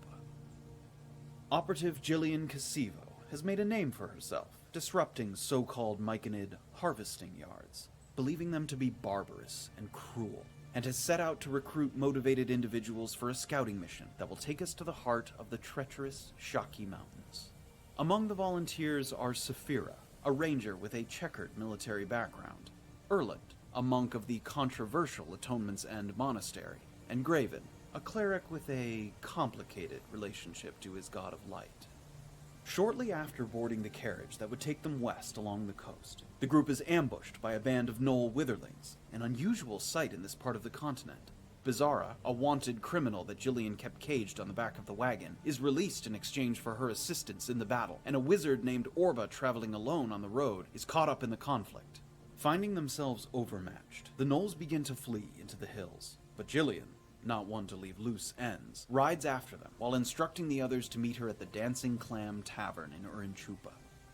Operative Jillian Casivo has made a name for herself, disrupting so-called myconid harvesting yards, believing them to be barbarous and cruel, and has set out to recruit motivated individuals for a scouting mission that will take us to the heart of the treacherous Shaki Mountains. Among the volunteers are Saphira, a ranger with a checkered military background, Erland, a monk of the controversial Atonement's End monastery, and Graven, a cleric with a complicated relationship to his god of light. Shortly after boarding the carriage that would take them west along the coast, the group is ambushed by a band of Knoll Witherlings, an unusual sight in this part of the continent. Bizarra, a wanted criminal that Jillian kept caged on the back of the wagon, is released in exchange for her assistance in the battle, and a wizard named Orba traveling alone on the road is caught up in the conflict. Finding themselves overmatched, the Knolls begin to flee into the hills, but Jillian, not one to leave loose ends, rides after them while instructing the others to meet her at the Dancing Clam Tavern in Urinchupa.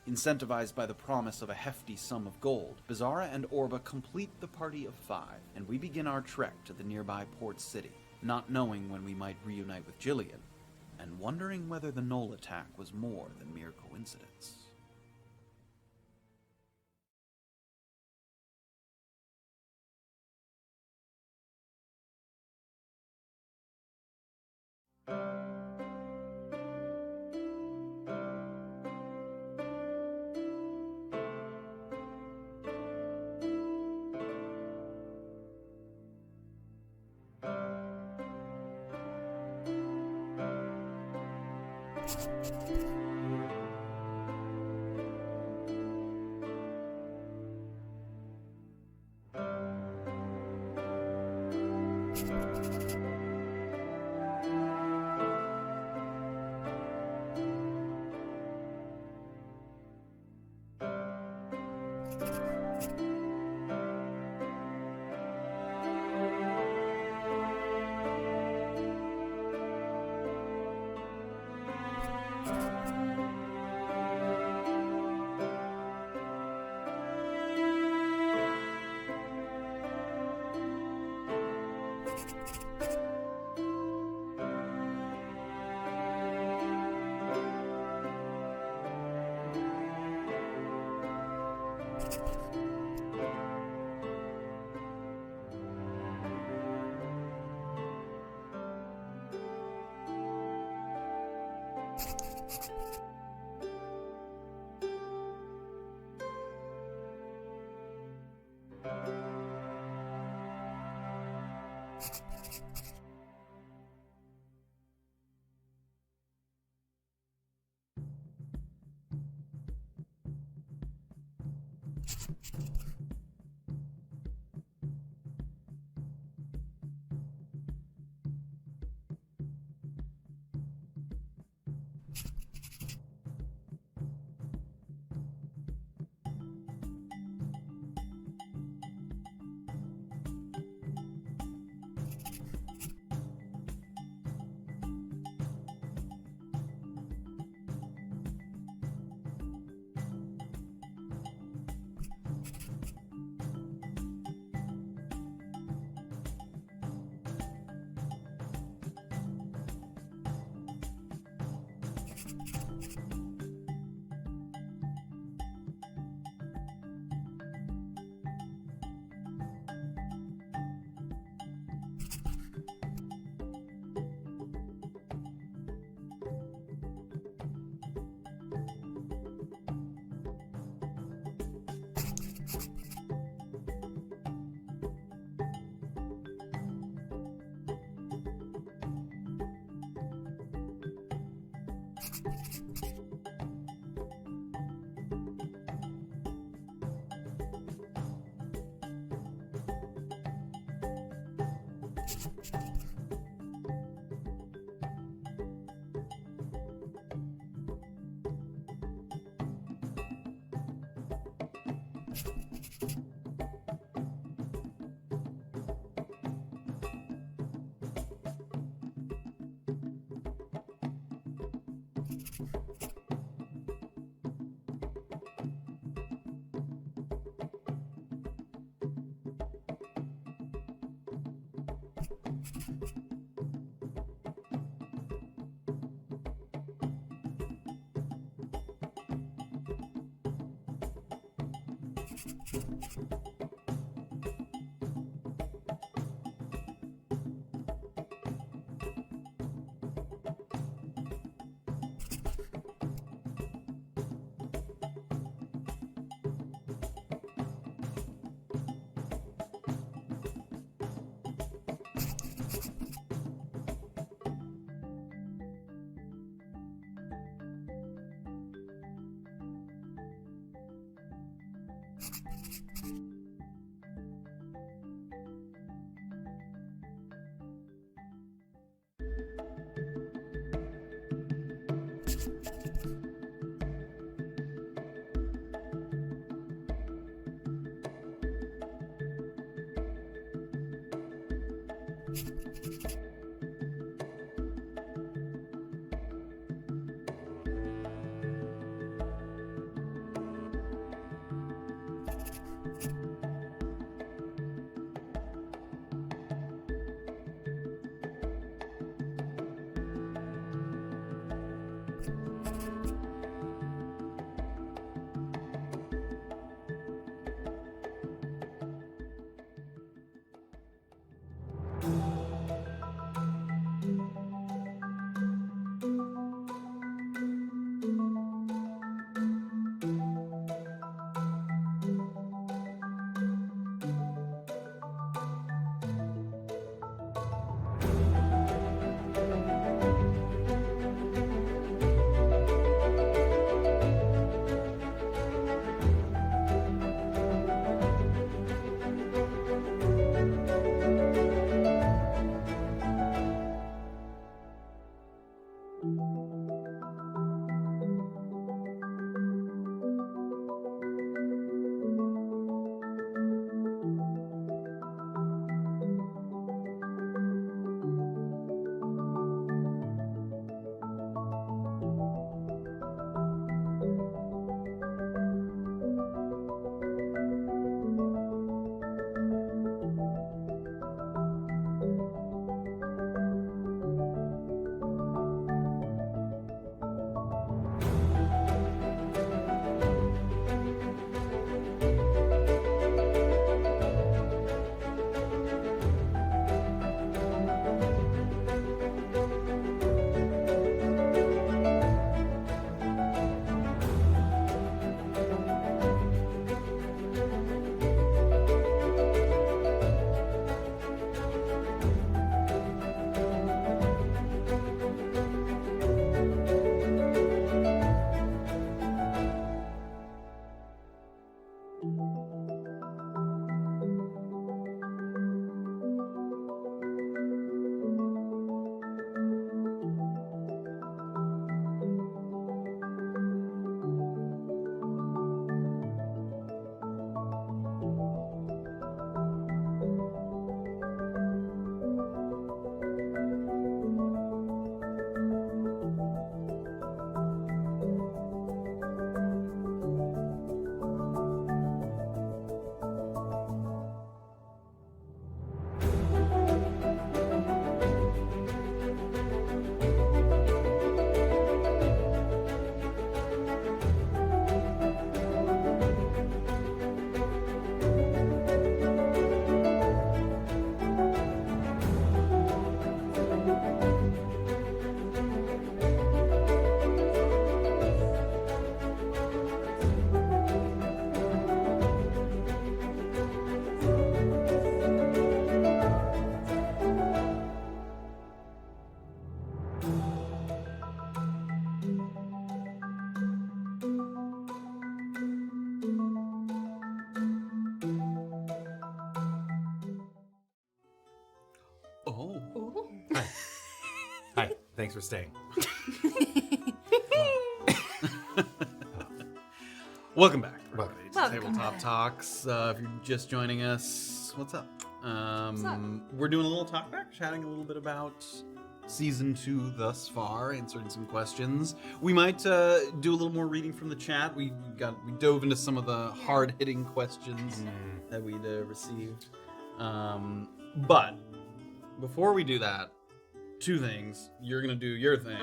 Incentivized by the promise of a hefty sum of gold, Bizarra and Orba complete the party of 5, and we begin our trek to the nearby port city, not knowing when we might reunite with Jillian, and wondering whether the Knoll attack was more than mere coincidence. Thanks for staying. Welcome back, Welcome. everybody, to Tabletop Talks. If you're just joining us, what's up? We're doing a little talkback, chatting a little bit about Season 2 thus far, answering some questions. We might do a little more reading from the chat. We dove into some of the hard-hitting questions that we'd received. But before we do that, two things. You're going to do your thing,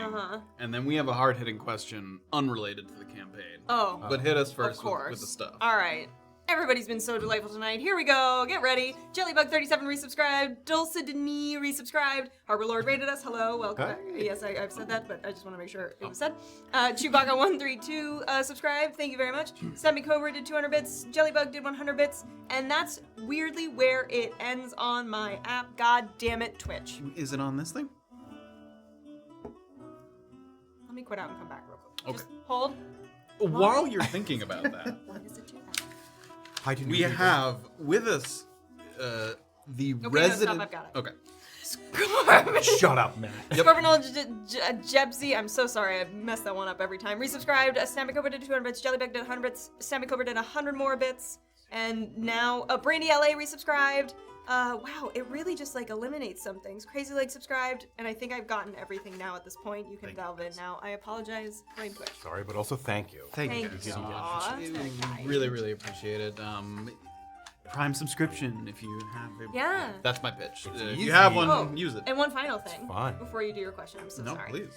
and then we have a hard-hitting question unrelated to the campaign. Oh. But hit us first Of course. with the stuff. All right. Everybody's been so delightful tonight. Here we go. Get ready. Jellybug37 resubscribed. Dulcidini resubscribed. Harbor Lord rated us. Hello. Welcome back. Yes, I've said that, but I just want to make sure it was said. Chewbacca132 subscribed. Thank you very much. Sammy Cobra did 200 bits. Jellybug did 100 bits. And that's weirdly where it ends on my app. God damn it, Twitch. Is it on this thing? Let me quit out and come back real quick. Okay. Just hold. While you're thinking about that, Why does it do that? Hi to we have with us the Okay, resident. no, stop, I've got it. Okay. Shut up, Matt. Scorpional Jebsy, I'm so sorry, I mess that one up every time. Resubscribed, Sammy Cobra did 200 bits, Jellybug did 100 bits, Sammy Cobra did 100 more bits, and now Brandy LA resubscribed. Wow, it really just like eliminates some things. Crazy Leg subscribed, and I think I've gotten everything now at this point. You can delve in now. I apologize. Blame Twitch. Sorry, but also thank you. Thank Thank you you. so Aw, much. that's very kind. Really, really appreciate it. Prime subscription if you have it. Yeah. That's my pitch. If easy. you have one, Oh, use it. And one final thing fun. before you do your question. I'm so No, sorry. please.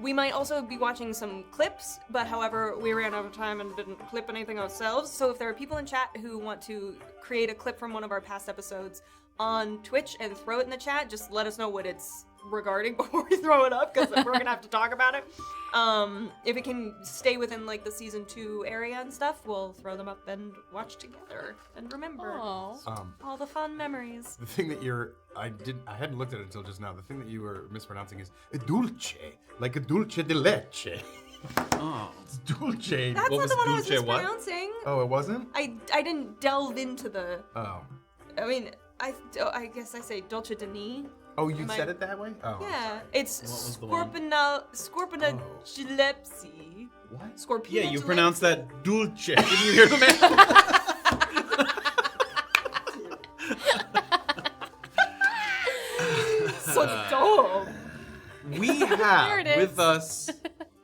We might also be watching some clips, but however, we ran out of time and didn't clip anything ourselves. So if there are people in chat who want to create a clip from one of our past episodes on Twitch and throw it in the chat, just let us know what it's regarding before we throw it up, because we're gonna have to talk about it. If it can stay within like the season 2 area and stuff, we'll throw them up and watch together and remember Aw. all the fun memories. The thing that I hadn't looked at it until just now. The thing that you were mispronouncing is dulce, like a dulce de leche. Oh. It's dulce. That's What not was the one I was dulce what? mispronouncing. Oh, it wasn't? I didn't delve into the. Oh. I mean, I guess I say dolce de ni. Oh, you Am I- said it that way? Oh. Yeah, it's was the one? Scorpionagilepsy. What? Scorpionagilepsy. Yeah, you pronounce that dulce. Didn't you hear the man? so dumb. We There have it is. with us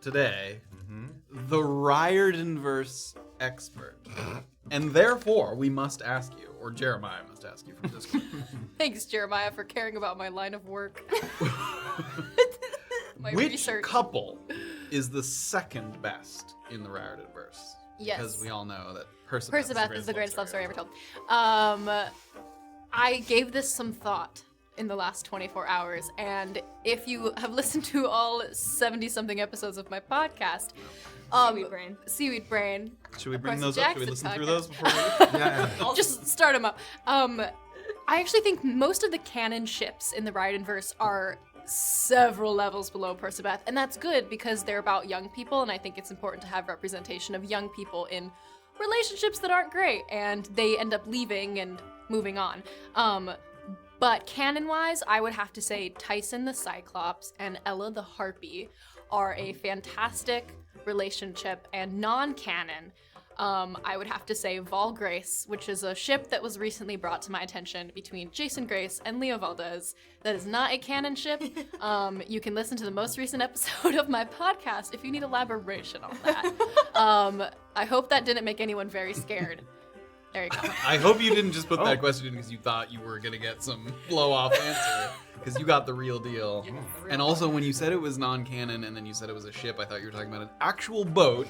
today the Riordanverse expert. And therefore, we must ask you, or Jeremiah must ask you from Discord. Thanks, Jeremiah, for caring about my line of work. My Which research. couple is the second best in the Riordanverse? Yes. Because we all know that Persebeth Persebeth is the greatest love story ever told. I gave this some thought in the last 24 hours, and if you have listened to all 70-something episodes of my podcast, Seaweed Brain. Should we Of bring course, those up? Should we Jackson listen through podcast. those before we... Yeah. Just start them up. I actually think most of the canon ships in the Riordanverse are several levels below Persebeth, and that's good because they're about young people, and I think it's important to have representation of young people in relationships that aren't great, and they end up leaving and moving on. But canon-wise, I would have to say Tyson the Cyclops and Ella the Harpy are a fantastic relationship, and non-canon, I would have to say Vol Grace, which is a ship that was recently brought to my attention between Jason Grace and Leo Valdez. That is not a canon ship. You can listen to the most recent episode of my podcast if you need elaboration on that. I hope that didn't make anyone very scared. There you go. I hope you didn't just put that question in because you thought you were going to get some blow-off answer. Because you got the real deal. And also, when you said it was non-canon and then you said it was a ship, I thought you were talking about an actual boat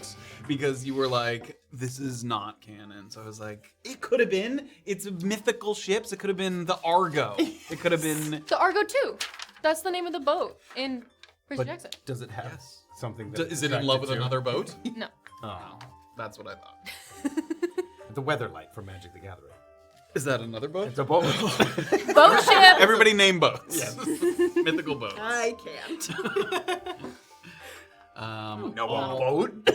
because you were like, this is not canon. So I was like, it could have been. It's mythical ships. It could have been the Argo. It could have been... The Argo 2. That's the name of the boat in Percy Jackson. Does it have something that Is it in love with another boat? No. Oh, that's what I thought. The Weatherlight from Magic the Gathering. Is that another boat? It's a boat. Boat ship! Everybody name boats. Yes. Mythical boats. I can't. boat?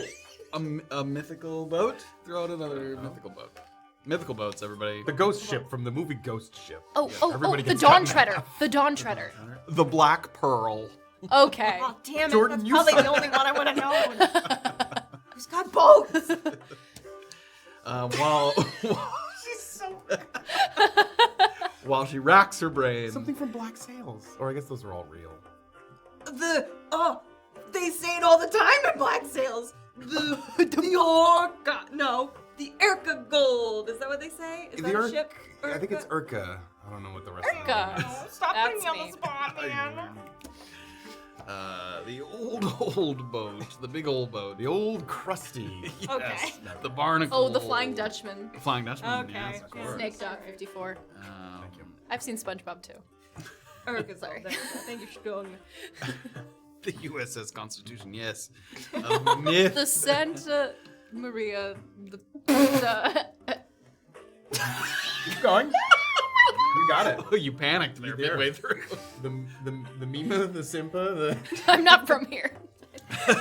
A mythical boat? Throw out another mythical boat. Mythical boats, everybody. The ghost ship from the movie Ghost Ship. Oh, Everybody the gets Dawn cut in Treader. half. The Dawn Treader. The Black Pearl. Okay. Oh, damn it. Jordan, That's you probably suck. the only one I would have known. Who's got both? While She's so. while she racks her brain. Something from Black Sails. Or I guess those are all real. They say it all the time in Black Sails. The Orca. No, the Erka Gold. Is that what they say? Is that a ship? I think it's Urka. I don't know what the rest of Urka. the name is. Stop putting That's me on me. the spot, man. The old boat, the big old boat. The old crusty. Yes, Okay. the barnacle. Oh, the Flying Dutchman. The Flying Dutchman, Okay. yes, of course. Snake Dog 54. Thank you. I've seen SpongeBob too. Erka Gold. Thank you, Stung. The USS Constitution, yes. A myth. The Santa Maria. Keep going. You got it. Oh, you panicked there There. midway through. The Mima, the Simpa, the. I'm not from here. I'm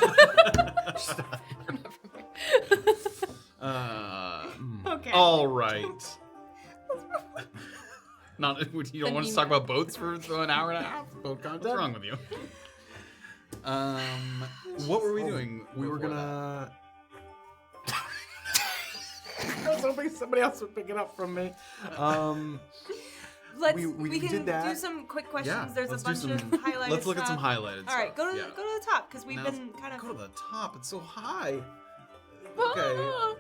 not from here. Okay. All right. Not you don't want us to talk Anima. about boats for an hour and a half? Boat content? What's wrong with you? What were we doing? We were before gonna. I was hoping somebody else would pick it up from me. Let's we can did that. do some quick questions. Yeah, There's let's a do bunch some. of highlighted Let's look at some stuff. highlighted. All right, stuff. go to Yeah. the top because we've Now been kind of. Go to the top. It's so high. Okay.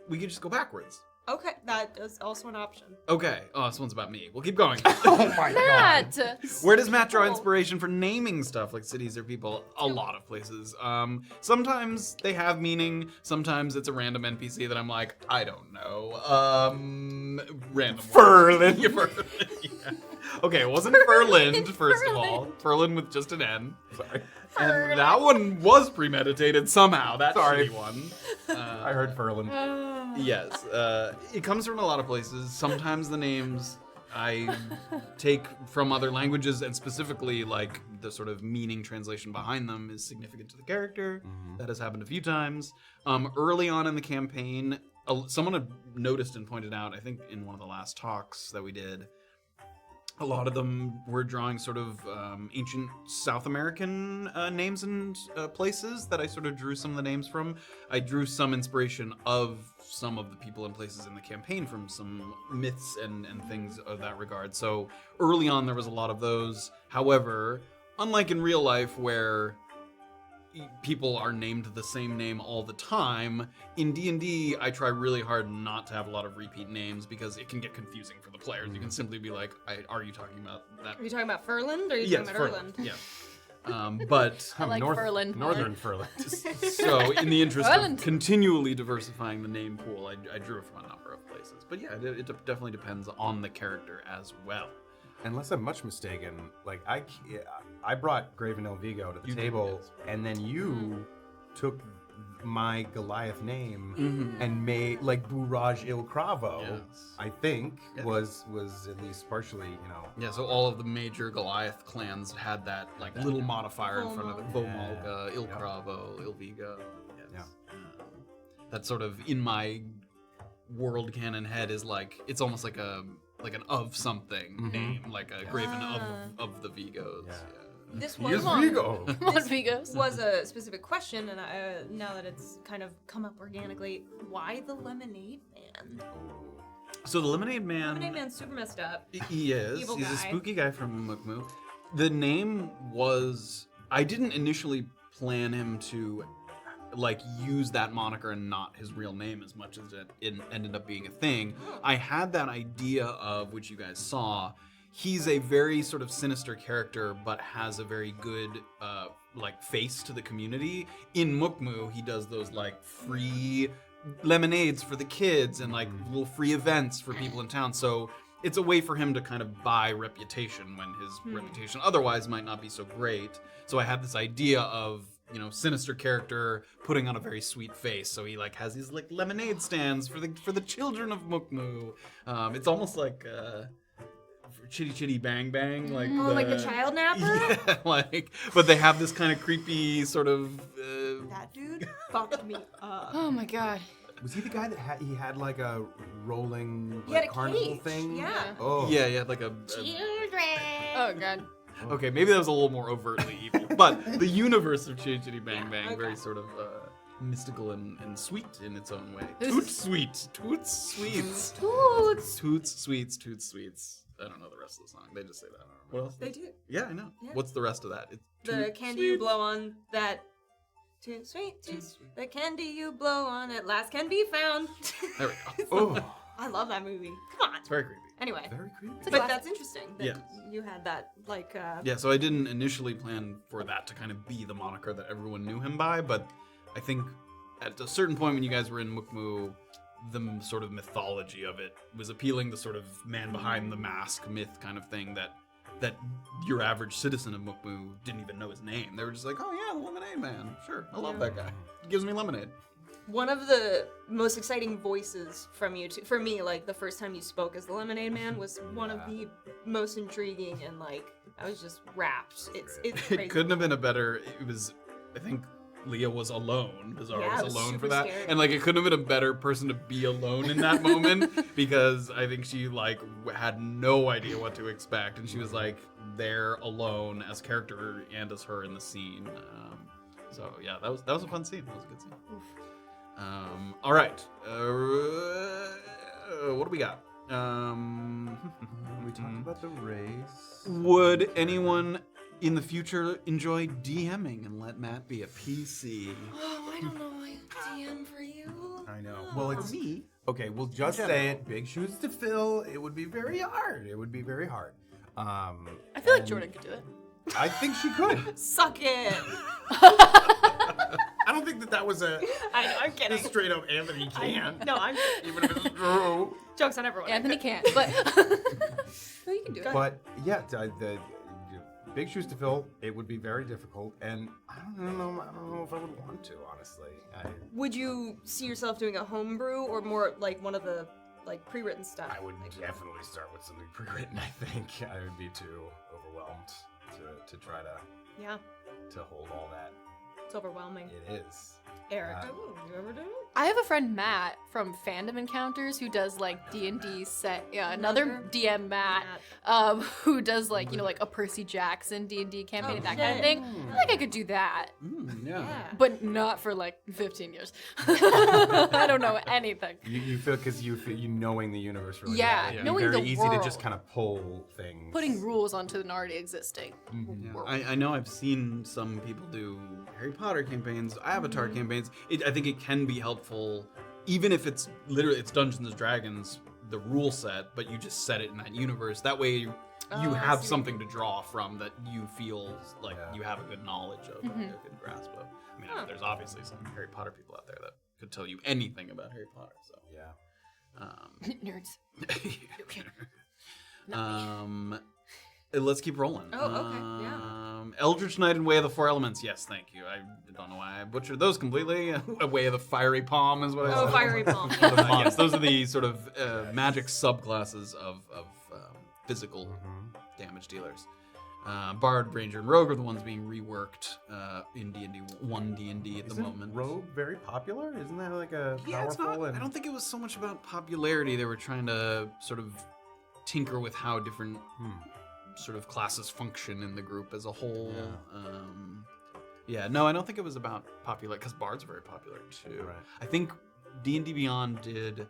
We could just go backwards. Okay, that is also an option. Okay. Oh, this one's about me. We'll keep going. Oh my Matt! Where does Matt draw inspiration for naming stuff like cities or people? A lot of places. Sometimes they have meaning. Sometimes it's a random NPC that I'm like, I don't know. Random. Furland. Yeah, Furland. Yeah. Okay, it wasn't Furland, first of all. Furland with just an N. Sorry. And that one was premeditated somehow. That Sorry. shitty one. I heard Furland. Yes, it comes from a lot of places. Sometimes the names I take from other languages, and specifically like the sort of meaning translation behind them is significant to the character. That has happened a few times. Early on in the campaign, someone had noticed and pointed out, I think in one of the last talks that we did, a lot of them were drawing sort of ancient South American names and places that I sort of drew some of the names from. I drew some inspiration of some of the people and places in the campaign from some myths and things of that regard. So early on there was a lot of those. However, unlike in real life where people are named the same name all the time, in D&D I try really hard not to have a lot of repeat names because it can get confusing for the players. You can simply be like, are you talking about that? Are you talking about Furland or are you Yes, talking about Furland. Erland? Yeah. But I like Furland more. Northern Furland. so in the interest Furland. of continually diversifying the name pool, I drew it from a number of places. But yeah, it definitely depends on the character as well. Unless I'm much mistaken, like I brought Graven El Vigo to the You did, table, yes. and then you took my Goliath name Mhm. and made like Buraj Il Cravo. Yes. I think Yes. was at least partially, Yeah, so all of the major Goliath clans had that like little modifier in front of it. Vomolga, Il Cravo, Il Vigo. Yes. Yeah. That sort of in my world canon head is like it's almost like an of something name, like a Graven of the Vigos. Yeah. This He is was Vigo. Come on, Vigos. was a specific question, and now that it's kind of come up organically, why the Lemonade Man? So the Lemonade Man. Lemonade Man's super messed up. He is. Evil He's a guy. spooky guy from Mukmu. The name was. I didn't initially plan him to, like, use that moniker and not his real name as much as it ended up being a thing. I had that idea of, which you guys saw. He's a very sort of sinister character, but has a very good, like, face to the community. In Mukmu, he does those, like, free lemonades for the kids and like little free events for people in town. So it's a way for him to kind of buy reputation when his reputation otherwise might not be so great. So I had this idea of, you know, sinister character putting on a very sweet face. So he like has these like lemonade stands for the children of Mukmu. It's almost like Chitty Chitty Bang Bang, like like the child napper? Yeah, like, but they have this kind of creepy sort of. That dude fucked me up. Oh my god. Was he the guy that had like a rolling He had like, a carnival cage, thing? yeah. Oh. Yeah, like a Children. Oh god. Okay, maybe that was a little more overtly evil. But the universe of Chitty Chitty Bang Bang, very sort of mystical and sweet in its own way. Toots sweet. Toots sweets. Toots. Toots sweets. Toots sweets. I don't know the rest of the song. They just say that. What else? They do. Yeah, I know. Yeah. What's the rest of that? It's The toot candy sweet. you blow on that. Too sweet, too sweet. The candy you blow on at last can be found. There we go. Oh, I love that movie. Come on. It's very creepy. Anyway, very creepy. but that's interesting that Yeah. you had that like. Yeah, so I didn't initially plan for that to kind of be the moniker that everyone knew him by, but I think at a certain point when you guys were in Mukmu, the sort of mythology of it was appealing, the sort of man behind the mask myth kind of thing that your average citizen of Mukmu didn't even know his name. They were just like, oh yeah, the Lemonade Man. Sure, I love that guy. He gives me lemonade. One of the most exciting voices from you, for me, like the first time you spoke as the Lemonade Man was one of the most intriguing, and like I was just rapt. It's crazy. It couldn't have been a better. It was, I think, Leah was alone. Bizarre Yeah, I was was alone super for that, scared. and like it couldn't have been a better person to be alone in that moment because I think she like had no idea what to expect, and she was like there alone as character and as her in the scene. So yeah, that was a fun scene. That was a good scene. All right, what do we got? We talked about the race. Would anyone in the future enjoy DMing and let Matt be a PC? Oh, I don't know. I DM for you. I know. Well, it's me. Okay, we'll just say it. Big shoes to fill. It would be very hard. It would be very hard. I feel like and Jordan could do it. I think she could. Suck it. I don't think that was a I'm kidding. straight up Anthony can. No, I'm Even if it's true. jokes on everyone. Anthony can't, but no, you can do it. But yeah, the big shoes to fill. It would be very difficult, and I don't know if I would want to. Honestly, Would you see yourself doing a homebrew or more like one of the like pre-written stuff? I would definitely start with something pre-written. I think I would be too overwhelmed to try to hold all that. It's overwhelming. It is. Eric, you ever do it? I have a friend Matt from Fandom Encounters who does like D&D set. Yeah, another DM Matt, who does like like a Percy Jackson D&D campaign and that kind of thing. I think I could do that, Yeah. but not for like 15 years. I don't know anything. You feel because you knowing the universe really Yeah, well, it'd be knowing very the easy world. to just kind of pull things. Putting rules onto an already existing. Yeah. I know I've seen some people do Harry Potter campaigns, Avatar campaigns. I think it can be helpful, even if it's literally Dungeons and Dragons, the rule set, but you just set it in that universe. That way you have something to draw from that you feel like you have a good knowledge of, a good grasp of. I mean, there's obviously some Harry Potter people out there that could tell you anything about Harry Potter. So Nerds. Let's keep rolling. Oh, okay, yeah. Eldritch Knight and Way of the Four Elements. Yes, thank you. I don't know why I butchered those completely. Way of the Fiery Palm is what I said. Oh, fiery palm. Yes, those are the sort of magic subclasses of physical damage dealers. Bard, Ranger, and Rogue are the ones being reworked in D&D 1 D&D at the moment. Rogue very popular? Isn't that like a Yeah, it's powerful? not. I don't think it was so much about popularity. They were trying to sort of tinker with how different sort of classes function in the group as a whole. No, I don't think it was about popular, because Bards are very popular too. Right. I think D&D Beyond did,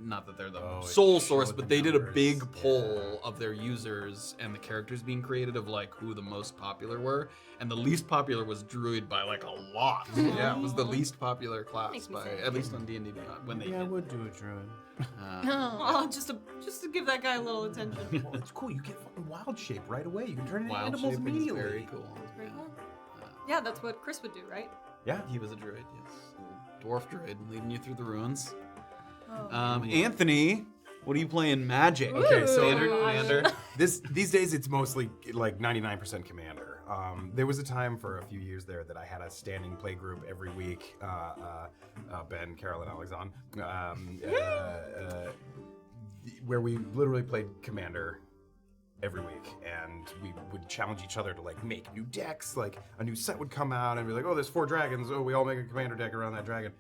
not that they're the it sole source, showed but the they did a numbers. big poll of their users and the characters being created of like who the most popular were, and the least popular was Druid by like a lot. Yeah, it was the least popular class Makes me by, sad. at least on D&D Beyond when they Yeah, I did. would do a druid. Oh, just to give that guy a little attention. Well, it's cool. You get fucking wild shape right away. You can turn it into Wild animals shape is immediately. very cool. Very cool. Yeah, that's what Chris would do, right? Yeah. He was a druid, yes. A dwarf druid, leading you through the ruins. Anthony, what are you playing? Magic. Okay, so Standard commander. These days it's mostly like 99% commander. There was a time for a few years there that I had a standing play group every week. Ben, Carol, and Alexandre, where we literally played commander every week, and we would challenge each other to like make new decks. Like a new set would come out, and be like, "Oh, there's 4 dragons. Oh, we all make a commander deck around that dragon."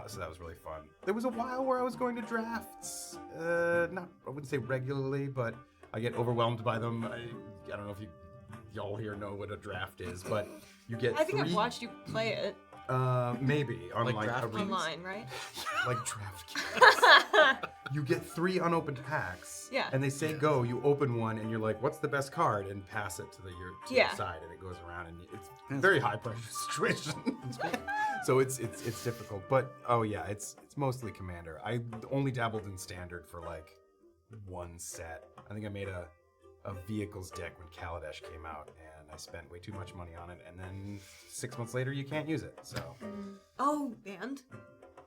So that was really fun. There was a while where I was going to drafts, I wouldn't say regularly, but I get overwhelmed by them. I don't know if you y'all here know what a draft is, but you get I think 3. I've watched you play it Maybe on Like like draft arenas. online, right? Like draft games. You get 3 unopened packs. Yeah. And they say go. You open one, and you're like, "What's the best card?" And pass it to your Yeah. side, and it goes around, and it's a very high pressure situation. So it's difficult, but oh yeah, it's mostly Commander. I only dabbled in Standard for like 1 set. I think I made a vehicles deck when Kaladesh came out, and I spent way too much money on it, and then 6 months later you can't use it. So Oh, and?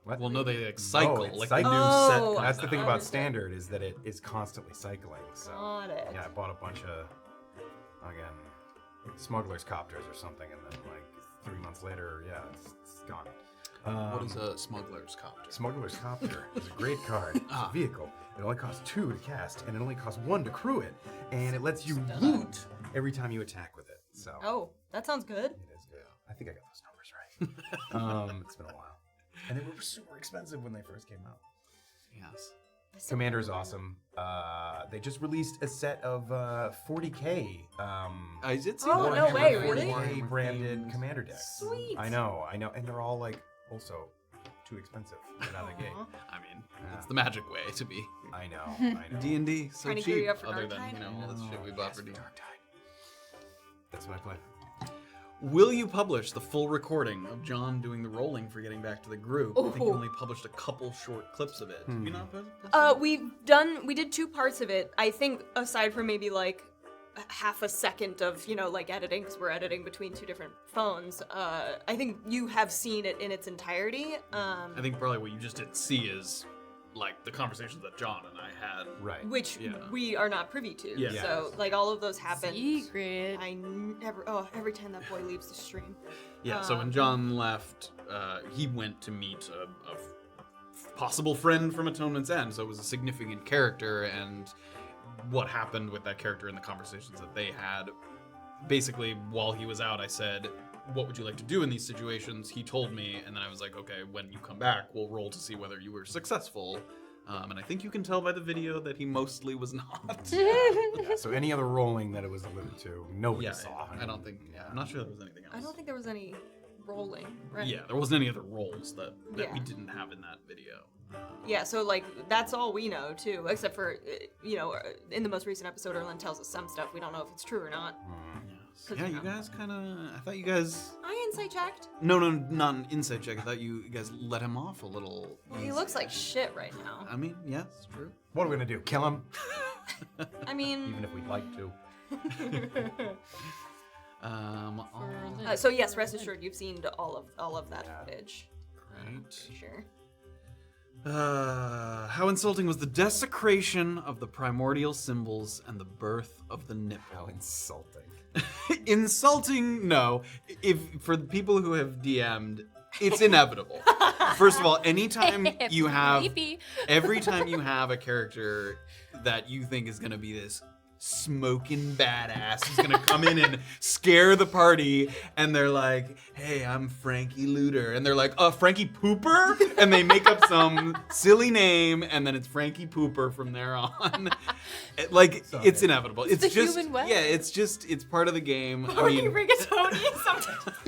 what? Well, no, they like cycle. Oh, it's like cycle. the new Oh, set. comes That's the thing out. about Understood. Standard is that it is constantly cycling. So Got it. yeah, I bought a bunch of again Smuggler's Copters or something, and then like 3 months later, yeah, it's gone. What is a smuggler's copter? Smuggler's Copter is a great card. It's a vehicle. It only costs 2 to cast, and it only costs 1 to crew it, and it lets you loot every time you attack with it. So Oh, that sounds good. it is good. I think I got those numbers right. It's been a while, and they were super expensive when they first came out. Yes. Commander is awesome. They just released a set of 40k. I did see Oh, one. no way, 40k really? branded Commander decks. Sweet. I know, and they're all like also too expensive to get out of the gate. Aw. I mean, it's the magic way to be. I know. D&D, so Trying to gear you cheap. up for Other Dark than, Tide? you know, all this shit we bought for D&D. That's what I play. Will you publish the full recording of John doing the rolling for getting back to the group? I think you Ooh. only published a couple short clips of it. Have you not posted? We did 2 parts of it. I think aside from maybe like half a second of, you know, like editing, because we're editing between 2 different phones, I think you have seen it in its entirety. I think probably what you just didn't see is like the conversations that John and I had. Right. Which Yeah. we are not privy to. Yeah. So like all of those happen. Secret. Every time that boy leaves the stream. Yeah, so when John left, he went to meet a possible friend from Atonement's End, so it was a significant character, and what happened with that character in the conversations that they had. Basically, while he was out, I said, what would you like to do in these situations? He told me, and then I was like, okay, when you come back, we'll roll to see whether you were successful. And I think you can tell by the video that he mostly was not. Yeah, so any other rolling that it was alluded to, nobody Yeah, saw. I don't think, I'm not sure there was anything else. I don't think there was any rolling, right? Yeah, there wasn't any other roles that we Yeah. didn't have in that video. Yeah, so like that's all we know too, except for you know, in the most recent episode, Erlen tells us some stuff. We don't know if it's true or not. Yes. Yeah, you guys kind of. I thought you guys. I insight checked. No, not an insight check. I thought you guys let him off a little. He looks like shit right now. I mean, yes, true. What are we gonna do? Kill him? I mean, Even if we'd like to. so yes, rest assured, you've seen all of that footage. Right. Sure. How insulting was the desecration of the primordial symbols and the birth of the nipple? How insulting. Insulting? No. If for the people who have DM'd, it's inevitable. First of all, anytime you have, Maybe. every time you have a character that you think is gonna be this smoking badass who's gonna come in and scare the party, and they're like, hey, I'm Frankie Looter, and they're like, Frankie Pooper? And they make up some silly name, and then it's Frankie Pooper from there on. It's inevitable. It's the just, human way. yeah, it's part of the game. I Tony mean, Rigatoni sometimes.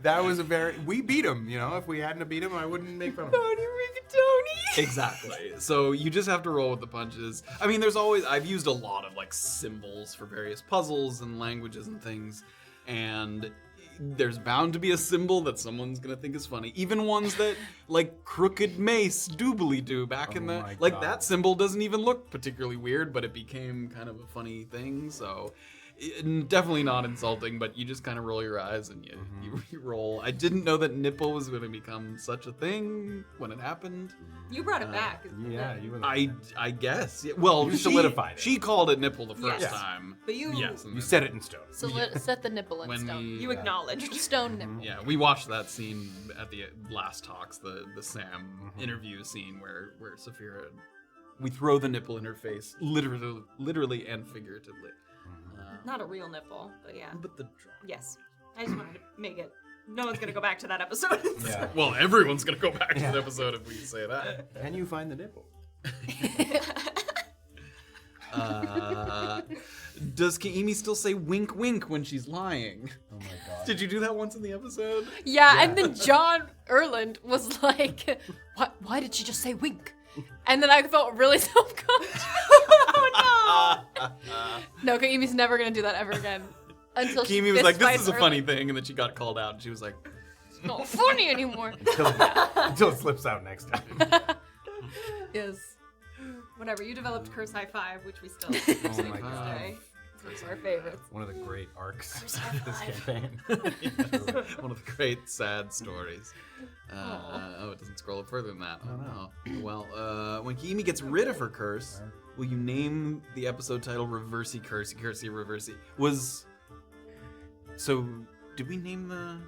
That was we beat him, you know. If we hadn't have beat him, I wouldn't make fun of him. Tony Rigatoni. exactly. So you just have to roll with the punches. I mean, I've used a lot of like symbols for various puzzles and languages and things, and there's bound to be a symbol that someone's gonna think is funny. Even ones that like crooked mace doobly doo back in the my like God. that symbol doesn't even look particularly weird, but it became kind of a funny thing. So definitely not insulting, but you just kind of roll your eyes and you roll. I didn't know that nipple was going to become such a thing when it happened. You brought it back. Yeah, you were. I guess. Yeah. Well, You solidified it. She called it nipple the first Yes. time. But you- yes, and You then- set it in stone. So let's set the nipple in when stone. we You acknowledged. Stone nipple. yeah, we watched that scene at the last talks, the Sam interview scene where Saphira, we throw the nipple in her face, literally and figuratively. Not a real nipple, but yeah. But the drum. Yes. I just wanted to make it. No one's gonna go back to that episode. Yeah. Well, everyone's gonna go back to the episode if we say that. Can you find the nipple? Does Kaimi still say wink wink when she's lying? Oh my god. Did you do that once in the episode? Yeah, and then John Erland was like, why did she just say wink? And then I felt really self-conscious. Oh no! No, Kaimi's never gonna do that ever again. Until she Kaimi was like, this fist is a fights funny thing, and then she got called out, and she was like, It's not funny anymore. Until it slips out next time. Yes. Whatever, you developed Curse High Five, which we still Oh my god. today. It's one of our favorites. One of the great arcs of this campaign. one of the great sad stories. It doesn't scroll up further than that. Oh no. Well, when Kaimi gets rid of her curse, will you name the episode title Reversey Cursey Cursey Reversey? So, did we name the...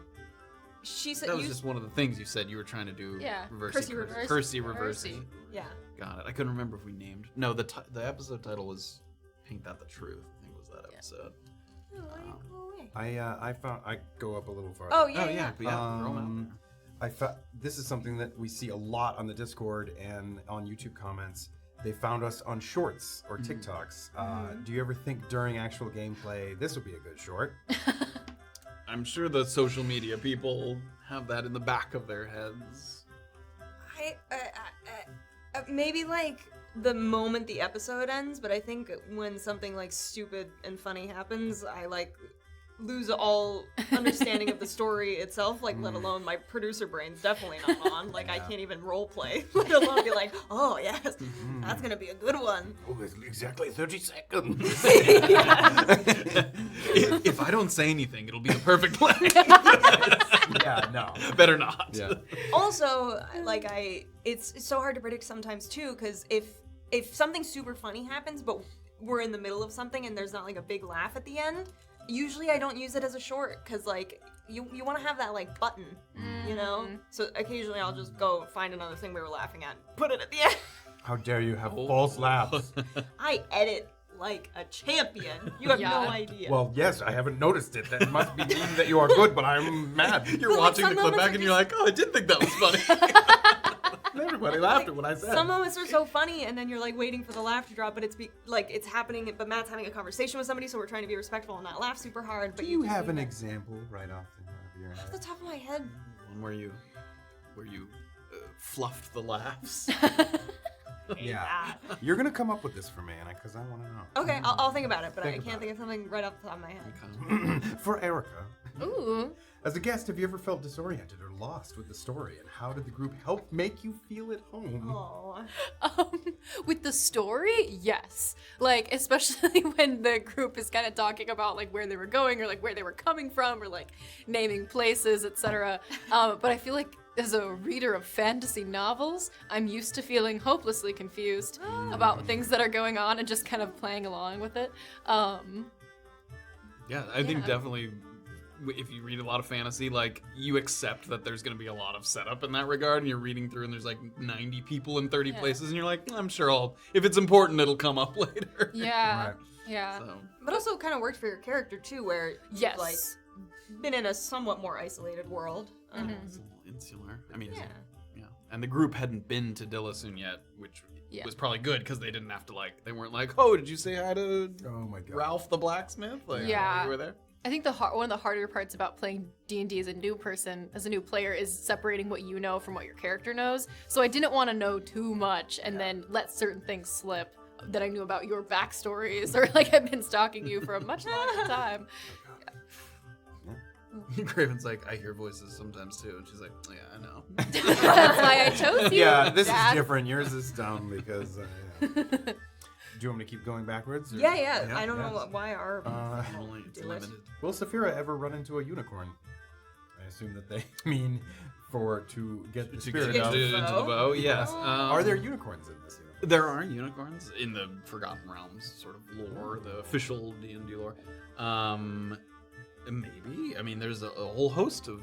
She said That was just one of the things you said you were trying to do. Yeah. Cursey Reversey. Cursey Reversey. Yeah. Got it. I couldn't remember if we named... No, the episode title was Paint That the Truth, I think was that episode. I go up a little farther. Oh, yeah, Oh, yeah. But yeah, throw 'em out. This is something that we see a lot on the Discord and on YouTube comments. They found us on shorts or TikToks. Do you ever think during actual gameplay, this would be a good short? I'm sure the social media people have that in the back of their heads. Maybe like the moment the episode ends, but I think when something like stupid and funny happens, I like lose all understanding of the story itself, like let alone my producer brain's definitely not on. Like I can't even role play, let alone be like, oh yes, that's gonna be a good one. Oh, it's exactly 30 seconds. If I don't say anything, it'll be the perfect play. Yeah, no. Better not. Yeah. Also, like it's so hard to predict sometimes too, because if something super funny happens, but we're in the middle of something and there's not like a big laugh at the end, usually I don't use it as a short, because like you want to have that like button, you know. So occasionally I'll just go find another thing we were laughing at, put it at the end. How dare you have false laughs? I edit like a champion. You have no Yeah. idea. Well, yes, I haven't noticed it. That must be mean that you are good, but I'm mad. You're But, like, watching some the clip moments back are and you're like, oh, I did think that was funny. Everybody laughed at what I said. Some moments are so funny, and then you're like waiting for the laugh to drop, but it's happening. But Matt's having a conversation with somebody, so we're trying to be respectful and not laugh super hard. But Do you can have do an that. example right off the top of your Off head? the top of my head? One where you fluffed the laughs. Yeah. You're gonna come up with this for me, because I want to know. Okay, I'll think about it, but I Think can't about think of something right off the top of my head. For Erica, Ooh. as a guest, have you ever felt disoriented or lost with the story, and how did the group help make you feel at home? Aww. With the story, yes. Like, especially when the group is kind of talking about like where they were going or like where they were coming from or like naming places, etc. But I feel like as a reader of fantasy novels, I'm used to feeling hopelessly confused about things that are going on and just kind of playing along with it. Yeah, I think definitely if you read a lot of fantasy, like you accept that there's going to be a lot of setup in that regard, and you're reading through and there's like 90 people in 30 places, and you're like, I'm sure if it's important, it'll come up later. Yeah. Right. Yeah. So, But also kind of worked for your character too, where you've Yes. like been in a somewhat more isolated world. it's a little insular. I mean, Yeah. And the group hadn't been to Dillasoon yet, which Yeah. was probably good because they didn't have to they weren't like, oh, did you say hi to Oh my god. Ralph the blacksmith? Like, Yeah. you were there. I think one of the harder parts about playing D&D as a new person, as a new player, is separating what you know from what your character knows. So I didn't want to know too much and then let certain things slip that I knew about your backstories or like I've been stalking you for a much longer time. Craven's like, I hear voices sometimes too, and she's like, oh, yeah, I know. That's why I chose you. Yeah, this Dad. is different. Yours is dumb because. Do you want me to keep going backwards? or- Yeah. I don't know why our Only it's do it. limited. Will Saphira ever run into a unicorn? I assume that they mean to get the To spirit get of. into the bow, yes. Are there unicorns in this? There are unicorns in the Forgotten Realms sort of lore, the official D&D lore. Maybe. I mean, there's a whole host of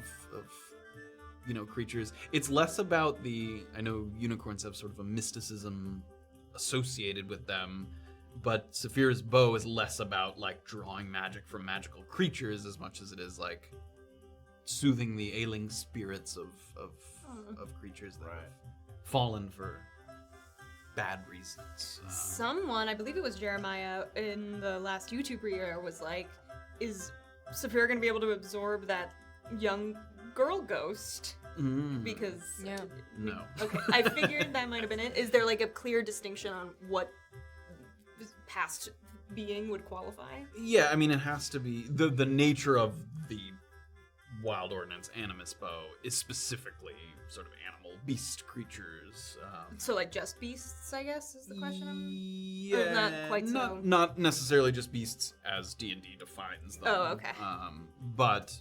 creatures. It's less about I know unicorns have sort of a mysticism associated with them, but Saphira's bow is less about like drawing magic from magical creatures as much as it is like soothing the ailing spirits of creatures that have fallen for bad reasons. Someone, I believe it was Jeremiah in the last YouTube year, was like, is Saphira gonna be able to absorb that young girl ghost? Because Yeah. No. Okay, I figured that might have been it. Is there like a clear distinction on what past being would qualify? Yeah, I mean, it has to be the nature of the Wild Ordinance Animus Bow is specifically sort of animal beast creatures. So like just beasts, I guess, is the question. Yeah, not quite so. Not necessarily just beasts as D&D defines them. Oh, okay. But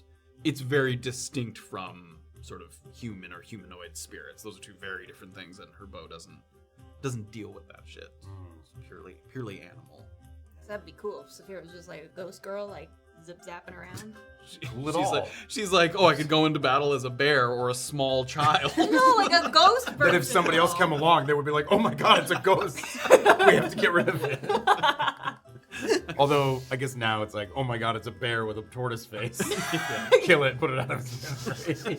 it's very distinct from sort of human or humanoid spirits. Those are two very different things, and her bow doesn't deal with that shit. It's purely animal. So that'd be cool if Saphira was just like a ghost girl, like zip zapping around. She's like, oh, I could go into battle as a bear or a small child. No, like a ghost person. That if somebody else come along, they would be like, "Oh my God, it's a ghost! We have to get rid of it." Although I guess now it's like, "Oh my God, it's a bear with a tortoise face. Kill it, put it out of its misery."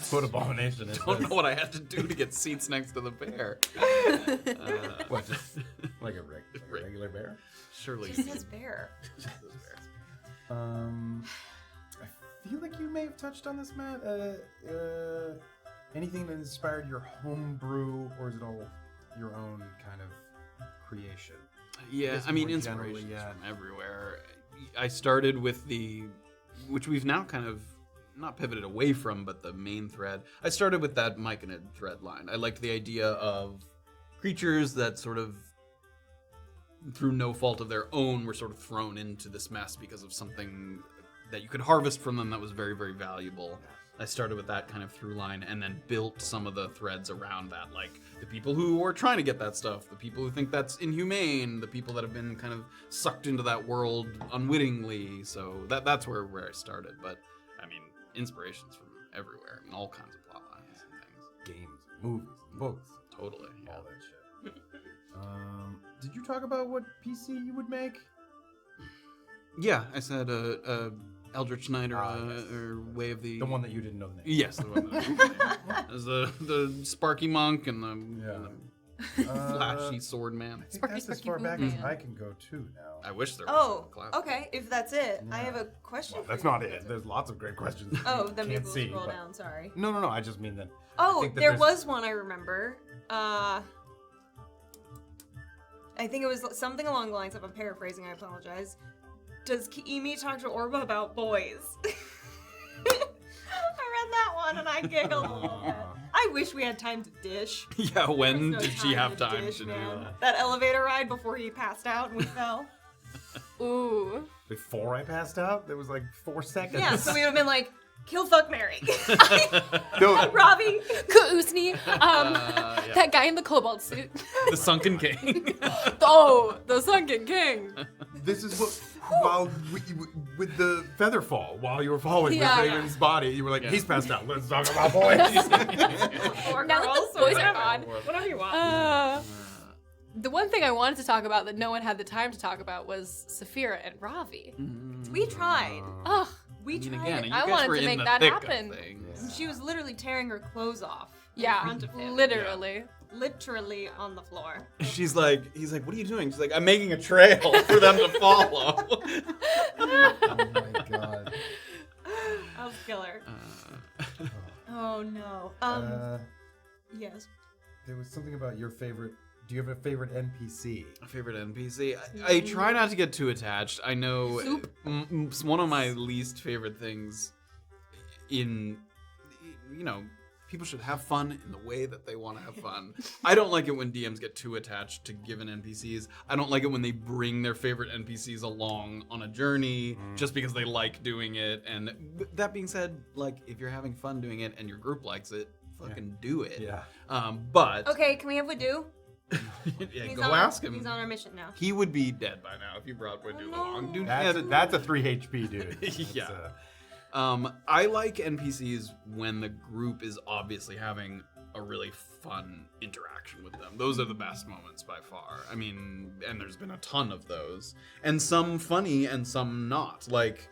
Put abomination in. Don't know what I had to do to get seats next to the bear. What? Like a regular bear? Surely. Just says bear. I feel like you may have touched on this, Matt. Anything that inspired your homebrew, or is it all your own kind of creation? Yeah, Just I mean, more inspirations generally, yeah. from everywhere. I started with which we've now kind of not pivoted away from, but the main thread. I started with that Myconid thread line. I liked the idea of creatures that sort of, through no fault of their own, were sort of thrown into this mess because of something that you could harvest from them that was very, very valuable. I started with that kind of through line and then built some of the threads around that, like the people who are trying to get that stuff, the people who think that's inhumane, the people that have been kind of sucked into that world unwittingly. So that's where I started. But I mean, inspirations from everywhere, I mean, all kinds of plot lines and things. Games, movies, books, Totally. Yeah. all that shit. Did you talk about what PC you would make? Yeah, I said Eldritch Knight or, yes. or Way of the... The one that you didn't know the name. Yes, the one that... There's the Sparky Monk and the flashy sword man. I think that's as far back as I can go too now. I wish there was Oh, a class. okay. If that's it, I have a question. Well, for that's you. not it. There's lots of great questions. Oh, you then maybe can't we'll see, scroll but- down. Sorry. No. I just mean that. Oh, think that there there's- was one I remember. I think it was something along the lines of, I'm paraphrasing, I apologize. Does Kiimi talk to Orba about boys? I read that one and I giggled a little bit. I wish we had time to dish. Yeah, when There's no did she have to time dish, to do man. that? That elevator ride before he passed out and we fell. Ooh. Before I passed out, there was like 4 seconds. Yeah, so we would have been like, kill, fuck, marry. No, Robbie. Kausni. Yeah. That guy in the cobalt suit. The Sunken King. Oh, the Sunken King. this is what. While with the feather fall, while you were falling Yeah. with Raven's body, you were like, Yeah. "He's passed out. Let's talk about boys." Or Now that girls, the boys or are whatever. gone. Whatever you want. The one thing I wanted to talk about that no one had the time to talk about was Saphira and Ravi. We tried. Ugh. We I mean, tried. again, you I guys wanted were to in make the that thick happen. Of things. She was literally tearing her clothes off Yeah, in front of him. literally. Literally on the floor. He's like, what are you doing? She's like, I'm making a trail for them to follow. Oh my god. That was killer. Oh no. Yes. There was something about your favorite. Do you have a favorite NPC? A favorite NPC? I try not to get too attached. I know one of my least favorite things people should have fun in the way that they want to have fun. I don't like it when DMs get too attached to given NPCs. I don't like it when they bring their favorite NPCs along on a journey just because they like doing it. And that being said, like, if you're having fun doing it and your group likes it, fucking do it. Yeah. But Okay, can we have Wadu? yeah, He's go on- ask him. He's on our mission now. He would be dead by now if you brought Wadu along. Dude, That's a 3 HP dude. Yeah. That's, I like NPCs when the group is obviously having a really fun interaction with them. Those are the best moments by far. I mean, and there's been a ton of those. And some funny and some not. Like,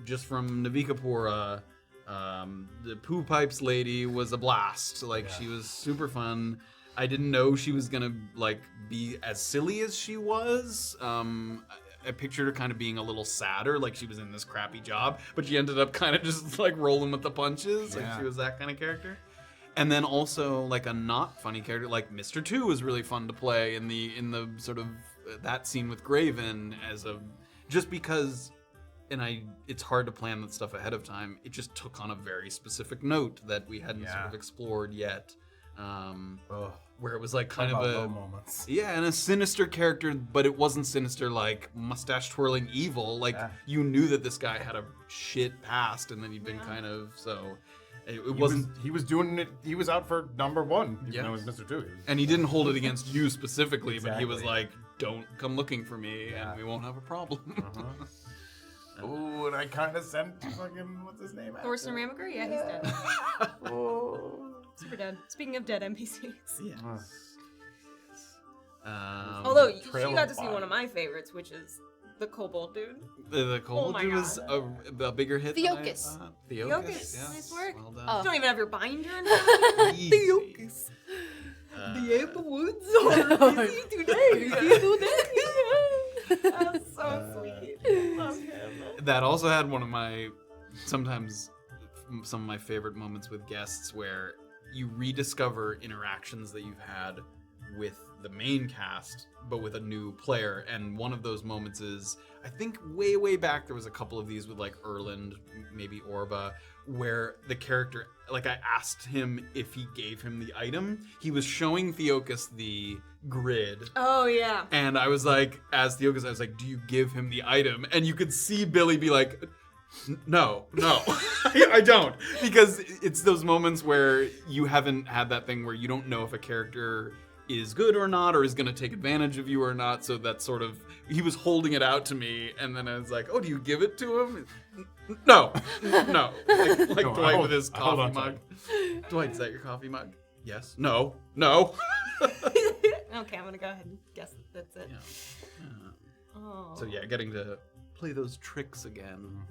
just from Navikapura, the Poo Pipes lady was a blast. Like, she was super fun. I didn't know she was gonna like be as silly as she was. I pictured her kind of being a little sadder, like she was in this crappy job, but she ended up kind of just like rolling with the punches, like she was that kind of character. And then also like a not funny character, like Mr. 2 was really fun to play in the sort of that scene with Graven as a just because. And it's hard to plan that stuff ahead of time. It just took on a very specific note that we hadn't sort of explored yet. Where it was like kind of low moments. Yeah, and a sinister character, but it wasn't sinister like mustache twirling evil. Like you knew that this guy had a shit past, and then he'd been kind of it wasn't. He was doing it. He was out for number one. Even though it was Mr. 2. And he didn't hold it against you specifically, but he was Exactly. like, "Don't come looking for me, and we won't have a problem." Oh, and I kind of sent fucking what's his name? Thorsten Ramager? Yeah, he's dead. Oh. Super dead. Speaking of dead NPCs. Yes. Although you Trail got of to see Body. one of my favorites, which is the Kobold dude. The Cold my dude was a bigger hit. Theokas. Theokas. Theokas. Yes. Nice work. Well done. You don't even have your binder in front. Easy. The Apple Woods are busy today. That's so sweet. Love him. That also had one of my some of my favorite moments with guests where you rediscover interactions that you've had with the main cast but with a new player, and one of those moments is I think way back there was a couple of these with like Erland, maybe Orba, where the character, like I asked him if he gave him the item. He was showing Theokas the grid. Oh yeah. And I was like, as Theokas, I was like, do you give him the item? And you could see Billy be like, no, I don't. Because it's those moments where you haven't had that thing where you don't know if a character is good or not, or is going to take advantage of you or not. So that's sort of, he was holding it out to me. And then I was like, oh, do you give it to him? No. Like No, Dwight with his hold coffee on mug. Dwight, is that your coffee mug? Yes. No. Okay, I'm gonna go ahead and guess that's it. Oh. So yeah, getting to play those tricks again.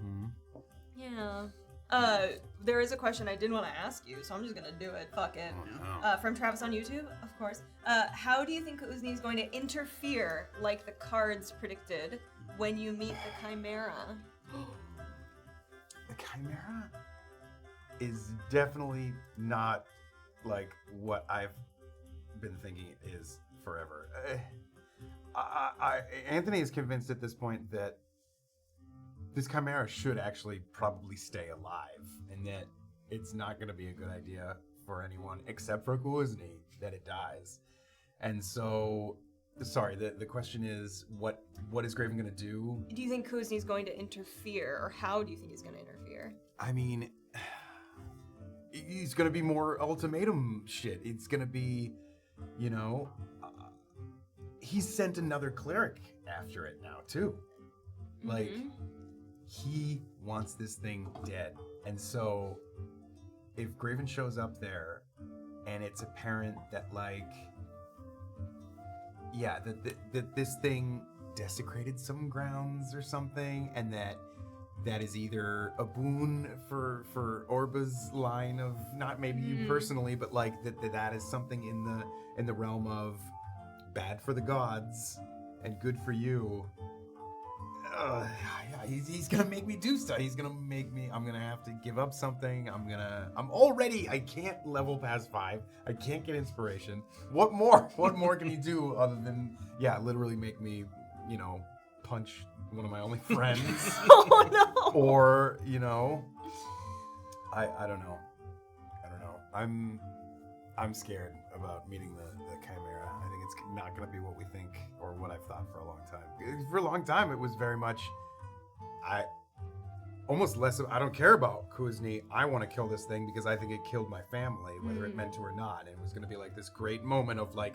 Yeah. There is a question I didn't want to ask you, so I'm just gonna do it. Fuck it. From Travis on YouTube, of course. How do you think Uzni is going to interfere, like the cards predicted, when you meet the Chimera? The Chimera is definitely not like what I've been thinking it is forever. Anthony is convinced at this point that this Chimera should actually probably stay alive, and that it's not going to be a good idea for anyone except for Uzni that it dies. And so, sorry, the question is, what is Graven going to do? Do you think Uzni is going to interfere, or how do you think he's going to interfere? I mean, he's going to be more ultimatum shit. It's going to be, you know, he's sent another cleric after it now, too. Like, he wants this thing dead. And so, if Graven shows up there, and it's apparent that, like, yeah, that this thing desecrated some grounds or something, and that is either a boon for Orba's line of, not maybe you personally, but like that is something in the realm of bad for the gods and good for you. Yeah, he's gonna make me do stuff. He's gonna make me. I'm gonna have to give up something. I can't level past 5. I can't get inspiration. What more? What more can he do other than literally make me, punch one of my only friends? Oh no! Or I don't know. I'm scared about meeting the Chimera. I think it's not going to be what we think or what I've thought for a long time. For a long time, it was very much, I don't care about Uzni. I want to kill this thing because I think it killed my family, whether it meant to or not. And it was going to be like this great moment of like,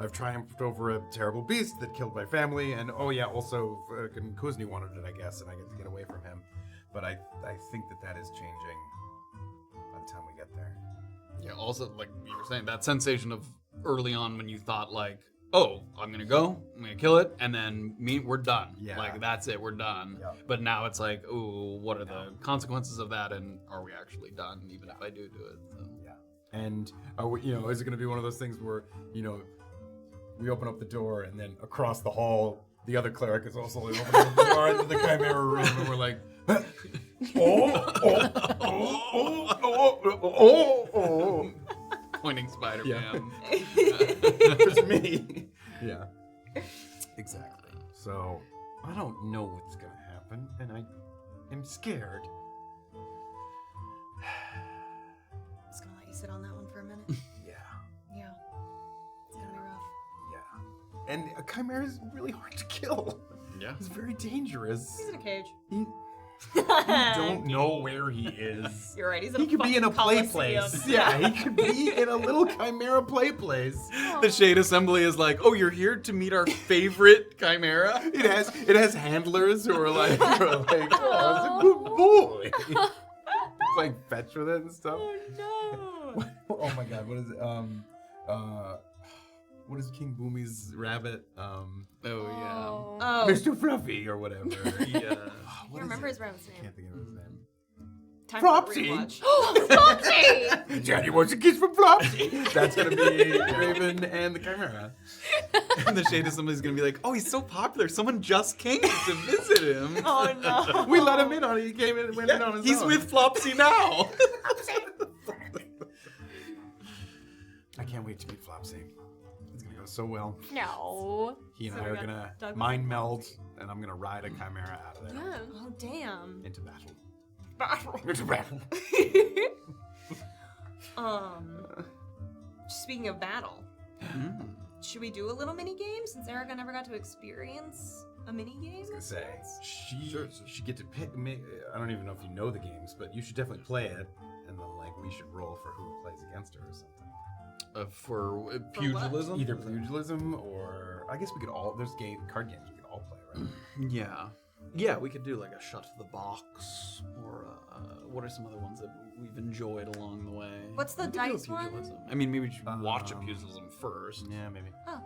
I've triumphed over a terrible beast that killed my family, and also Uzni wanted it, I guess, and I get to get away from him. But I think that is changing by the time we get there. Yeah, also, like you were saying, that sensation of early on when you thought, like, oh, I'm going to kill it, and then we're done. Yeah. Like, that's it, we're done. Yeah. But now it's like, ooh, what are the consequences of that, and are we actually done, even if I do it? So. Yeah. And is it going to be one of those things where we open up the door and then across the hall the other cleric is also opening up the door into the Chimera room and we're like, oh. Pointing Spider-Man. It's me. Yeah. Exactly. So I don't know what's gonna happen, and I am scared. I'm just gonna let you sit on that one for a minute. Yeah. Yeah. It's gonna be rough. Yeah. And a Chimera is really hard to kill. Yeah. It's very dangerous. He's in a cage. You don't know where he is. You're right. He's in He could be in a play place. Yeah, he could be in a little Chimera play place. The Shade Assembly is like, oh, you're here to meet our favorite Chimera? It has handlers who are like, oh, it's a good boy. It's like fetch with it and stuff. Oh no. Oh my god, what is it? What is King Boomy's rabbit? Oh, yeah. Oh. Mr. Fluffy or whatever. Yeah. I can't remember his rabbit's name. Can't think of his name. Time Flopsy. for a rewatch. Flopsy! Daddy wants a kiss from Flopsy. That's gonna be Raven and the Chimera. And the Shade Assembly is going to be like, oh, he's so popular. Someone just came to visit him. Oh no. We let him in on it. He came in and went in on his He's own. with Flopsy now. I can't wait to meet Flopsy. It's gonna go so well. No. He and So I we are got gonna Doug mind and meld, and I'm gonna ride a Chimera out of there Yeah. Oh damn. into battle. Battle. Into battle. Speaking of battle, should we do a little mini game since Erica never got to experience a mini game? Say she should get to pick. I don't even know if you know the games, but you should definitely play it, and then we should roll for who plays against her or something. For pugilism? Either pugilism or I guess we could all. There's card games we could all play, right? Yeah. Yeah, we could do like a shut the box, or what are some other ones that we've enjoyed along the way? What's the We could do a dice one? pugilism. I mean, maybe we should watch a pugilism first. Yeah, maybe. Oh.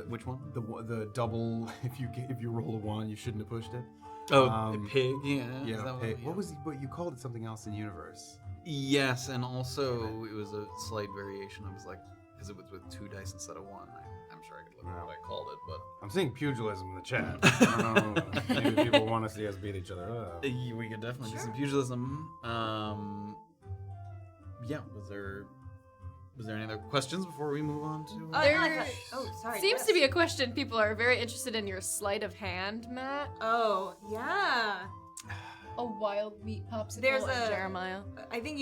Which one? The double. If you roll a 1, you shouldn't have pushed it. Oh, the pig. Yeah. Is Yeah. that Pig. yeah. What was what you called it? Something else in universe. Yes, and also it was a slight variation. I was like, because it was with 2 dice instead of 1. I'm sure I could look at what I called it, but I'm seeing pugilism in the chat. I don't know. Maybe people want to see us beat each other up. we could definitely do some pugilism. Yeah. Was there any other questions before we move on to? Sorry. Seems to be a question people are very interested in your sleight of hand, Matt. Oh yeah. A wild meat popsicle. There's and Jeremiah. I think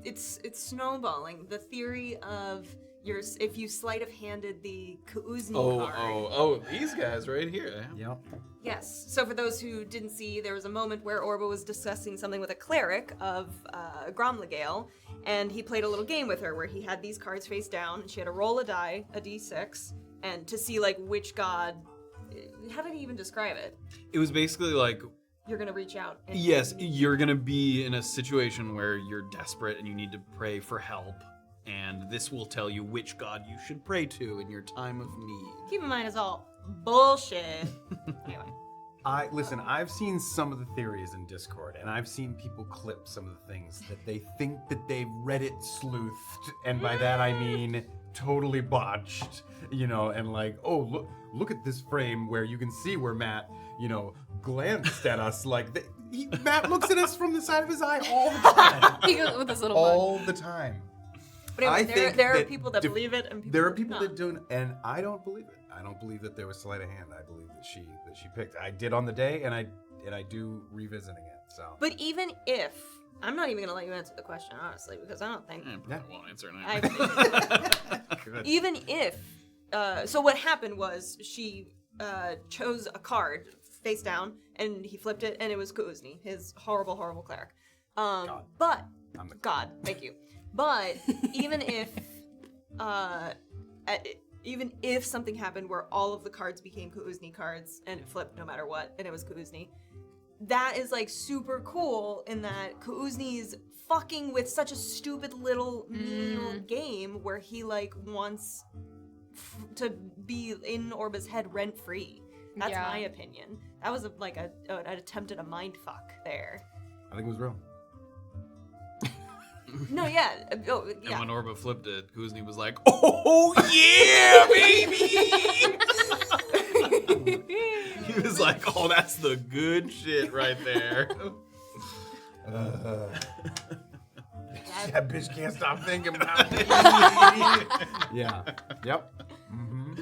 it's snowballing. The theory of if you sleight of handed the Kuuzni card. These guys right here. Yep. Yes. So for those who didn't see, there was a moment where Orba was discussing something with a cleric of Gromlegale, and he played a little game with her where he had these cards face down, and she had to roll a die, a d6, and to see like which god. How did he even describe it? It was basically like, You're gonna reach out. And yes, you're gonna be in a situation where you're desperate and you need to pray for help, and this will tell you which god you should pray to in your time of need. Keep in mind, it's all bullshit. Anyway. I've seen some of the theories in Discord, and I've seen people clip some of the things that they think that they've Reddit sleuthed, and by that I mean totally botched, and like, oh, look at this frame where you can see where Matt, glanced at us like Matt looks at us from the side of his eye all the time. He goes with his little all the time. But anyway, I think there are that people that believe it, and people there are people that that don't, and I don't believe it. I don't believe that there was sleight of hand. I believe that she picked. I did on the day, and I do revisiting it. So. But even if I'm not even gonna let you answer the question honestly, because I don't think I probably won't answer it. even if so what happened was she chose a card face down, and he flipped it, and it was Kuuzni, his horrible cleric. But God, thank you. But even if something happened where all of the cards became Kuuzni cards and it flipped no matter what, and it was Kuuzni, that is like super cool in that Kuuzni's fucking with such a stupid little mean game where he like wants to be in Orba's head rent free. That's my opinion. That was an attempt at a mind fuck there. I think it was real. No, yeah. Oh, And yeah. when Orba flipped it, Kuzni was like, "Oh yeah, baby!" He was like, "Oh, that's the good shit right there." That bitch can't stop thinking about it. Yeah. Yep. Mm-hmm.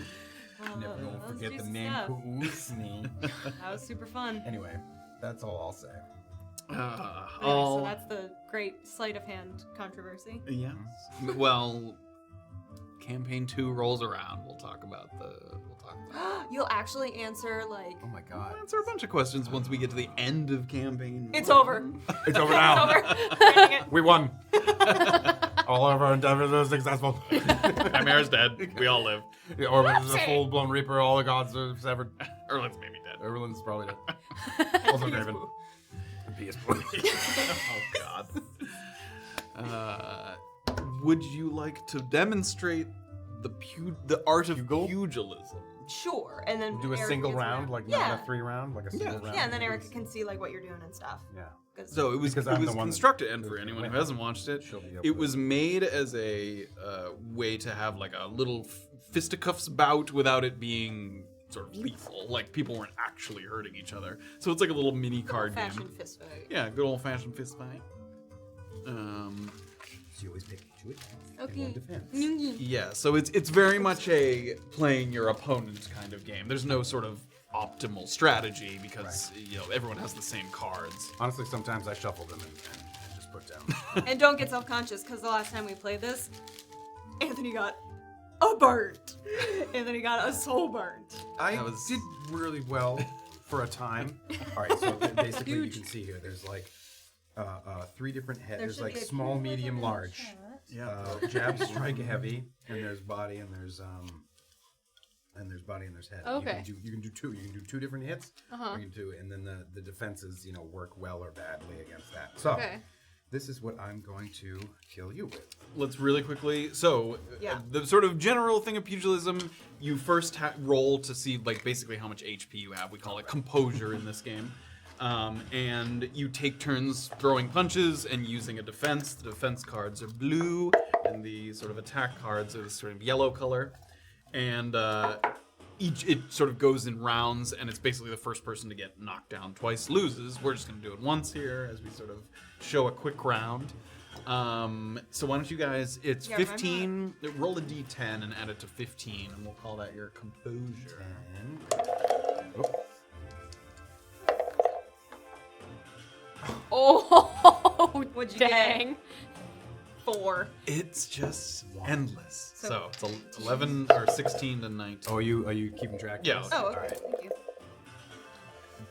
Never gonna That was forget the juicy name stuff. Pugilism. That was super fun. Anyway, that's all I'll say. So that's the great sleight of hand controversy. Yes. Well, campaign 2 rolls around. We'll talk about You'll actually answer like Oh my god. We'll answer a bunch of questions once we get to the end of campaign. it's 1. over. It's over It's now. over. Ending it. We won. All of our endeavors are successful. Chimera's dead. We all live. The Orba is a full-blown reaper. All the gods are severed. Erlin's maybe dead. Everyone's probably dead. Also Graven. Oh God. Would you like to demonstrate the art of pugilism? Sure, and then Do a Eric single gets round, like not a 3-round, like a single round. Yeah, and then Erica can see like what you're doing and stuff. Yeah. 'Cause- So it was Because I'm the one constructed, that- and for anyone who hasn't watched it, She'll be able it to- was made as a way to have like a little fisticuffs bout without it being sort of lethal. Like people weren't actually hurting each other. So it's like a little mini card game. Fashion fist fight. Yeah, good old fashioned fist fight. She always picked 2 attacks and Okay. 1 defense. Yeah, so it's very much a playing your opponent kind of game. There's no sort of optimal strategy because everyone has the same cards. Honestly, sometimes I shuffle them and just put down. And don't get self-conscious because the last time we played this, Anthony got a burnt. Anthony got a soul burnt. I That was- did really well for a time. All right, so basically you can see here, there's like 3 different heads. There's should like be a small, two medium, with a large. shot. Jab, strike, heavy, and there's body, and there's body, and there's head. Okay. You can do 2. You can do 2 different hits. Uh-huh. Or you can do, and then the defenses, work well or badly against that. So Okay. this is what I'm going to kill you with. Let's really quickly. So, Yeah. the sort of general thing of pugilism, you first roll to see like basically how much HP you have. We call it composure in this game. And you take turns throwing punches and using a defense. The defense cards are blue, and the sort of attack cards are this sort of yellow color. And it sort of goes in rounds, and it's basically the first person to get knocked down twice loses. We're just going to do it once here as we sort of show a quick round. So why don't you guys? It's Yeah, 15. Roll a d10 and add it to 15, and we'll call that your composure. Oh, What'd you get? dang. 4. It's just endless. So- So it's 11 or 16 to 19. Oh, are you keeping track? Yeah. Of this? Oh, okay. All right. Thank you.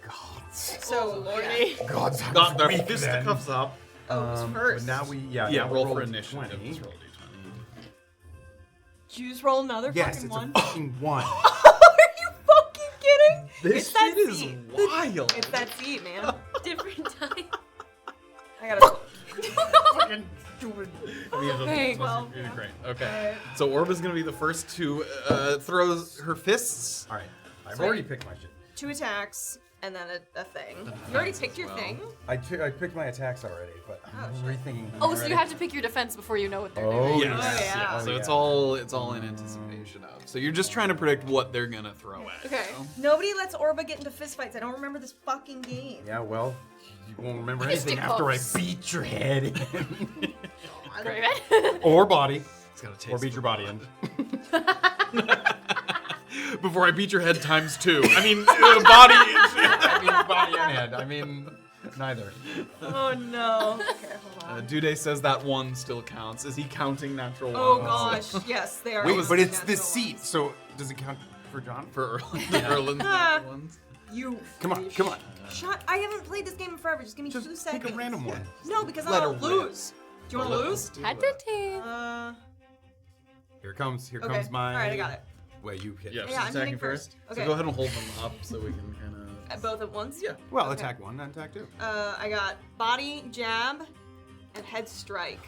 Gods. So, Lordy. Gods. Got their weak then. fisticuffs up. Oh, first. But now we Yeah, now roll we'll for a initiative. 20. Just roll a d20. Did you just roll another Yes, fucking it's one? a fucking 1. Are you fucking kidding? This It's that shit is seat. wild. It's that seat, man. Different time. I gotta. Fucking stupid. Okay, well, You're great. Okay. So Orba's gonna be the first to throw her fists. All right. I've So already you- picked my shit. 2 attacks and then a thing. The You already defense picked as your well. thing. I picked my attacks already, but I'm rethinking. them Oh, so already. you have to pick your defense before you know what they're Oh, doing. Yes. Oh, yeah. So Oh, it's all in anticipation of. So you're just trying to predict what they're gonna throw at. Okay. you know? Nobody lets Orba get into fistfights. I don't remember this fucking game. Yeah, well, you won't remember anything after I beat your head in. Great. Or body. It's gotta taste Or beat the your body in. Before I beat your head times 2. I mean, body. I mean, body and head. I mean, neither. Oh no. Okay, hold on. Dude says that 1 still counts. Is he counting natural Oh ones? gosh, yes, they are. Wait, always but it's the natural seat, ones. so does it count for John? For Erlin's Ah. natural ones. You. Come on, come on. Shut. I haven't played this game in forever. Just give me 2 Just seconds. pick a random one. No, because Let I'll her lose. Do you want to lose? Had to team. Here comes Okay. comes my. All right, I got it. Wait, you hit. Yeah, first. Yeah, she's I'm attacking hitting first. Okay. So go ahead and hold them up so we can kind of. Both at once. Yeah. Well, Okay. attack 1, attack 2. I got body jab and head strike.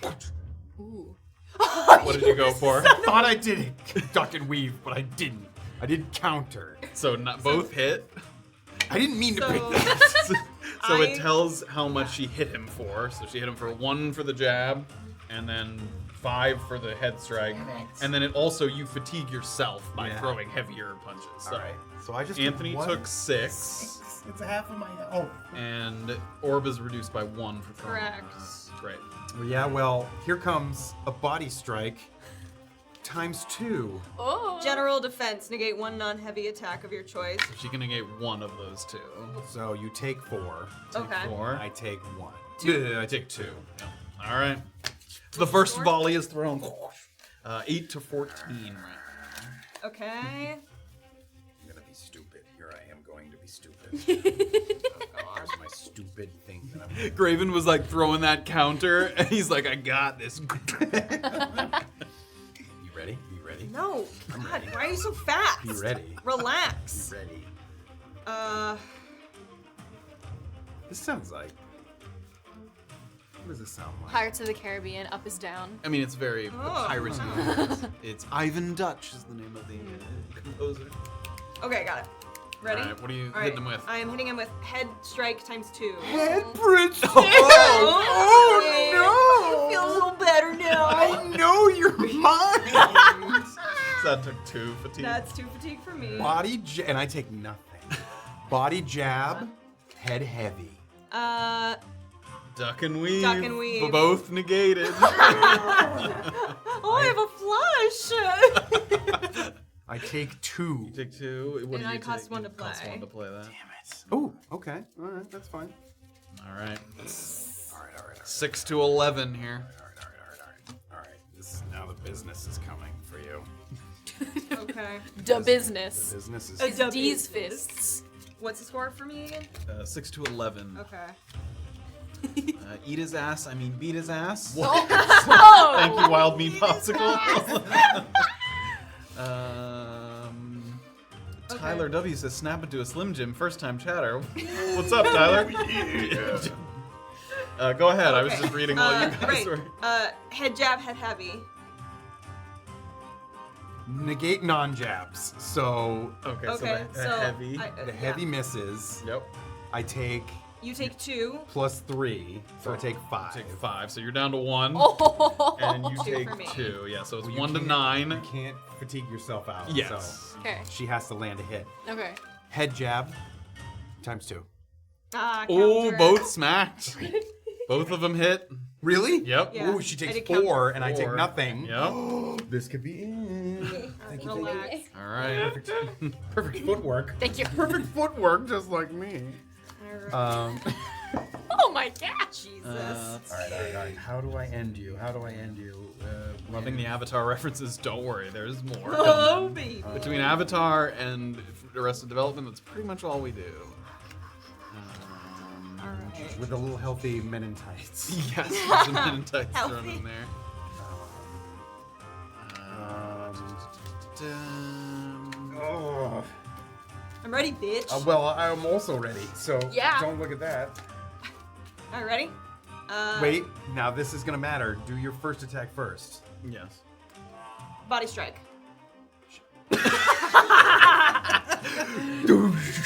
Ooh. What did you go for? Thought I did it. Duck and weave, but I didn't. I did counter. So not both hit. I didn't mean to So- pick that. So I- it tells how much she hit him for. So she hit him for 1 for the jab, and then 5 for the head strike, and then you fatigue yourself by throwing heavier punches. So All right. So I just Anthony took took 6, It's a half of my. Oh. and Orba's reduced by 1 for throwing. Correct. Great. Well, yeah. Well, here comes a body strike. ×2. Oh. General defense. Negate 1 non-heavy attack of your choice. She can negate 1 of those 2. So you take 4. Okay. 4. I take 1. I take 2. Yeah. All right. The first volley is thrown. 8 to 14. Okay. I'm gonna be stupid. Here I am going to be stupid. Here's my stupid thing that I'm. Graven was like throwing that counter, and he's like, "I got this." You ready? You ready? No. I'm God, ready. why are you so fast? Be ready. Relax. Be ready. This sounds like. What does this sound like? Pirates of the Caribbean, up is down. I mean, it's very Oh. piratey. It's Ivan Dutch is the name of the composer. Okay, got it. Ready? All right, what are you All right, hitting him with? I am hitting him with head strike × 2. Head bridge. Oh, no! I feel a little better now. I know you're mine. So that took 2 fatigue. That's 2 fatigue for me. And I take nothing. Body jab, head heavy. Duck and weave. Duck and weave. Both negated. Oh, I have a flush. I take 2. You take 2. What And do I you cost take? 1 to You cost play. 1 to play that. Damn it. Oh, okay. All right, that's fine. All right. All right. 6 to 11 here. All right. Now the business is coming for you. Okay. The business. The business is. A D's fists. What's the score for me again? 6 to 11. Okay. Eat his ass. I mean, beat his ass. Oh. Thank you, Wild Meat Popsicle. Tyler W says, "Snap it to a Slim Jim, first time chatter." What's up, Tyler? Go ahead. I was just reading while you guys Right. were. Head jab, head heavy. Negate non-jabs. So Okay, Okay, so the so heavy. the heavy misses. Yep. I take You take 2. +3, so I take 5. Take 5, so you're down to 1, Oh. and you 2 take for me. 2. Yeah, so it's You 1 to can't- 9. You can't fatigue yourself out. Yes. So Okay. she has to land a hit. Okay. Head jab, ×2. Oh, Counter. both smacked. Both of them hit. Really? Yep. Yeah. Ooh, she I takes did 4, counter. and I take 4. nothing. Yep. This could be it. Thank you. Relax. All right. Perfect footwork. Thank you. Perfect footwork, just like me. Alright. Oh my gosh. Jesus. All right. How do I end you? Loving the Avatar references. Don't worry, there's more. Oh, coming. baby. Between Avatar and Arrested Development, that's pretty much all we do. Alright. With a little healthy men in tights. Yes, there's some hidden tights thrown Healthy. in there. Oh. I'm ready, bitch. Well, I'm also ready, so Yeah. don't look at that. Alright, ready? Wait, now this is gonna matter. Do your first attack first. Yes. Body strike.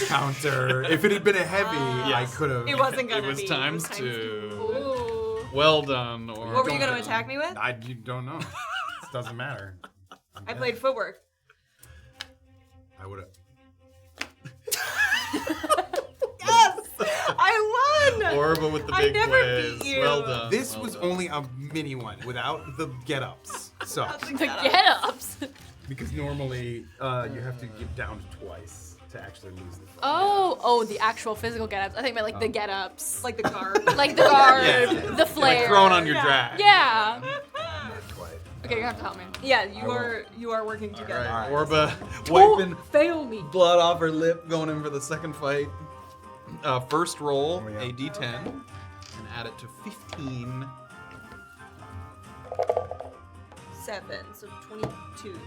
Counter. If it had been a heavy, I Yes. could have. It wasn't gonna It was be. times It was 2. Ooh. Well done. Or What were you don't gonna do. attack me with? You don't know. It doesn't matter. I played footwork. I would have. Yes! I won! Orba with the I big never plays. beat you. Well done. This well was done. only a mini one without the get-ups. So, The get-ups. because normally you have to get down twice to actually lose the fight. Oh, the actual physical get-ups. I think meant like the get-ups. Like the guard. Like the guard, Yeah. the flare. Like throwing on your Yeah. drag. Yeah. Not quite. Okay, you have to help me. Yeah, will. you are working All together. right. Orba wiping Fail me. blood off her lip, going in for the second fight. First roll, Oh, yeah. a d10, and add it to 15. 7, so 22.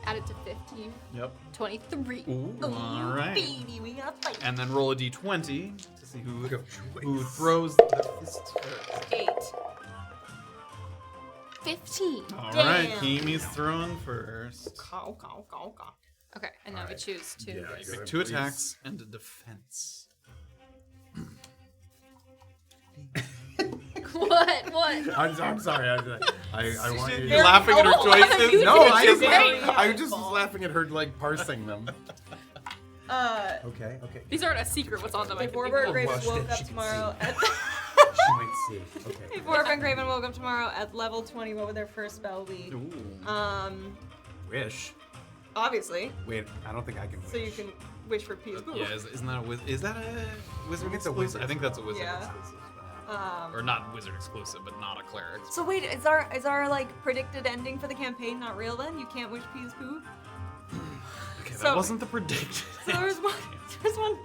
Add it to 15. Yep. 23. Ooh, all right. Baby, we got fight. And then roll a d20 to see who Good who choice. throws the fist first. 8. 15. All Damn. right, Kimi's throwing first. Okay, and now we choose two. Yeah, You go make ahead, 2 please. attacks and a defense. Come What? I'm sorry. I want you. You're laughing at her choices. No, It's I just was laughing at her like parsing them. Okay. These aren't a secret what's on them. If I Orba and Oh, Graven watch woke it. up She can tomorrow at She might see. Okay. if Orba and Graven woke up tomorrow at level 20, what would their first spell be? Wish. Obviously. Wait, I don't think I can wish. So you can wish for peace. Yeah, isn't that a wizard It's a exclusive? wizard. I think that's a wizard Yeah. exclusive. Or not wizard exclusive, but not a cleric. So wait, is our like predicted ending for the campaign not real then? You can't wish peace poo? Okay, So- that wasn't the prediction. So there's one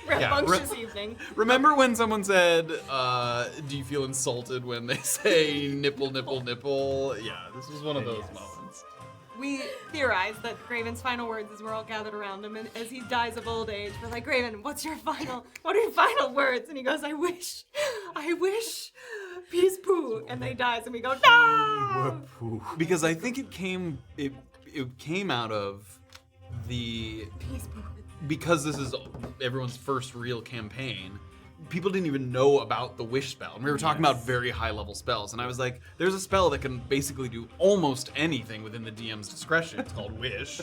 rambunctious evening. Remember when someone said, do you feel insulted when they say nipple, nipple, nipple? Yeah, this was one of those moments. We theorize that Graven's final words as we're all gathered around him, and as he dies of old age, we're like, Graven, what are your final words? And he goes, I wish, peace poo. And then he dies, and we go, no! Because I think it came out of the Peace poo. because this is everyone's first real campaign. People didn't even know about the wish spell, and we were talking about very high level spells. And I was like, "There's a spell that can basically do almost anything within the DM's discretion. It's called wish."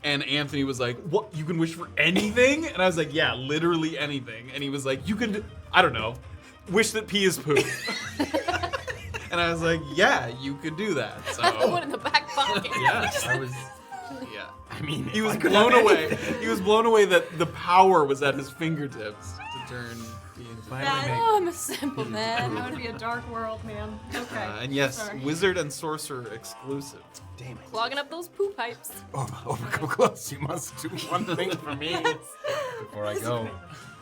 And Anthony was like, "What? You can wish for anything?" And I was like, "Yeah, literally anything." And he was like, "You can, I don't know, wish that pee is poo." And I was like, "Yeah, you could do that." So That's the one in the back pocket. yeah, I was. Yeah. I mean, He was I could blown have away. anything. He was blown away that the power was at his fingertips to turn pee into Finally make- Oh, I'm a simple man. That would be a dark world, man. Okay. and yes, Sorry. wizard and sorcerer exclusive. Damn it. Clogging up those poo pipes. Oh, come close. You must do one thing for me before I go.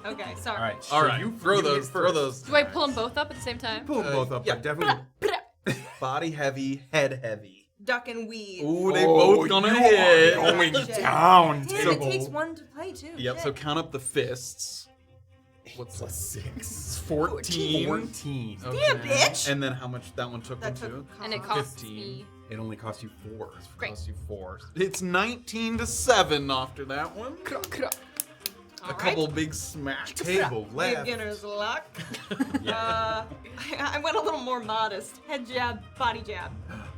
Okay, sorry. All right. All so right, you throw hit those. Throw first. those. Do I pull them both up at the same time? Pull them both up. yeah. But definitely. Body heavy, head heavy. Duck and weave. Ooh, they both gonna you hit. are going Shit. down. Damn, it takes one to play too. Yep. Shit. So count up the fists. What's Plus that? 6. 14. 14. Okay. Damn, bitch. And then how much that one took That them to? took And it cost. costs 15. me. It only costs you 4. Great. Cost you 4. It's 19-7 after that one. A couple big smack. Table left. Beginner's luck. I went a little more modest. Head jab, body jab.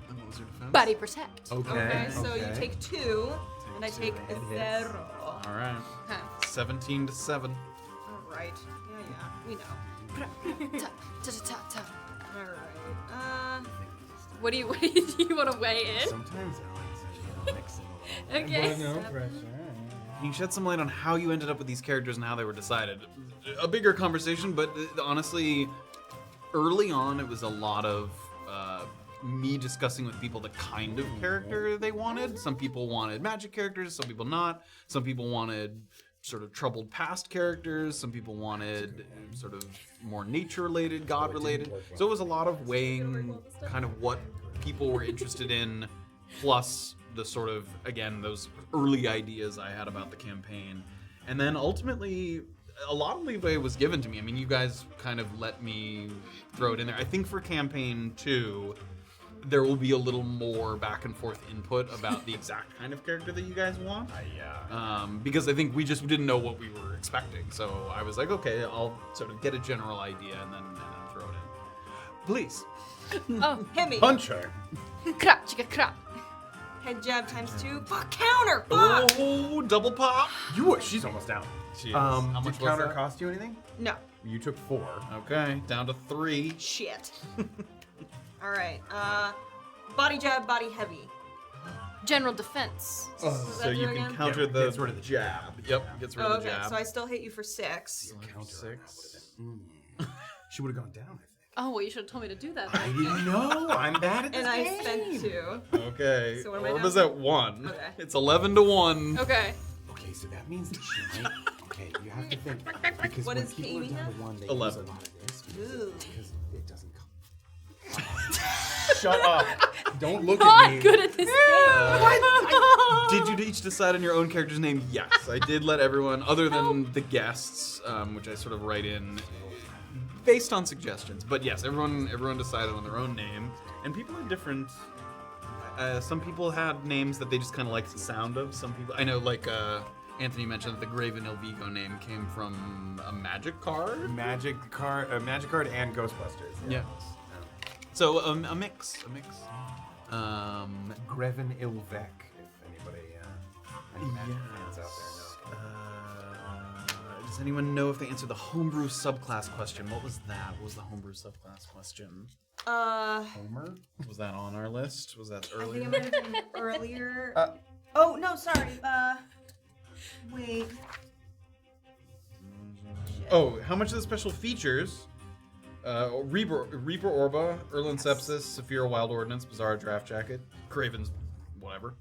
And what was your defense? Body protect. Okay, so you take 2, and I take Head hits. 0. All right. Huh. 17-7. All right. Yeah, we know. Ta, ta, ta, ta, ta. All right. What do you want to weigh in? Sometimes I like to mix it. Okay. No pressure. Can you shed some light on how you ended up with these characters and how they were decided? A bigger conversation, but honestly, early on it was a lot of me discussing with people the kind of character they wanted. Some people wanted magic characters, some people not. Some people wanted sort of troubled past characters. Some people wanted sort of more nature-related, God-related. So it was a lot of weighing kind of what people were interested in, plus the sort of, again, those early ideas I had about the campaign. And then ultimately, a lot of leeway was given to me. I mean, you guys kind of let me throw it in there. I think for campaign 2, there will be a little more back and forth input about the exact kind of character that you guys want. Because I think we just didn't know what we were expecting. So I was like, okay, I'll sort of get a general idea and then throw it in. Please. Oh, Hit me. Punch her. crap, chicka crap. Head jab times 2. Fuck, counter. Fuck. Oh, double pop. She's almost down. She is. How much did was counter that? cost you anything? No. You took 4. Okay, down to 3. Shit. All right. Body jab, body heavy. General defense. Does So that you do can again? counter Yeah, the gets rid of the jab. Yep, gets rid of the Okay, jab. so I still hit you for 6. Counter 6. She would have gone down, I think. Oh, well, you should have told me to do that. I didn't know. I'm bad at this And I game. spent 2. Okay. So what am I Orba's down at 1. Okay. It's 11-1. Okay. Okay, so that means that she might. Okay, you have to think because What when is people are Amy down now? to 1, they 11. use a lot of this Ooh. because it doesn't come. Shut up! Don't look at Not me. good at this game. Did you each decide on your own character's name? Yes, I did let everyone, other than the guests, which I sort of write in based on suggestions. But yes, everyone decided on their own name, and people are different. Some people had names that they just kind of liked the sound of. Some people, I know, like Anthony mentioned that the Graven Ilvigo name came from a magic card. Magic card and Ghostbusters. Yeah. So a mix. Greven Ilvek, if anybody, any Magic fans out there know. Does anyone know if they answered the homebrew subclass question? What was that? What was the homebrew subclass question? Homer? Was that on our list? Was that I earlier? think it might have been earlier. Oh no, sorry. Wait. Oh, how much of the special features? Reaper Orba, Erland Sepsis, Saphira Wild Ordnance, Bizarre Draft Jacket, Craven's whatever.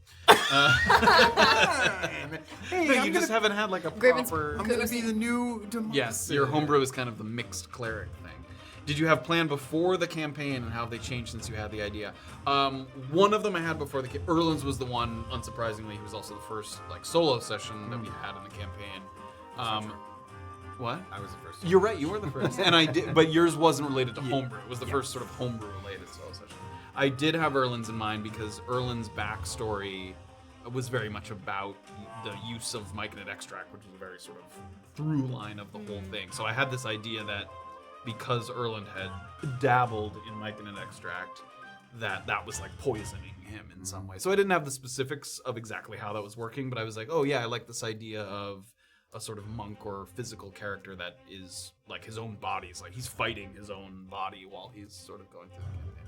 Hey, You just haven't had like a Graven's proper. I'm gonna be the new democracy. Yes, your homebrew is kind of the mixed cleric thing. Did you have planned before the campaign, and how have they changed since you had the idea? One of them I had before the Erland's was the one, unsurprisingly, he was also the first like solo session that we had in the campaign. What? I was the first. You're right, you were the first. And I did, but yours wasn't related to homebrew. It was the first sort of homebrew related solo session. I did have Erland's in mind because Erland's backstory was very much about the use of myconid extract, which was a very sort of through line of the whole thing. So I had this idea that because Erland had dabbled in myconid extract, that was like poisoning him in some way. So I didn't have the specifics of exactly how that was working, but I was like, oh yeah, I like this idea of a sort of monk or physical character that is like his own body's like he's fighting his own body while he's sort of going through the campaign.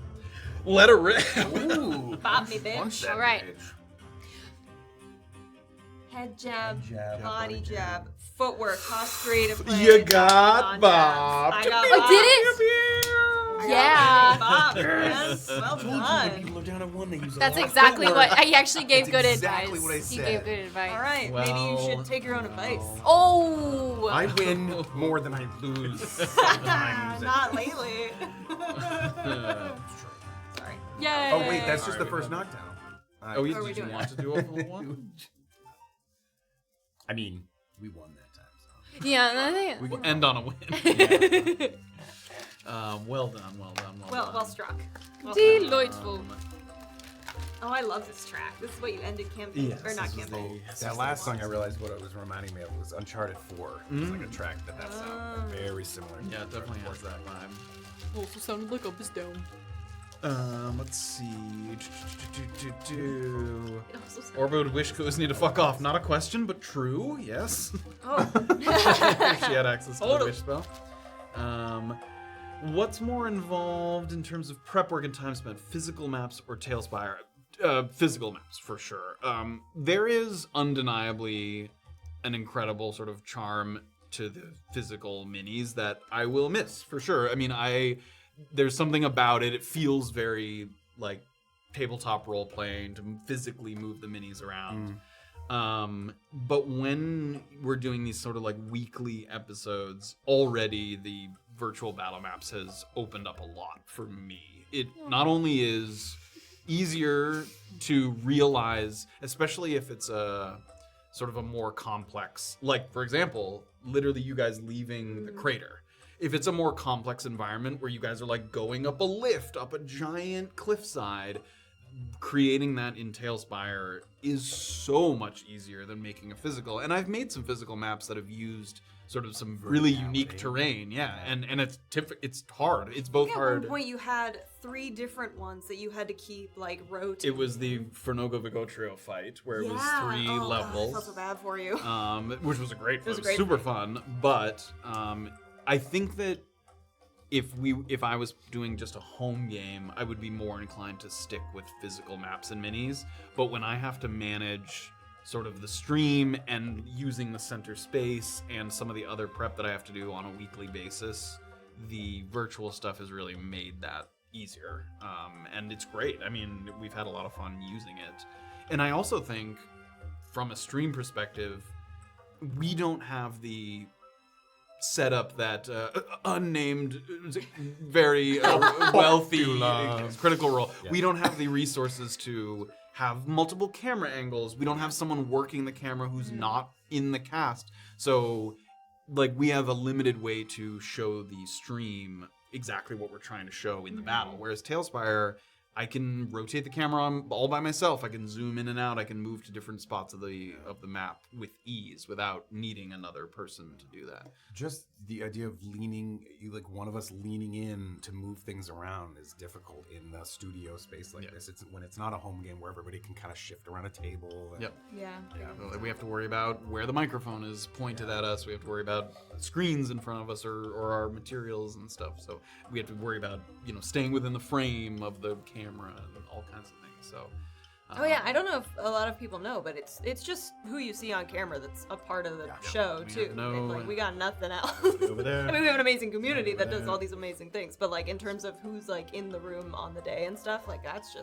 Let it rip. Ooh, Bop me, bitch. punch that All right. bitch. Head jab, jab, body body jab, footwork, cost three to play. You got non-jabs. Bob. I got Oh, Bob. did it? I Yeah. got Bob, man. Well done. People are down at one. They use That's exactly what I actually gave That's good exactly advice. what I He said. gave good advice. All right, maybe you should take your own advice. Oh. I win more than I lose. Sometimes. Not lately. Sorry. Yay. Oh wait, that's just the first knockdown. Oh, yeah, Are we did you doing want to do a full one? I mean, we won that time. So. Yeah, and I think. We will end on a win. Well done. Well struck. Well struck. Delightful. Oh, I love this track. This is what you ended campaign, or not campaign. That last song, I realized what it was reminding me of was Uncharted 4. It's like a track that sound very similar. Yeah, it definitely has that vibe. Also sounded like Up is Down. Let's see. It also sounds- Orba would wish Kuzni to fuck off. Not a question, but true. Yes. Oh. If she had access to the Totally. wish spell. What's more involved in terms of prep work and time spent? Physical maps or Tailspire? Physical maps, for sure. There is undeniably an incredible sort of charm to the physical minis that I will miss, for sure. I mean, there's something about it. It feels very like tabletop role playing to physically move the minis around. But when we're doing these sort of like weekly episodes, already the virtual battle maps has opened up a lot for me. It not only is easier to realize, especially if it's a sort of a more complex, like for example, literally you guys leaving the crater. If it's a more complex environment where you guys are like going up a lift, up a giant cliffside, creating that in Tailspire is so much easier than making a physical. And I've made some physical maps that have used sort of some really unique terrain. Yeah, and it's hard. It's both At hard. one point, you had 3 different ones that you had to keep like rotating. It was the Fernogo Vigotrio fight where it was 3 Oh, levels. God, I felt so bad for you. Which was a great fun. was It great super fun. But I think that if I was doing just a home game, I would be more inclined to stick with physical maps and minis. But when I have to manage sort of the stream and using the center space and some of the other prep that I have to do on a weekly basis, the virtual stuff has really made that easier. And it's great. I mean, we've had a lot of fun using it. And I also think, from a stream perspective, we don't have the setup that unnamed, very wealthy Critical Role. Yeah. We don't have the resources to have multiple camera angles. We don't have someone working the camera who's not in the cast. So, like, we have a limited way to show the stream exactly what we're trying to show in the battle. Whereas Tailspire, I can rotate the camera on all by myself. I can zoom in and out. I can move to different spots of the map with ease without needing another person to do that. Just the idea of like one of us leaning in to move things around is difficult in a studio space like this. It's when it's not a home game where everybody can kind of shift around a table. And, Yep. Yeah. We have to worry about where the microphone is pointed at us. We have to worry about screens in front of us or our materials and stuff. So we have to worry about, staying within the frame of the camera and all kinds of things. So Oh yeah, I don't know if a lot of people know, but it's just who you see on camera that's a part of the show We too. have no- Like, we got nothing else. Over there. I mean, we have an amazing community that does all these amazing things, but like in terms of who's like in the room on the day and stuff, like that's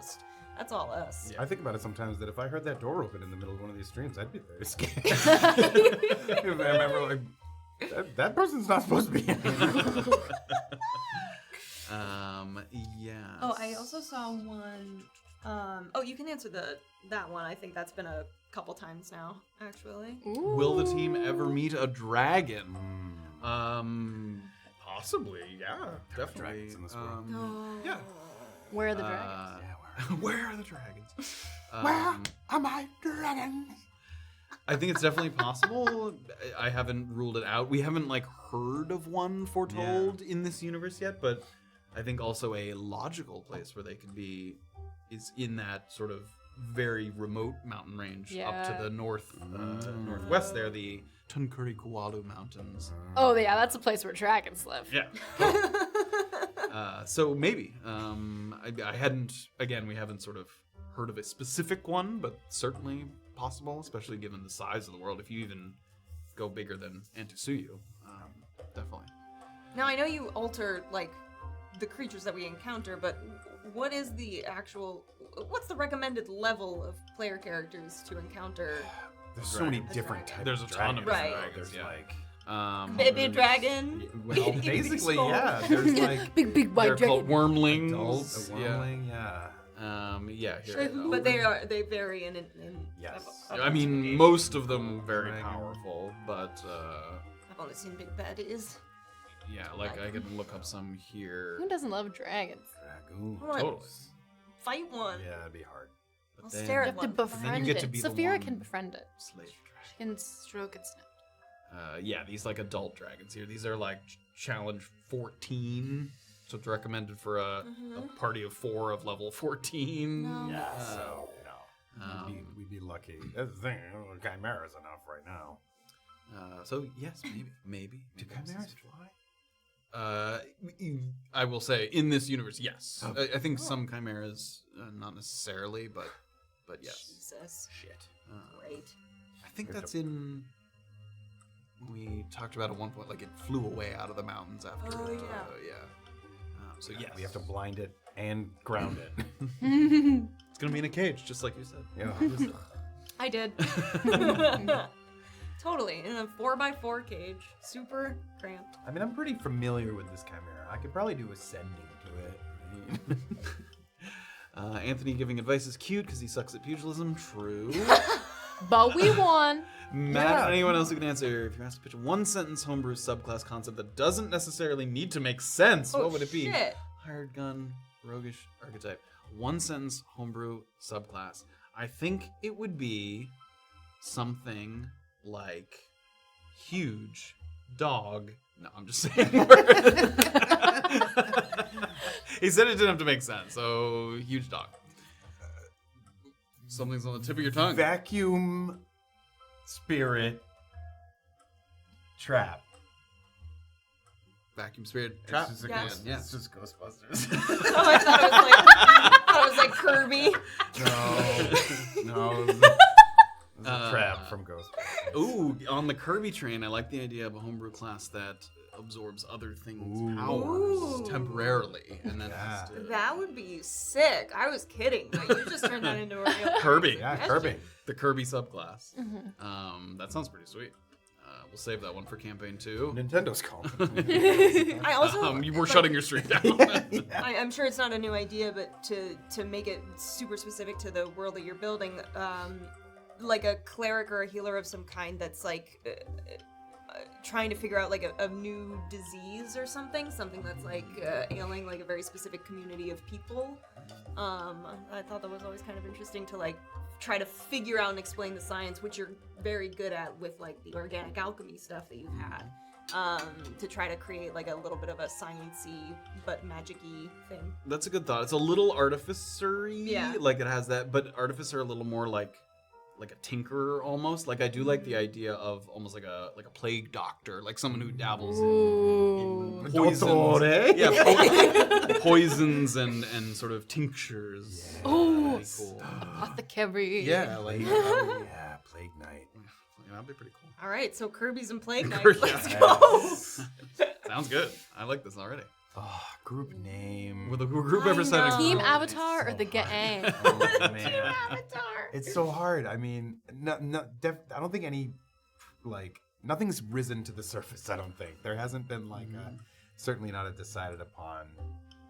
all us. I think about it sometimes that if I heard that door open in the middle of one of these streams, I'd be very scared. I remember like that person's not supposed to be in here. Yeah. Oh, I also saw one. You can answer that one. I think that's been a couple times now, actually. Will the team ever meet a dragon? Possibly, yeah. Definitely. Dragons in this world. Yeah. Where are the dragons? Where are the dragons? Where are my dragons? I think it's definitely possible. I haven't ruled it out. We haven't heard of one foretold in this universe yet, but I think also a logical place where they could be is in that sort of very remote mountain range up to the northwest there, the Tunkurikualu Mountains. Oh yeah, that's a place where dragons live. Yeah. So maybe. I hadn't, again, we haven't sort of heard of a specific one, but certainly possible, especially given the size of the world. If you even go bigger than Antisuyu, definitely. Now I know you alter the creatures that we encounter, but what is what's the recommended level of player characters to encounter? There's so many different types. There's a ton of Right. dragons. There's Baby dragon. well, basically, yeah. There's big white They're called dragon. wormlings. adults, a wormling, yeah. But they vary in Yes. I mean, most of them very powerful, but I've only seen big baddies. yeah, I could look up some here. Who doesn't love dragons? Dragoon. Totally. Fight one. Yeah, it'd be hard. I'll then- stare You at have to one. befriend get it. to be the Sophia one- can befriend it. Slave She can stroke its neck. Yeah, these adult dragons here. These are challenge 14. So it's recommended for a party of 4 of level 14. No. So, no. We'd be lucky. That's the thing. Chimera's enough right now. So yes, maybe. Do chimeras fly? I will say in this universe, yes. I think some chimeras, not necessarily, but yes. Jesus. Shit. Great. I think that's in. We talked about at one point, it flew away out of the mountains after Oh, it. yeah. So yes, We have to blind it and ground it. It's gonna be in a cage, just like you said. Yeah. I did. Totally. In a 4x4 cage. Super cramped. I mean, I'm pretty familiar with this chimera. I could probably do ascending to it. Anthony giving advice is cute because he sucks at pugilism. True. But we won. Matt, anyone else who can answer? If you're asked to pitch a one-sentence homebrew subclass concept that doesn't necessarily need to make sense, what would it be? Shit. Hired gun, roguish archetype. One-sentence homebrew subclass. I think it would be something like huge dog. No, I'm just saying. He said it didn't have to make sense, so huge dog. Something's on the tip of your tongue. Vacuum spirit trap. Vacuum spirit trap. It's just, Yes. Yeah. it's just Ghostbusters. Oh, I thought it was like Kirby. No. It was a trap from Ghostbusters. Ooh, on the Kirby train, I like the idea of a homebrew class that absorbs other things' powers Ooh. temporarily, and then has to... That would be sick. I was kidding, but you just turned that into a real Kirby. Yeah, That's Kirby. The Kirby subclass. That sounds pretty sweet. We'll save that one for campaign 2. Nintendo's calling. I also You were shutting your stream down. I'm sure it's not a new idea, but to make it super specific to the world that you're building, like a cleric or a healer of some kind that's trying to figure out like a new disease or something that's like ailing like a very specific community of people. I thought that was always kind of interesting to like try to figure out and explain the science, which you're very good at with like the organic alchemy stuff that you've had. To try to create like a little bit of a science-y but magic-y thing. That's a good thought. It's a little artificer-y, Yeah. like it has that, but artificer a little more like a tinkerer almost. Like I do like the idea of almost like a plague doctor, like someone who dabbles in poisons. Dottore. Yeah, poisons and sort of tinctures. Oh, Pretty cool. apothecary. Yeah, like Yeah, Plague Knight. that'd be pretty cool. All right, so Kirby's and Plague Knight. Yeah. Let's go. Sounds good. I like this already. Oh, group name. With a group I ever setting. know. Team Avatar or the gang? Oh, man. It's so hard. I mean, I don't think nothing's risen to the surface. I don't think there hasn't been like certainly not a decided upon.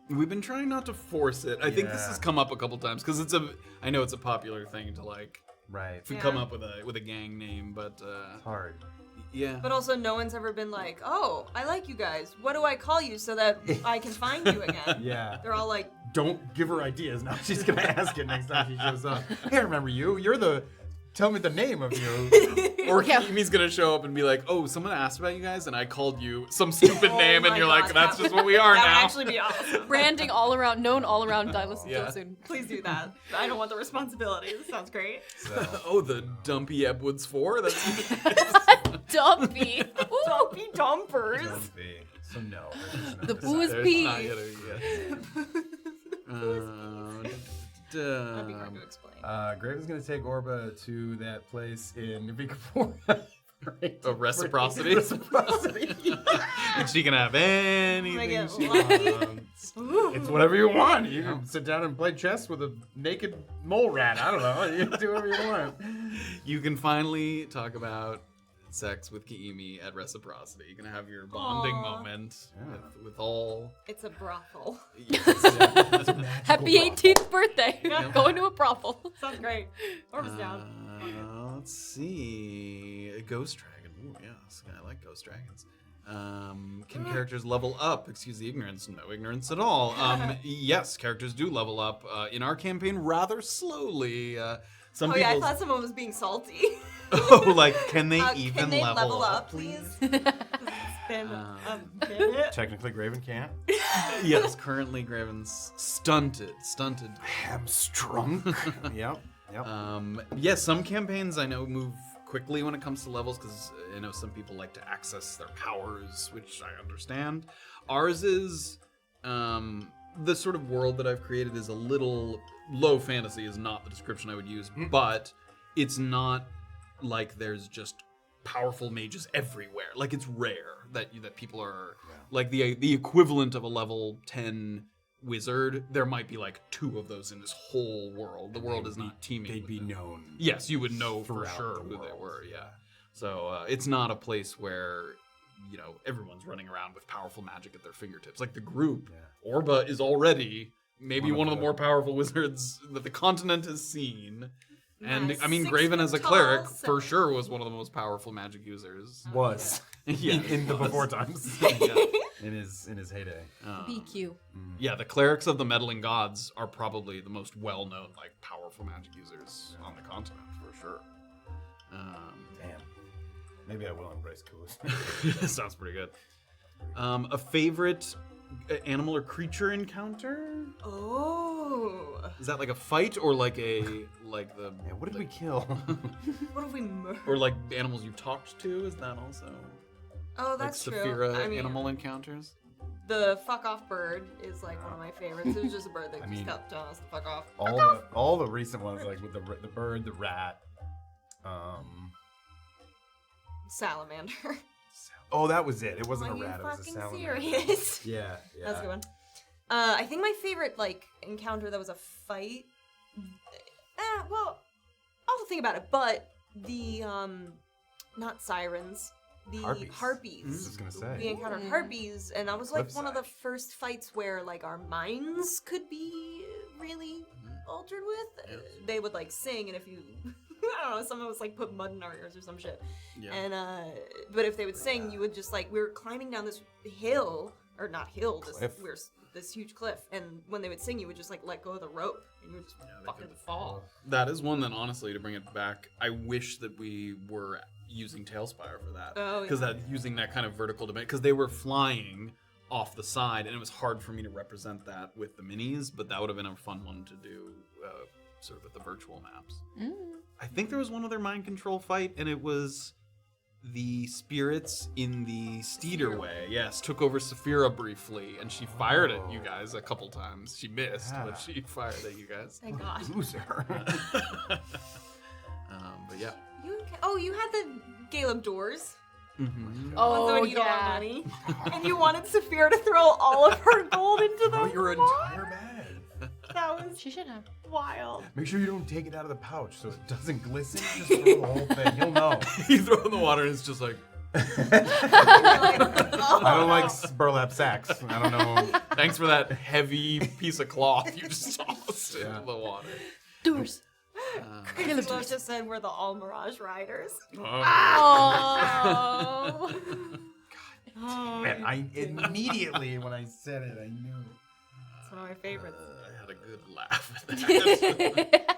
We've been trying not to force it. I think this Yeah. has come up a couple times because I know it's a popular thing to like Right. to come up with a gang name, but It's hard. yeah. But also, no one's ever been like, "Oh, I like you guys. What do I call you so that I can find you again?" Yeah. They're all like, Don't give her ideas. Now she's gonna ask it next time she shows up. Hey, I remember you. You're the. Tell me the name of you. Or Kiimi's gonna show up and be like, "Oh, someone asked about you guys, and I called you some stupid Oh name, and my you're God, like, that's that just what we are that now." would actually be awesome. Branding all around, known all around Yeah. soon. Please do that. I don't want the responsibility. This sounds great. Oh, the Dumpy Ebwoods 4. That's Dumpy. Dumpy dumpers. Don't be. So no. The booze there's pee. not yet That'd be hard to explain. Graven's gonna take Orba to that place in Vicapora. A reciprocity. Reciprocity. And she can have anything get she lucky. wants. It's whatever you want. You can sit down and play chess with a naked mole rat. I don't know. You can do whatever you want. You can finally talk about sex with Kiimi at Reciprocity. You can have your bonding Aw. moment with all. It's a brothel. Happy 18th birthday. Going to a brothel. Sounds great. Orba's down. Let's see. A ghost dragon. Ooh, yes. I like ghost dragons. Can characters level up? Excuse the ignorance. No ignorance at all. Yes, characters do level up in our campaign rather slowly. Some Oh people. yeah, I thought someone was being salty. Oh, like, can they even can they level up, please? It's been a minute. Technically, Graven can't. Yes, currently Graven's stunted. Hamstrung. Yep. Yes, some campaigns I know move quickly when it comes to levels because I know some people like to access their powers, which I understand. Ours is the sort of world that I've created is a little low fantasy is not the description I would use, but it's not like there's just powerful mages everywhere. Like it's rare that people are like the equivalent of a level 10 wizard. There might be like 2 of those in this whole world. The world is not teeming. They'd with be them. known. Yes, you would know for throughout sure the who they world. were. Yeah. So it's not a place where everyone's running around with powerful magic at their fingertips. Like the group, Orba is already maybe one of the more powerful wizards that the continent has seen. And Nice. I mean, 6 Graven foot as a tall, cleric so- for sure was one of the most powerful magic users. Was. Yeah, in the was. before times. Yeah. in his heyday. BQ. Yeah, the clerics of the meddling gods are probably the most well-known, like, powerful magic users on the continent for sure. Damn. Maybe I will embrace coolest. Sounds pretty good. A favorite animal or creature encounter? Oh. Is that like a fight or like the Yeah, what did we kill? What have we murdered? or like animals you talked to? Is that also Oh, that's like true. Saphira I mean, animal encounters? the fuck off bird is like one of my favorites. It was just a bird that I mean, just kept telling us to fuck off. all the recent ones, like with the bird, the rat. Salamander. Oh, that was it. It wasn't Are a you rat. It was a fucking salamander. serious? Yeah. That's a good one. I think my favorite like encounter that was a fight. Well, I'll have to think about it. But the not sirens, the harpies. I was gonna say. We encountered harpies, and that was like Flip one of the side. first fights where like our minds could be really altered with. They would like sing, and if you, don't know, someone was like put mud in our ears or some shit. Yeah. And but if they would sing, you would just like, we were climbing down this hill, or not hill, this huge cliff, and when they would sing, you would just like let go of the rope, and you would just fucking fall. That is one that, honestly, to bring it back, I wish that we were using Tailspire for that. Oh, Because yeah. that using that kind of vertical dimension, because they were flying off the side, and it was hard for me to represent that with the minis, but that would have been a fun one to do sort of with the virtual maps. I think there was one other mind control fight, and it was the spirits in the Steeder Way. Yes, took over Saphira briefly, and she fired at you guys a couple times. She missed, but she fired at you guys. Thank God. Loser. But yeah. You had the Galeb doors. Mm-hmm. Also, when you don't have money, and you wanted Saphira to throw all of her gold into the Your entire bag. That was She should have. wild. Make sure you don't take it out of the pouch so it doesn't glisten. Just throw the whole thing. You'll know. You throw it in the water, and it's just like, I don't like burlap sacks. I don't know. thanks for that heavy piece of cloth you just tossed into the water. Doors. Crazy Love just said we're the All Mirage Riders. Oh. Man, I immediately when I said it, I knew. It's one of my favorites. I had a good laugh at that.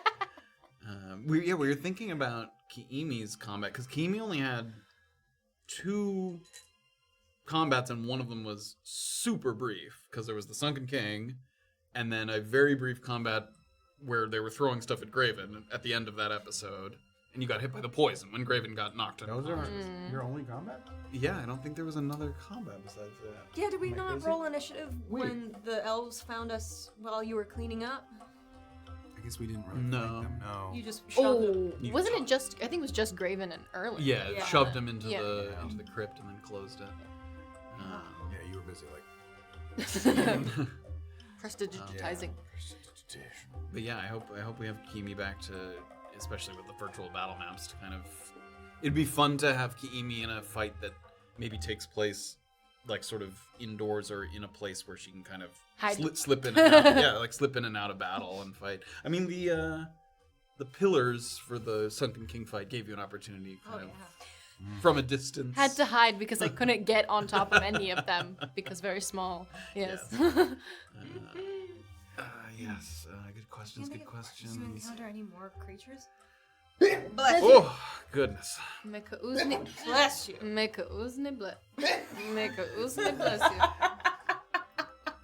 We were thinking about Kiimi's combat, because Kiimi only had 2 combats, and one of them was super brief, because there was the Sunken King, and then a very brief combat where they were throwing stuff at Graven at the end of that episode, and you got hit by the poison when Graven got knocked Those are unconscious. your only combat? Yeah, I don't think there was another combat besides that. Yeah, did we Am I not crazy? roll initiative when the elves found us while you were cleaning up? I guess we didn't really No. fight them. No. You just shoved Oh, them. wasn't it just? I think it was just Graven and Erlen. Yeah, Yeah. shoved him into Yeah. the crypt and then closed it. Yeah, you were busy like. Prestidigitizing. But yeah, I hope we have Kiimi back to, especially with the virtual battle maps, to kind of. It'd be fun to have Kiimi in a fight that maybe takes place, like sort of indoors or in a place where she can kind of Hide. slip in and out. Yeah, like slip in and out of battle and fight. I mean, the pillars for the Sunken King fight gave you an opportunity, kind of from a distance. Had to hide because I couldn't get on top of any of them because very small. Yes. Yes, good questions. Good Did you questions. encounter any more creatures? Oh goodness. Make a oozni. Bless you. Make a oozni bless. Make a oozni bless you.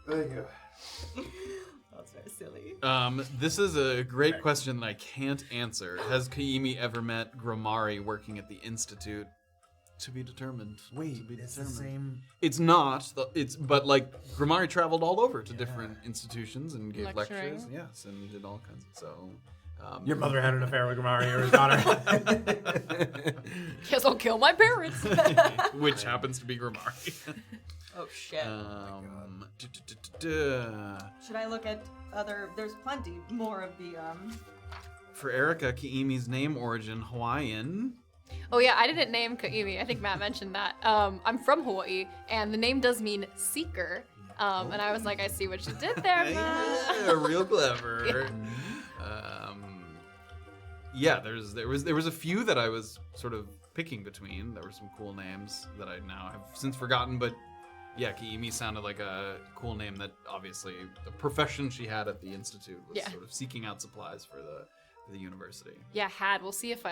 There you go. That's very silly. This is a great question that I can't answer. Has Kiimi ever met Grimari working at the Institute? To be determined. Wait, to be it's the determined. same. It's not. But like Grimari traveled all over to different institutions and gave Lecturing. lectures. Yes, and did all kinds. So. Your mother had an affair with Grimari or his daughter. Guess I'll kill my parents. Which happens to be Grimari. Oh shit. Should I look at other? There's plenty more of the For Erica, Kiimi's name origin Hawaiian. Oh yeah, I didn't name Kiimi. I think Matt mentioned that. I'm from Hawaii, and the name does mean seeker. And I was like, I see what you did there, Matt. Yeah, real clever. Yeah, there was a few that I was sort of picking between. There were some cool names that I now have since forgotten, but yeah, Kiimi sounded like a cool name that obviously the profession she had at the Institute was sort of seeking out supplies for the university. Yeah, We'll see if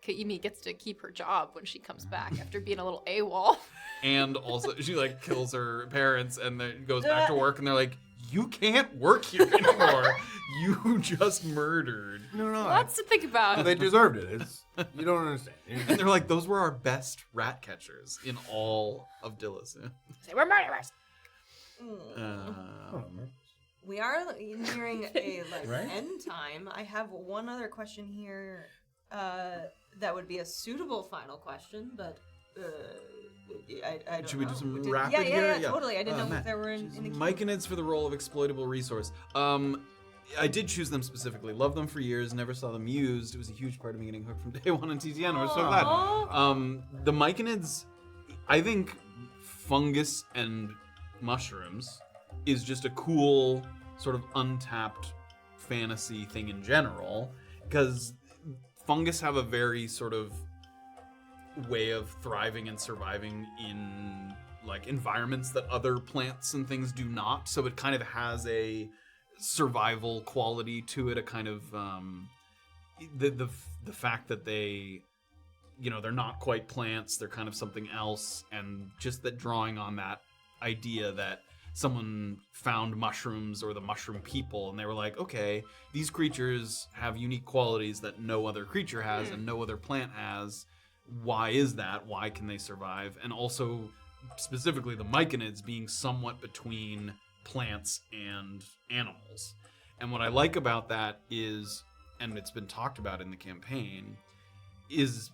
Kiimi gets to keep her job when she comes back after being a little AWOL. And also, she like kills her parents and then goes back to work, and they're like, "You can't work here anymore. You just murdered." No. Lots to think about. They deserved it. You don't understand. And they're like, "Those were our best rat catchers in all of Dillison." Say we're murderers. We are nearing a Right? end time. I have one other question here. That would be a suitable final question, but I don't Should we know. do some Did- rapid yeah, here? Yeah, totally. I didn't know Matt, if there were in the queue. Myconids for the role of exploitable resource. I did choose them specifically. Loved them for years. Never saw them used. It was a huge part of me getting hooked from day one in TTN. I was so glad. The Myconids, I think fungus and mushrooms is just a cool sort of untapped fantasy thing in general, because fungus have a very sort of way of thriving and surviving in like environments that other plants and things do not. So it kind of has a survival quality to it, a kind of the fact that they, you know, they're not quite plants, they're kind of something else, and just that drawing on that idea that someone found mushrooms or the mushroom people and they were like, okay, these creatures have unique qualities that no other creature has and no other plant has. Why is that? Why can they survive? And also specifically the myconids being somewhat between plants and animals. And what I like about that is, and it's been talked about in the campaign, is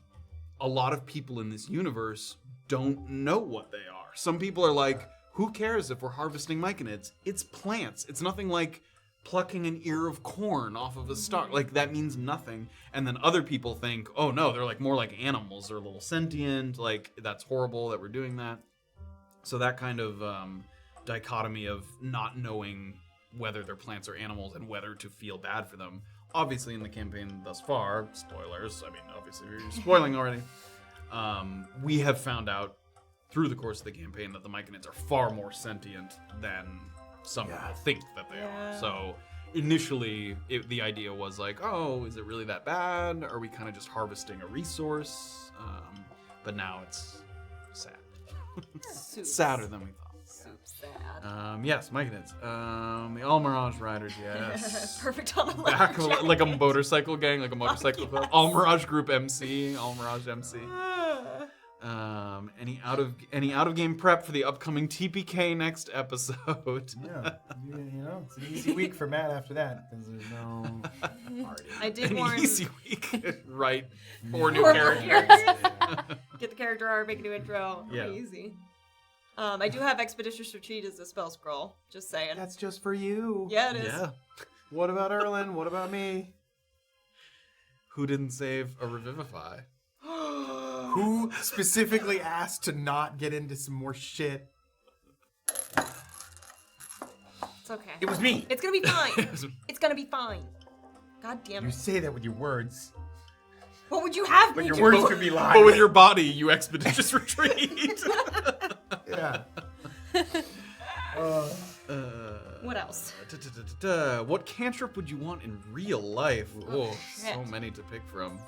a lot of people in this universe don't know what they are. Some people are like, who cares if we're harvesting myconids? It's plants. It's nothing like plucking an ear of corn off of a stalk. Like, that means nothing. And then other people think, oh no, they're like more like animals. They're a little sentient. Like, that's horrible that we're doing that. So that kind of dichotomy of not knowing whether they're plants or animals and whether to feel bad for them. Obviously in the campaign thus far, spoilers, I mean, obviously you're spoiling already, we have found out through the course of the campaign that the myconids are far more sentient than some people think that they are. So initially, the idea was like, oh, is it really that bad? Are we kind of just harvesting a resource? But now it's sad. Sadder than we thought. Sad. Yes, myconids. The Almirage Riders, yes. Perfect on the Back left. like a motorcycle gang, like a motorcycle club. Almirage Group MC, Almirage MC. Any out of game prep for the upcoming TPK next episode? Yeah, you know, it's an easy week for Matt after that because there's no party. I did An warn. easy week. Right. 4 new Four characters. Get the character art, make a new intro. Yeah. Pretty easy. I do have Expeditious Retreat as a spell scroll. Just saying. That's just for you. Yeah, it is. Yeah. What about Erlen? What about me? Who didn't save a Revivify? Who specifically asked to not get into some more shit? It's okay. It was me. It's gonna be fine. It's gonna be fine. God damn You it. say that with your words, What would you have but me your do? words could be lies. But with your body, you expeditious retreat. Yeah. What else? What cantrip would you want in real life? Oh, so shit. many to pick from.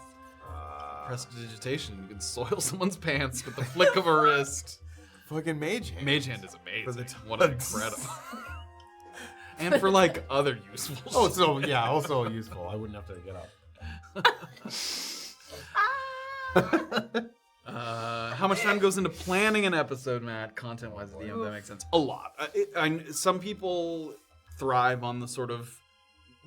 Prestidigitation. You can soil someone's pants with the flick of a wrist. Fucking mage hand. Mage hand is amazing. For the What an tugs. incredible. And for like other useful Oh, shit. so yeah, also useful. I wouldn't have to get up. How much time goes into planning an episode, Matt? Content-wise, DM, that makes sense. A lot. Some people thrive on the sort of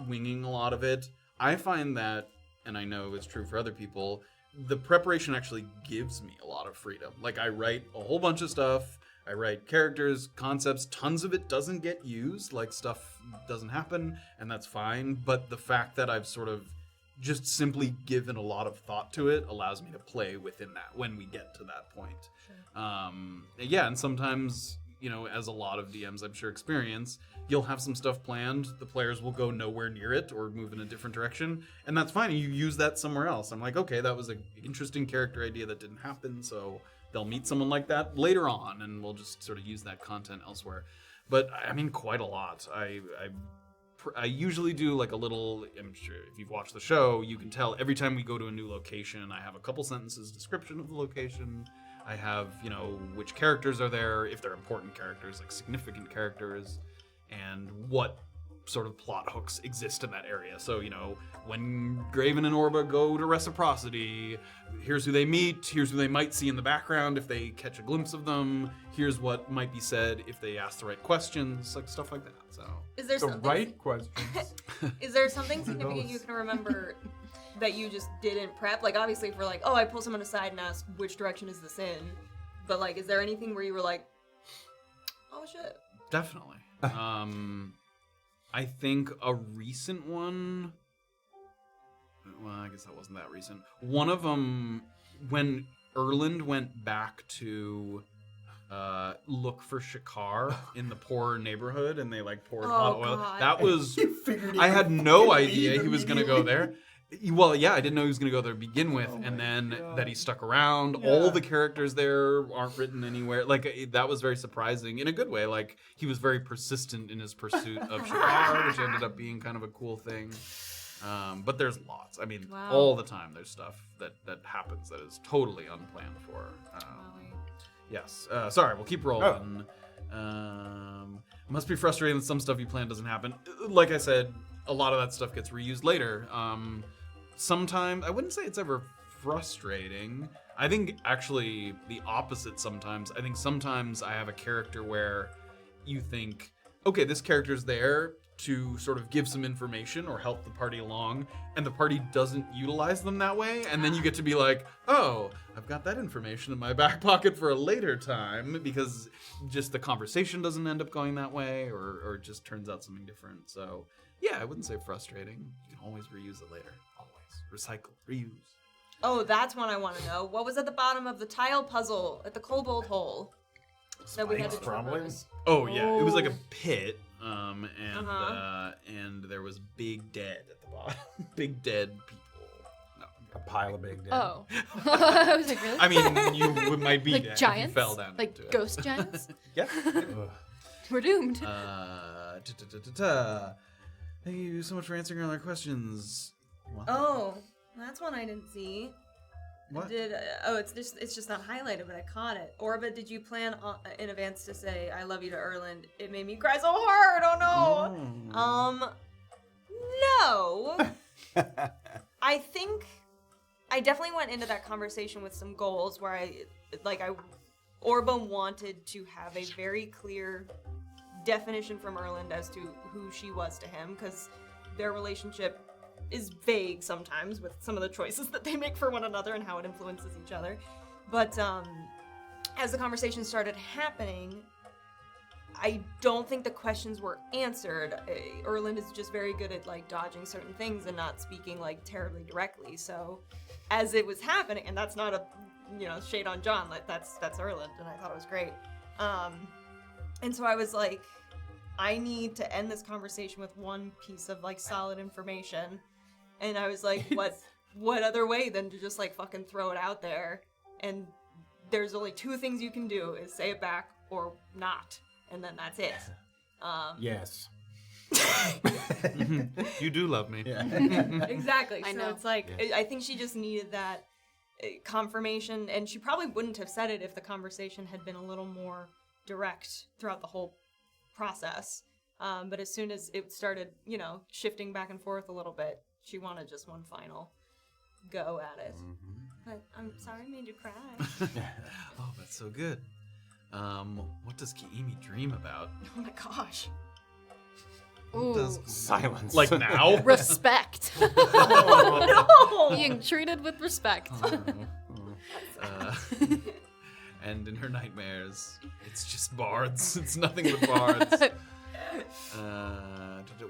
winging a lot of it. I find that, and I know it's true for other people, the preparation actually gives me a lot of freedom. Like, I write a whole bunch of stuff. I write characters, concepts. Tons of it doesn't get used. Like, stuff doesn't happen, and that's fine. But the fact that I've sort of just simply given a lot of thought to it allows me to play within that when we get to that point. Sure. Yeah, and sometimes, you know, as a lot of DMs I'm sure experience, you'll have some stuff planned, the players will go nowhere near it or move in a different direction, and that's fine. You use that somewhere else. I'm like, okay, that was an interesting character idea that didn't happen, so they'll meet someone like that later on, and we'll just sort of use that content elsewhere. But, I mean, quite a lot. I usually do like a little, I'm sure if you've watched the show, you can tell every time we go to a new location, I have a couple sentences description of the location. I have, you know, which characters are there, if they're important characters, like significant characters, and what sort of plot hooks exist in that area. So, you know, when Graven and Orba go to Reciprocity, here's who they meet, here's who they might see in the background if they catch a glimpse of them, here's what might be said if they ask the right questions, like stuff like that. So Is there The something? right questions. Is there something significant knows? you can remember that you just didn't prep? Like, obviously, if we're like, oh, I pull someone aside and ask, which direction is this in? But, like, is there anything where you were like, oh, shit? definitely. I think a recent one, well, I guess that wasn't that recent. One of them, when Erland went back to look for Shakar in the poor neighborhood, and they like poured hot oil. God. That was, You figured he I had could no fucking idea leave he was gonna go immediately. there. Well, yeah, I didn't know he was going to go there to begin with, and then that he stuck around. All the characters there aren't written anywhere. Like, that was very surprising in a good way. Like, he was very persistent in his pursuit of Shakar, which ended up being kind of a cool thing. But there's lots. I mean, all the time there's stuff that happens that is totally unplanned for. Yes. Sorry, we'll keep rolling. Must be frustrating that some stuff you plan doesn't happen. Like I said, a lot of that stuff gets reused later. Sometimes, I wouldn't say it's ever frustrating. I think actually the opposite sometimes. I think sometimes I have a character where you think, okay, this character's there to sort of give some information or help the party along, and the party doesn't utilize them that way, and then you get to be like, oh, I've got that information in my back pocket for a later time, because just the conversation doesn't end up going that way, or it just turns out something different. So yeah, I wouldn't say frustrating. You can always reuse it later. Always. Recycle, reuse. Oh, that's one I want to know. What was at the bottom of the tile puzzle at the kobold hole that we had to traverse? Oh yeah, it was like a pit, and there was big dead at the bottom. Big dead people. No, a pile of big dead. Oh, I was like, really? I mean, you might be like dead giants, if you fell down like into ghost giants. Yeah. We're doomed. Thank you so much for answering all our questions. Wow. Oh, that's one I didn't see. What? It's just not highlighted, but I caught it. Orba, did you plan in advance to say "I love you" to Erland? It made me cry so hard. Oh no. No. I think I definitely went into that conversation with some goals where Orba wanted to have a very clear definition from Erland as to who she was to him, because their relationship is vague sometimes with some of the choices that they make for one another and how it influences each other. But as the conversation started happening, I don't think the questions were answered. Erland is just very good at like dodging certain things and not speaking like terribly directly. So as it was happening, and that's not a shade on John, like that's Erland, and I thought it was great. And so I was like, I need to end this conversation with one piece of like solid information. And I was like, what other way than to just like fucking throw it out there? And there's only two things you can do, is say it back or not. And then that's it. Yes. You do love me. Yeah. Exactly. I So know. it's like, I think she just needed that confirmation, and she probably wouldn't have said it if the conversation had been a little more direct throughout the whole process. But as soon as it started, shifting back and forth a little bit, she wanted just one final go at it. But I'm sorry I made you cry. Oh, that's so good. What does Kiimi dream about? Oh my gosh. Ooh. Does Silence. like now? Respect. No! Being treated with respect. And in her nightmares, it's just bards. It's nothing but bards.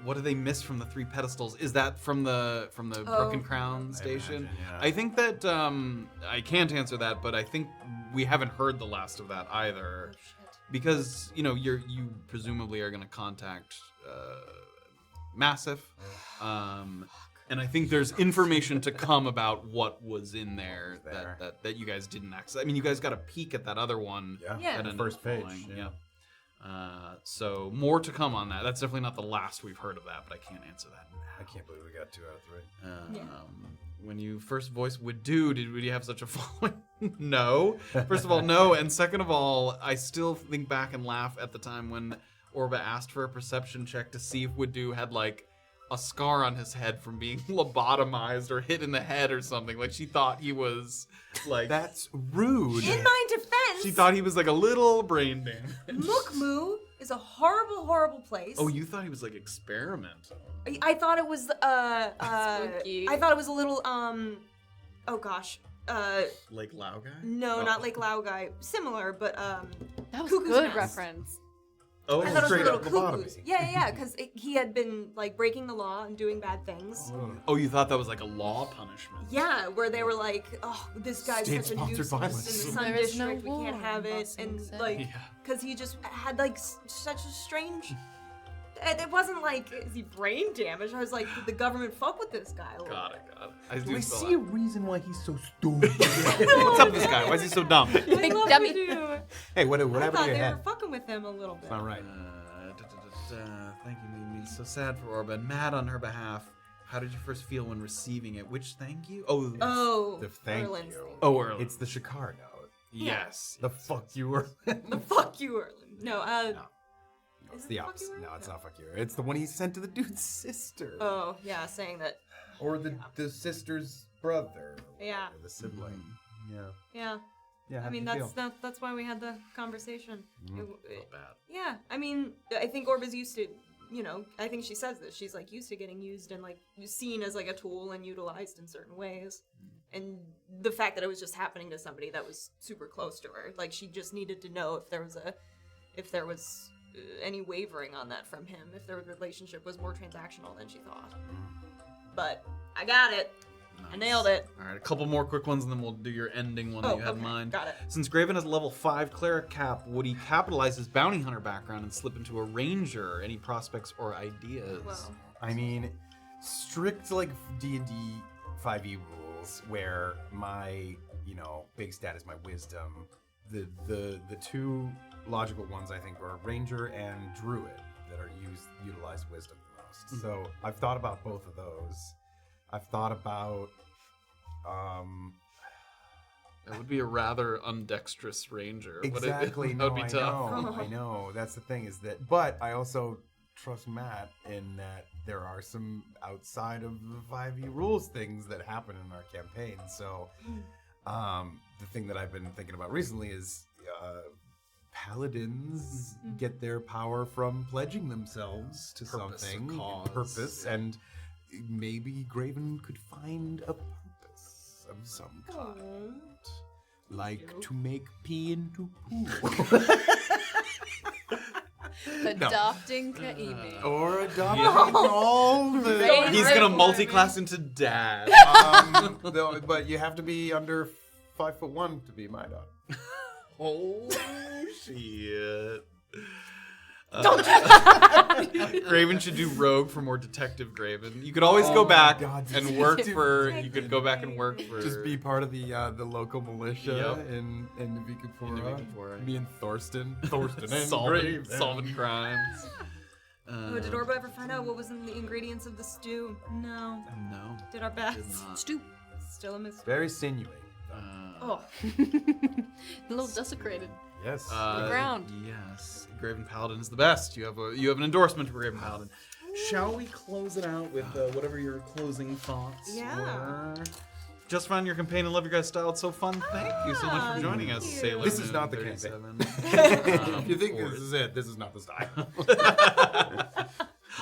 What do they miss from the 3 pedestals? Is that from the Broken Crown station? imagine, yeah. I think that I can't answer that, but I think we haven't heard the last of that either, because you presumably are going to contact Massif, and I think there's information to come about what was in there that you guys didn't access. I mean, you guys got a peek at that other one. Yeah. That ended First up page, falling, yeah. So more to come on that. That's definitely not the last we've heard of that, but I can't answer that now. I can't believe we got 2 out of 3. When you first voiced would you have such a following? No. First of all, no. And second of all, I still think back and laugh at the time when Orba asked for a perception check to see if Woodoo had like a scar on his head from being lobotomized or hit in the head or something. Like she thought he was like That's rude. In my defense, she thought he was like a little brain damage. Mukmu is a horrible, horrible place. Oh, you thought he was like experimental. I thought it was Spooky. I thought it was a little oh gosh. Lake Lao guy? No, Oh. not Lake Lao guy. Similar, but That was Cuckoo's good Nest. reference. Oh, I thought it was straight little up cuckoos. lobotomy. Yeah, because he had been like breaking the law and doing bad things. Oh, you thought that was like a law punishment? Yeah, where they were like, oh, this guy's such a State-sponsored nuisance violence. in the Sun There is no District. We can't war, have it, Boston and said. like, Yeah. because he just had like such a strange It wasn't like, is he brain damaged? I was like, did the government fuck with this guy a little Got bit? it. I Do do I spell see a that. reason why he's so stupid? What's up with this guy? Why is he so dumb? I Big love dummy. you do. Hey, what I happened thought to your they head? were fucking with him a little bit. All right. Thank you, made me so sad for Orba and mad on her behalf. How did you first feel when receiving it? Which thank you? Oh, Oh, The thank Erlin's you. thing. oh, Erlen. It's the Shakar note. Yes. The fuck you were. The fuck you, Erlin. No, It's is it the fuck you, opposite. Erlin? No, it's not fuck you. It's the one he sent to the dude's sister. Oh, yeah, saying that. Or the sister's brother. Yeah. Or the sibling. Yeah. Yeah. Yeah. I mean, how'd you feel? that's why we had the conversation. Mm. Not bad. Yeah, I mean, I think Orba's used to, you know, I think she says this. She's like used to getting used and like seen as like a tool and utilized in certain ways. And the fact that it was just happening to somebody that was super close to her, like she just needed to know if there was any wavering on that from him, if their relationship was more transactional than she thought. But I got it. I nailed it. All right, a couple more quick ones, and then we'll do your ending one that you had in mind. Got it. Since Graven has a level 5 cleric cap, would he capitalize his bounty hunter background and slip into a ranger? Any prospects or ideas? Well, I mean, strict like D&D 5e rules where my, big stat is my wisdom. The two logical ones I think are ranger and druid that are utilize wisdom the most. So I've thought about both of those. I've thought about That would be a rather undexterous ranger. exactly. That would be tough. I know. That's the thing is that, but I also trust Matt in that there are some outside of the 5e rules things that happen in our campaign. So the thing that I've been thinking about recently is paladins get their power from pledging themselves to Purpose, a something, cause, purpose, yeah. and maybe Graven could find a purpose of some kind. Like to make pee into poo. Adopting Kaimi. Or adopting all the... He's gonna multi-class into dad. But you have to be under 5'1" to be my dog. Oh shit. don't Graven should do rogue for more detective Graven. You could always go back God, and work detective for. You could go back and work for. Just be part of the local militia Yep. in Nivikapura. Nivikapura. Me and Thorsten. Thorsten and solving, Graven. solving crimes. Oh, did Orba ever find out what was in the ingredients of the stew? No. No. Did our best. Did not. Stew. Still a mystery. Very sinewy. Oh. A little desecrated. Yes. The ground. Yes, Graven Paladin is the best. You have an endorsement for Graven Paladin. Shall we close it out with whatever your closing thoughts Yeah. were? Just found your campaign and love your guys' style. It's so fun. Thank you so much for joining us, thank you. Sailor. This is Moon not the 37. if you think this is it, this is not the style.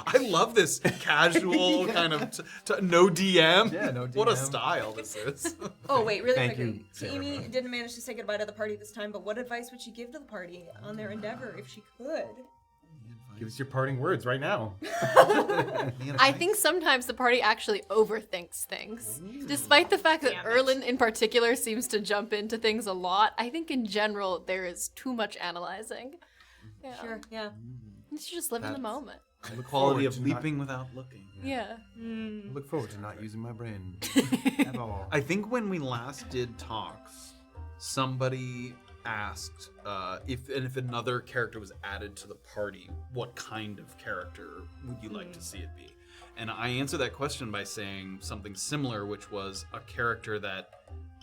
I love this casual kind of no DM. Yeah, no What a DM. style this is. Oh, wait, really Thank quickly. you, Sarah. Amy didn't manage to say goodbye to the party this time, but what advice would she give to the party on their endeavor if she could? Give us your parting words right now. I think sometimes the party actually overthinks things. Despite the fact that Damn it. Erlen in particular seems to jump into things a lot, I think in general there is too much analyzing. Yeah. Sure, yeah. You should just live in the That's- moment. The quality of forward to not- leaping without looking. Yeah. I look forward to not using my brain at all. I think when we last did talks, somebody asked if another character was added to the party, what kind of character would you like to see it be? And I answered that question by saying something similar, which was a character that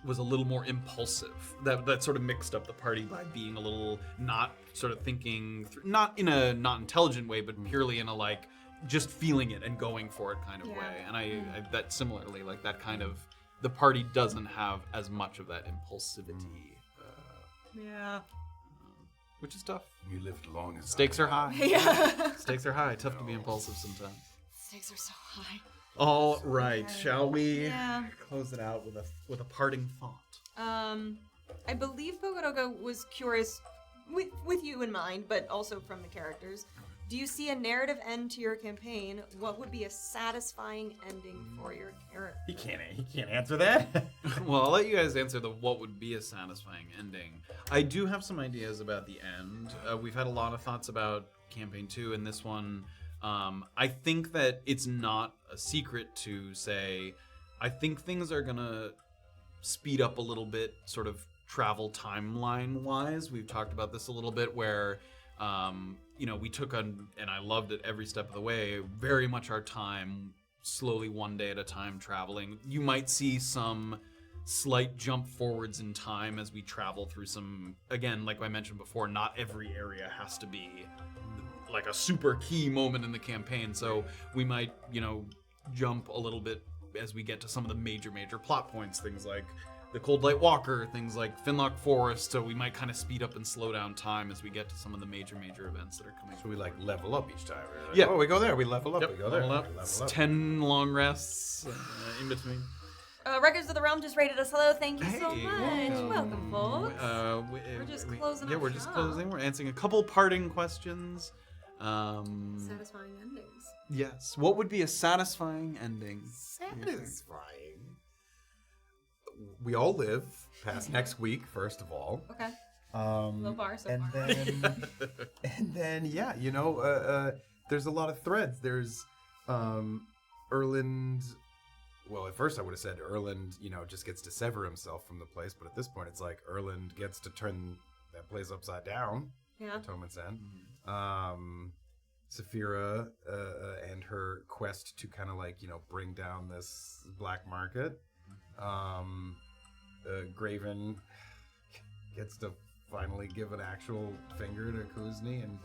was a little more impulsive, that sort of mixed up the party by being a little not sort of thinking, not in a not intelligent way, but purely in a like just feeling it and going for it kind of Yeah. way. And I that similarly, like that kind of, the party doesn't have as much of that impulsivity, Yeah. which is tough. You lived long as Stakes are high. Yeah. Stakes are high. Tough to be impulsive sometimes. Stakes are so high. All right, shall we Yeah. close it out with a parting thought? I believe Pogodogo was curious with you in mind, but also from the characters. Do you see a narrative end to your campaign? What would be a satisfying ending for your character? He can't answer that. Well, I'll let you guys answer the what would be a satisfying ending. I do have some ideas about the end. We've had a lot of thoughts about campaign 2, and this one I think that it's not a secret to say, I think things are gonna speed up a little bit, sort of travel timeline wise. We've talked about this a little bit where, we took on, and I loved it every step of the way, very much our time, slowly one day at a time traveling. You might see some slight jump forwards in time as we travel through some, again, like I mentioned before, not every area has to be like a super key moment in the campaign. So we might, jump a little bit as we get to some of the major plot points, things like the Cold Light Walker, things like Finlock Forest. So we might kind of speed up and slow down time as we get to some of the major events that are coming. So we like level up each time. Like, Yeah. Oh, we go there. We level up. Yep, We go there. level up. We level It's up. 10 long rests in between. Records of the Realm just rated us hello. Thank you so Hey, much. Welcome, folks. We're just closing Yeah, up we're just shop. closing. We're answering a couple parting questions. Satisfying endings. Yes. What would be a satisfying ending? Satisfying. We all live past next week, first of all. Okay. Low bar so and far. then, yeah, there's a lot of threads. There's Erland. Well, at first I would have said Erland, just gets to sever himself from the place, but at this point it's like Erland gets to turn that place upside down. Yeah. Atonement's End. Saphira and her quest to kind of bring down this black market. Graven gets to finally give an actual finger to Kuzni and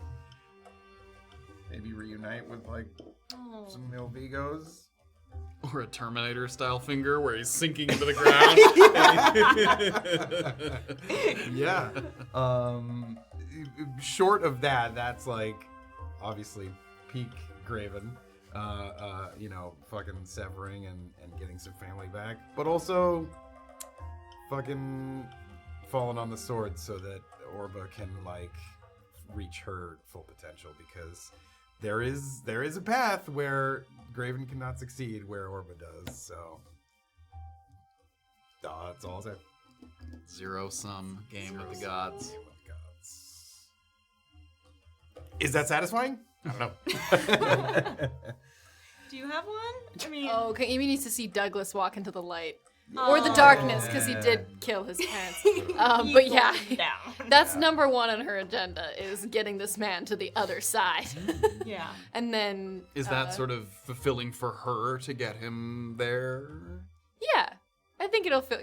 maybe reunite with some Milvigos. Or a Terminator style finger where he's sinking into the ground. Yeah. Short of that, that's obviously peak Graven. Fucking severing and getting some family back. But also fucking falling on the sword so that Orba can reach her full potential, because there is a path where Graven cannot succeed where Orba does. So that's all I'll say. Zero-sum game with the gods. Is that satisfying? I don't know. Do you have one? I mean, Oh, okay. Amy needs to see Douglas walk into the light. Or the darkness, because he did kill his parents. But yeah, that's number one on her agenda, is getting this man to the other side. yeah. And then... Is that sort of fulfilling for her to get him there? Yeah. I think it'll feel,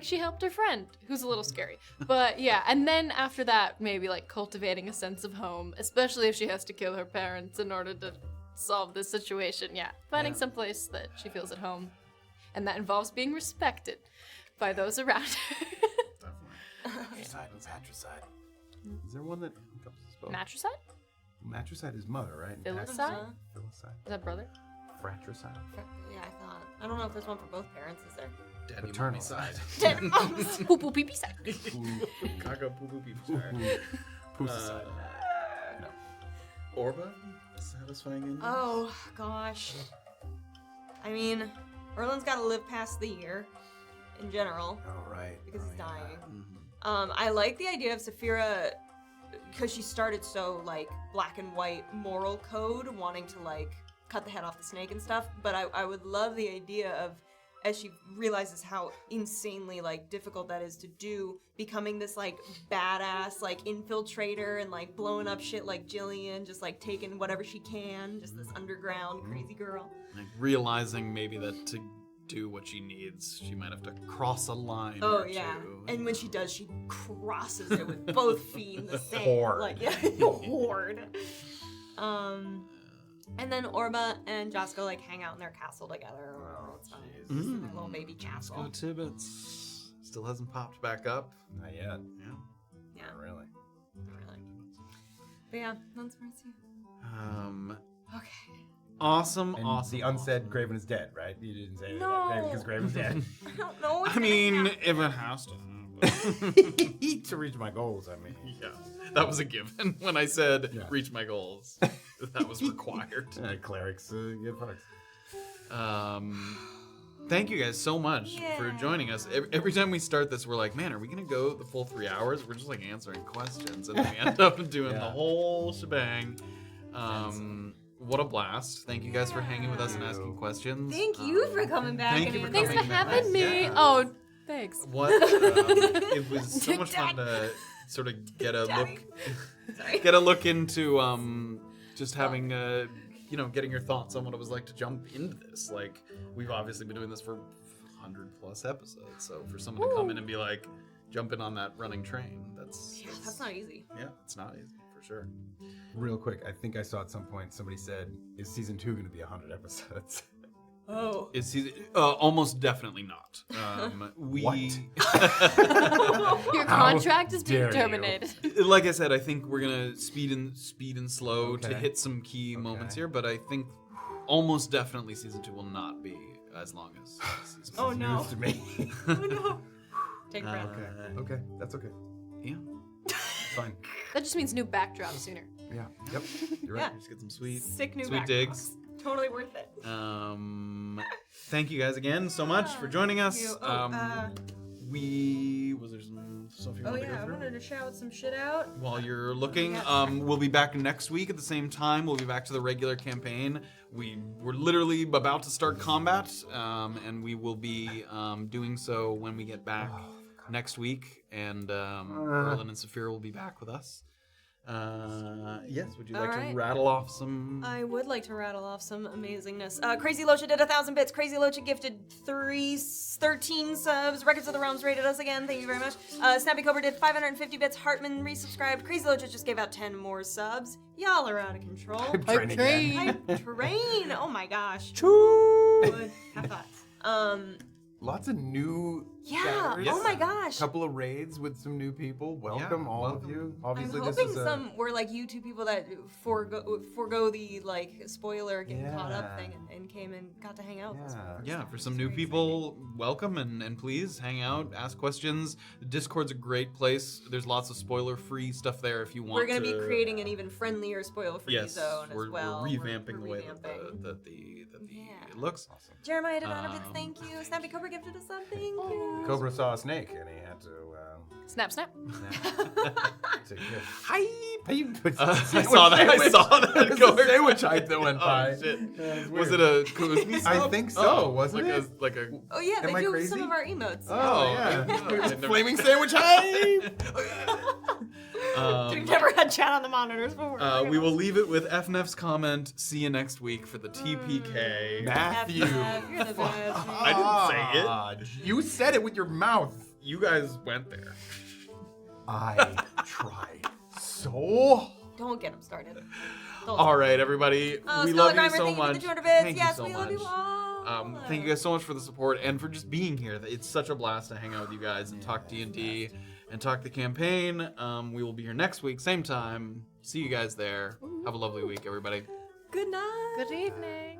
she helped her friend, who's a little scary. But yeah, and then after that, maybe cultivating a sense of home, especially if she has to kill her parents in order to solve this situation. Yeah, finding someplace that she feels at home. And that involves being respected by those around her. Matricide. Is there one that encompasses both? Matricide? Matricide is mother, right? Filicide? Filicide. Is that brother? Fratricide. Yeah, I thought. I don't know if there's one for both parents, is there? Daddy Paternal mommy side. Poo poo pee pee side. Caca poo poo pee poo side. Pusicide. Orba? Satisfying ending? Oh, gosh. I mean, Erland's got to live past the year in general. Oh, right. Because he's dying. Mm-hmm. I like the idea of Saphira, because she started so black and white moral code, wanting to cut the head off the snake and stuff. But I would love the idea of, as she realizes how insanely difficult that is to do, becoming this badass infiltrator and blowing up shit like Jillian, just taking whatever she can, just this underground crazy girl. Realizing maybe that to do what she needs, she might have to cross a line. Oh or yeah, two. and when she does, she crosses it with both feet in the sand. Horde. Horde. And then Orba and Jasko hang out in their castle together. Oh, it's fine. It's just their little baby Let's go castle. Tibbets. Still hasn't popped back up. Not yet. Yeah. Yeah, Not really. really. But yeah, that's where it's Okay. Awesome. And awesome. the unsaid Graven is dead, right? You didn't say No. that because Graven's dead. I don't know. What's I mean, gonna if it has to. To reach my goals, I mean. Yeah, that was a given when I said Yeah. reach my goals. That was required. Clerics get fucked. Thank you guys so much for joining us. Every time we start this, we're like, man, are we gonna go the full 3 hours? We're just answering questions, and then we end up doing the whole shebang. what a blast. Thank you guys for hanging with us and asking questions. Thank you for coming back. thank and you for Thanks for coming back. having me. Yeah. Oh, thanks. What? It was so much fun to sort of get a look into just having getting your thoughts on what it was like to jump into this. Like, we've obviously been doing this for 100+ episodes, so for someone to come in and be like, jumping on that running train, that's not easy. Yeah, it's not easy for sure. Real quick, I think I saw at some point somebody said, "Is season 2 going to be 100 episodes?" Oh. It's almost definitely not. What? Your contract has dare been you. terminated. Like I said, I think we're gonna speed and slow to Okay. hit some key moments Okay. here, but I think almost definitely season 2 will not be as long as season 1. Oh no. News to me. Oh no. Take a breath. Okay, that's okay. Yeah. Fine. That just means new backdrop sooner. Yeah. Yep. You're right. Just get some sweet Sick new sweet backdrops. digs. Totally worth it. Thank you guys again so much for joining us. Thank you. Was there some stuff you Oh wanted to yeah, go I through? wanted to shout some shit out. While you're looking, Yeah. we'll be back next week at the same time. We'll be back to the regular campaign. We're literally about to start combat, and we will be doing so when we get back next week. And Erlen and Saphira will be back with us. Yes, would you like Alright. to rattle off some? I would like to rattle off some amazingness. Crazy Locha did 1,000 bits. Crazy Locha gifted 13 subs. Records of the Realms rated us again. Thank you very much. Snappy Cobra did 550 bits. Hartman resubscribed. Crazy Locha just gave out 10 more subs. Y'all are out of control. Train again. Hype train. Oh my gosh. Would have thoughts. Lots of new Yeah. chatters. Oh my gosh. Couple of raids with some new people. Welcome, all of you. I'm Obviously, this hoping is a some were like you two people that forego the like spoiler getting caught up thing and came and got to hang out with us. Yeah, for some new people, welcome and please hang out, ask questions. Discord's a great place. There's lots of spoiler-free stuff there if you want. We're gonna be creating an even friendlier spoiler-free zone we're, as well. We're revamping the way revamping. that it looks. awesome. Jeremiah did 100 bits. Thank you. Snappy Cobra gifted us some. Thank you. Cobra saw a snake and he had to. Snap, snap. Say good. Hi. I saw that. I saw that. It was a sandwich hype that went by. Oh, shit. Yeah, it's Was weird. it a Kuzmi I sub? think so, wasn't like it? like a. Oh yeah, Am they I do crazy? some of our emotes. Oh, yeah. I never- Flaming sandwich hype. We've never had chat on the monitors before. We will leave it with FNF's comment. See you next week for the TPK. Matthew. You're the best. I didn't say it. You said it with your mouth. You guys went there. I tried so. Don't get him started. All right, everybody. We love you so much. Thank you for the 200 bits. Thank Yes, you so we love much. you all. Thank you guys so much for the support and for just being here. It's such a blast to hang out with you guys and talk D&D and talk the campaign. We will be here next week, same time. See you guys there. Have a lovely week, everybody. Good night. Good evening.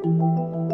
Bye.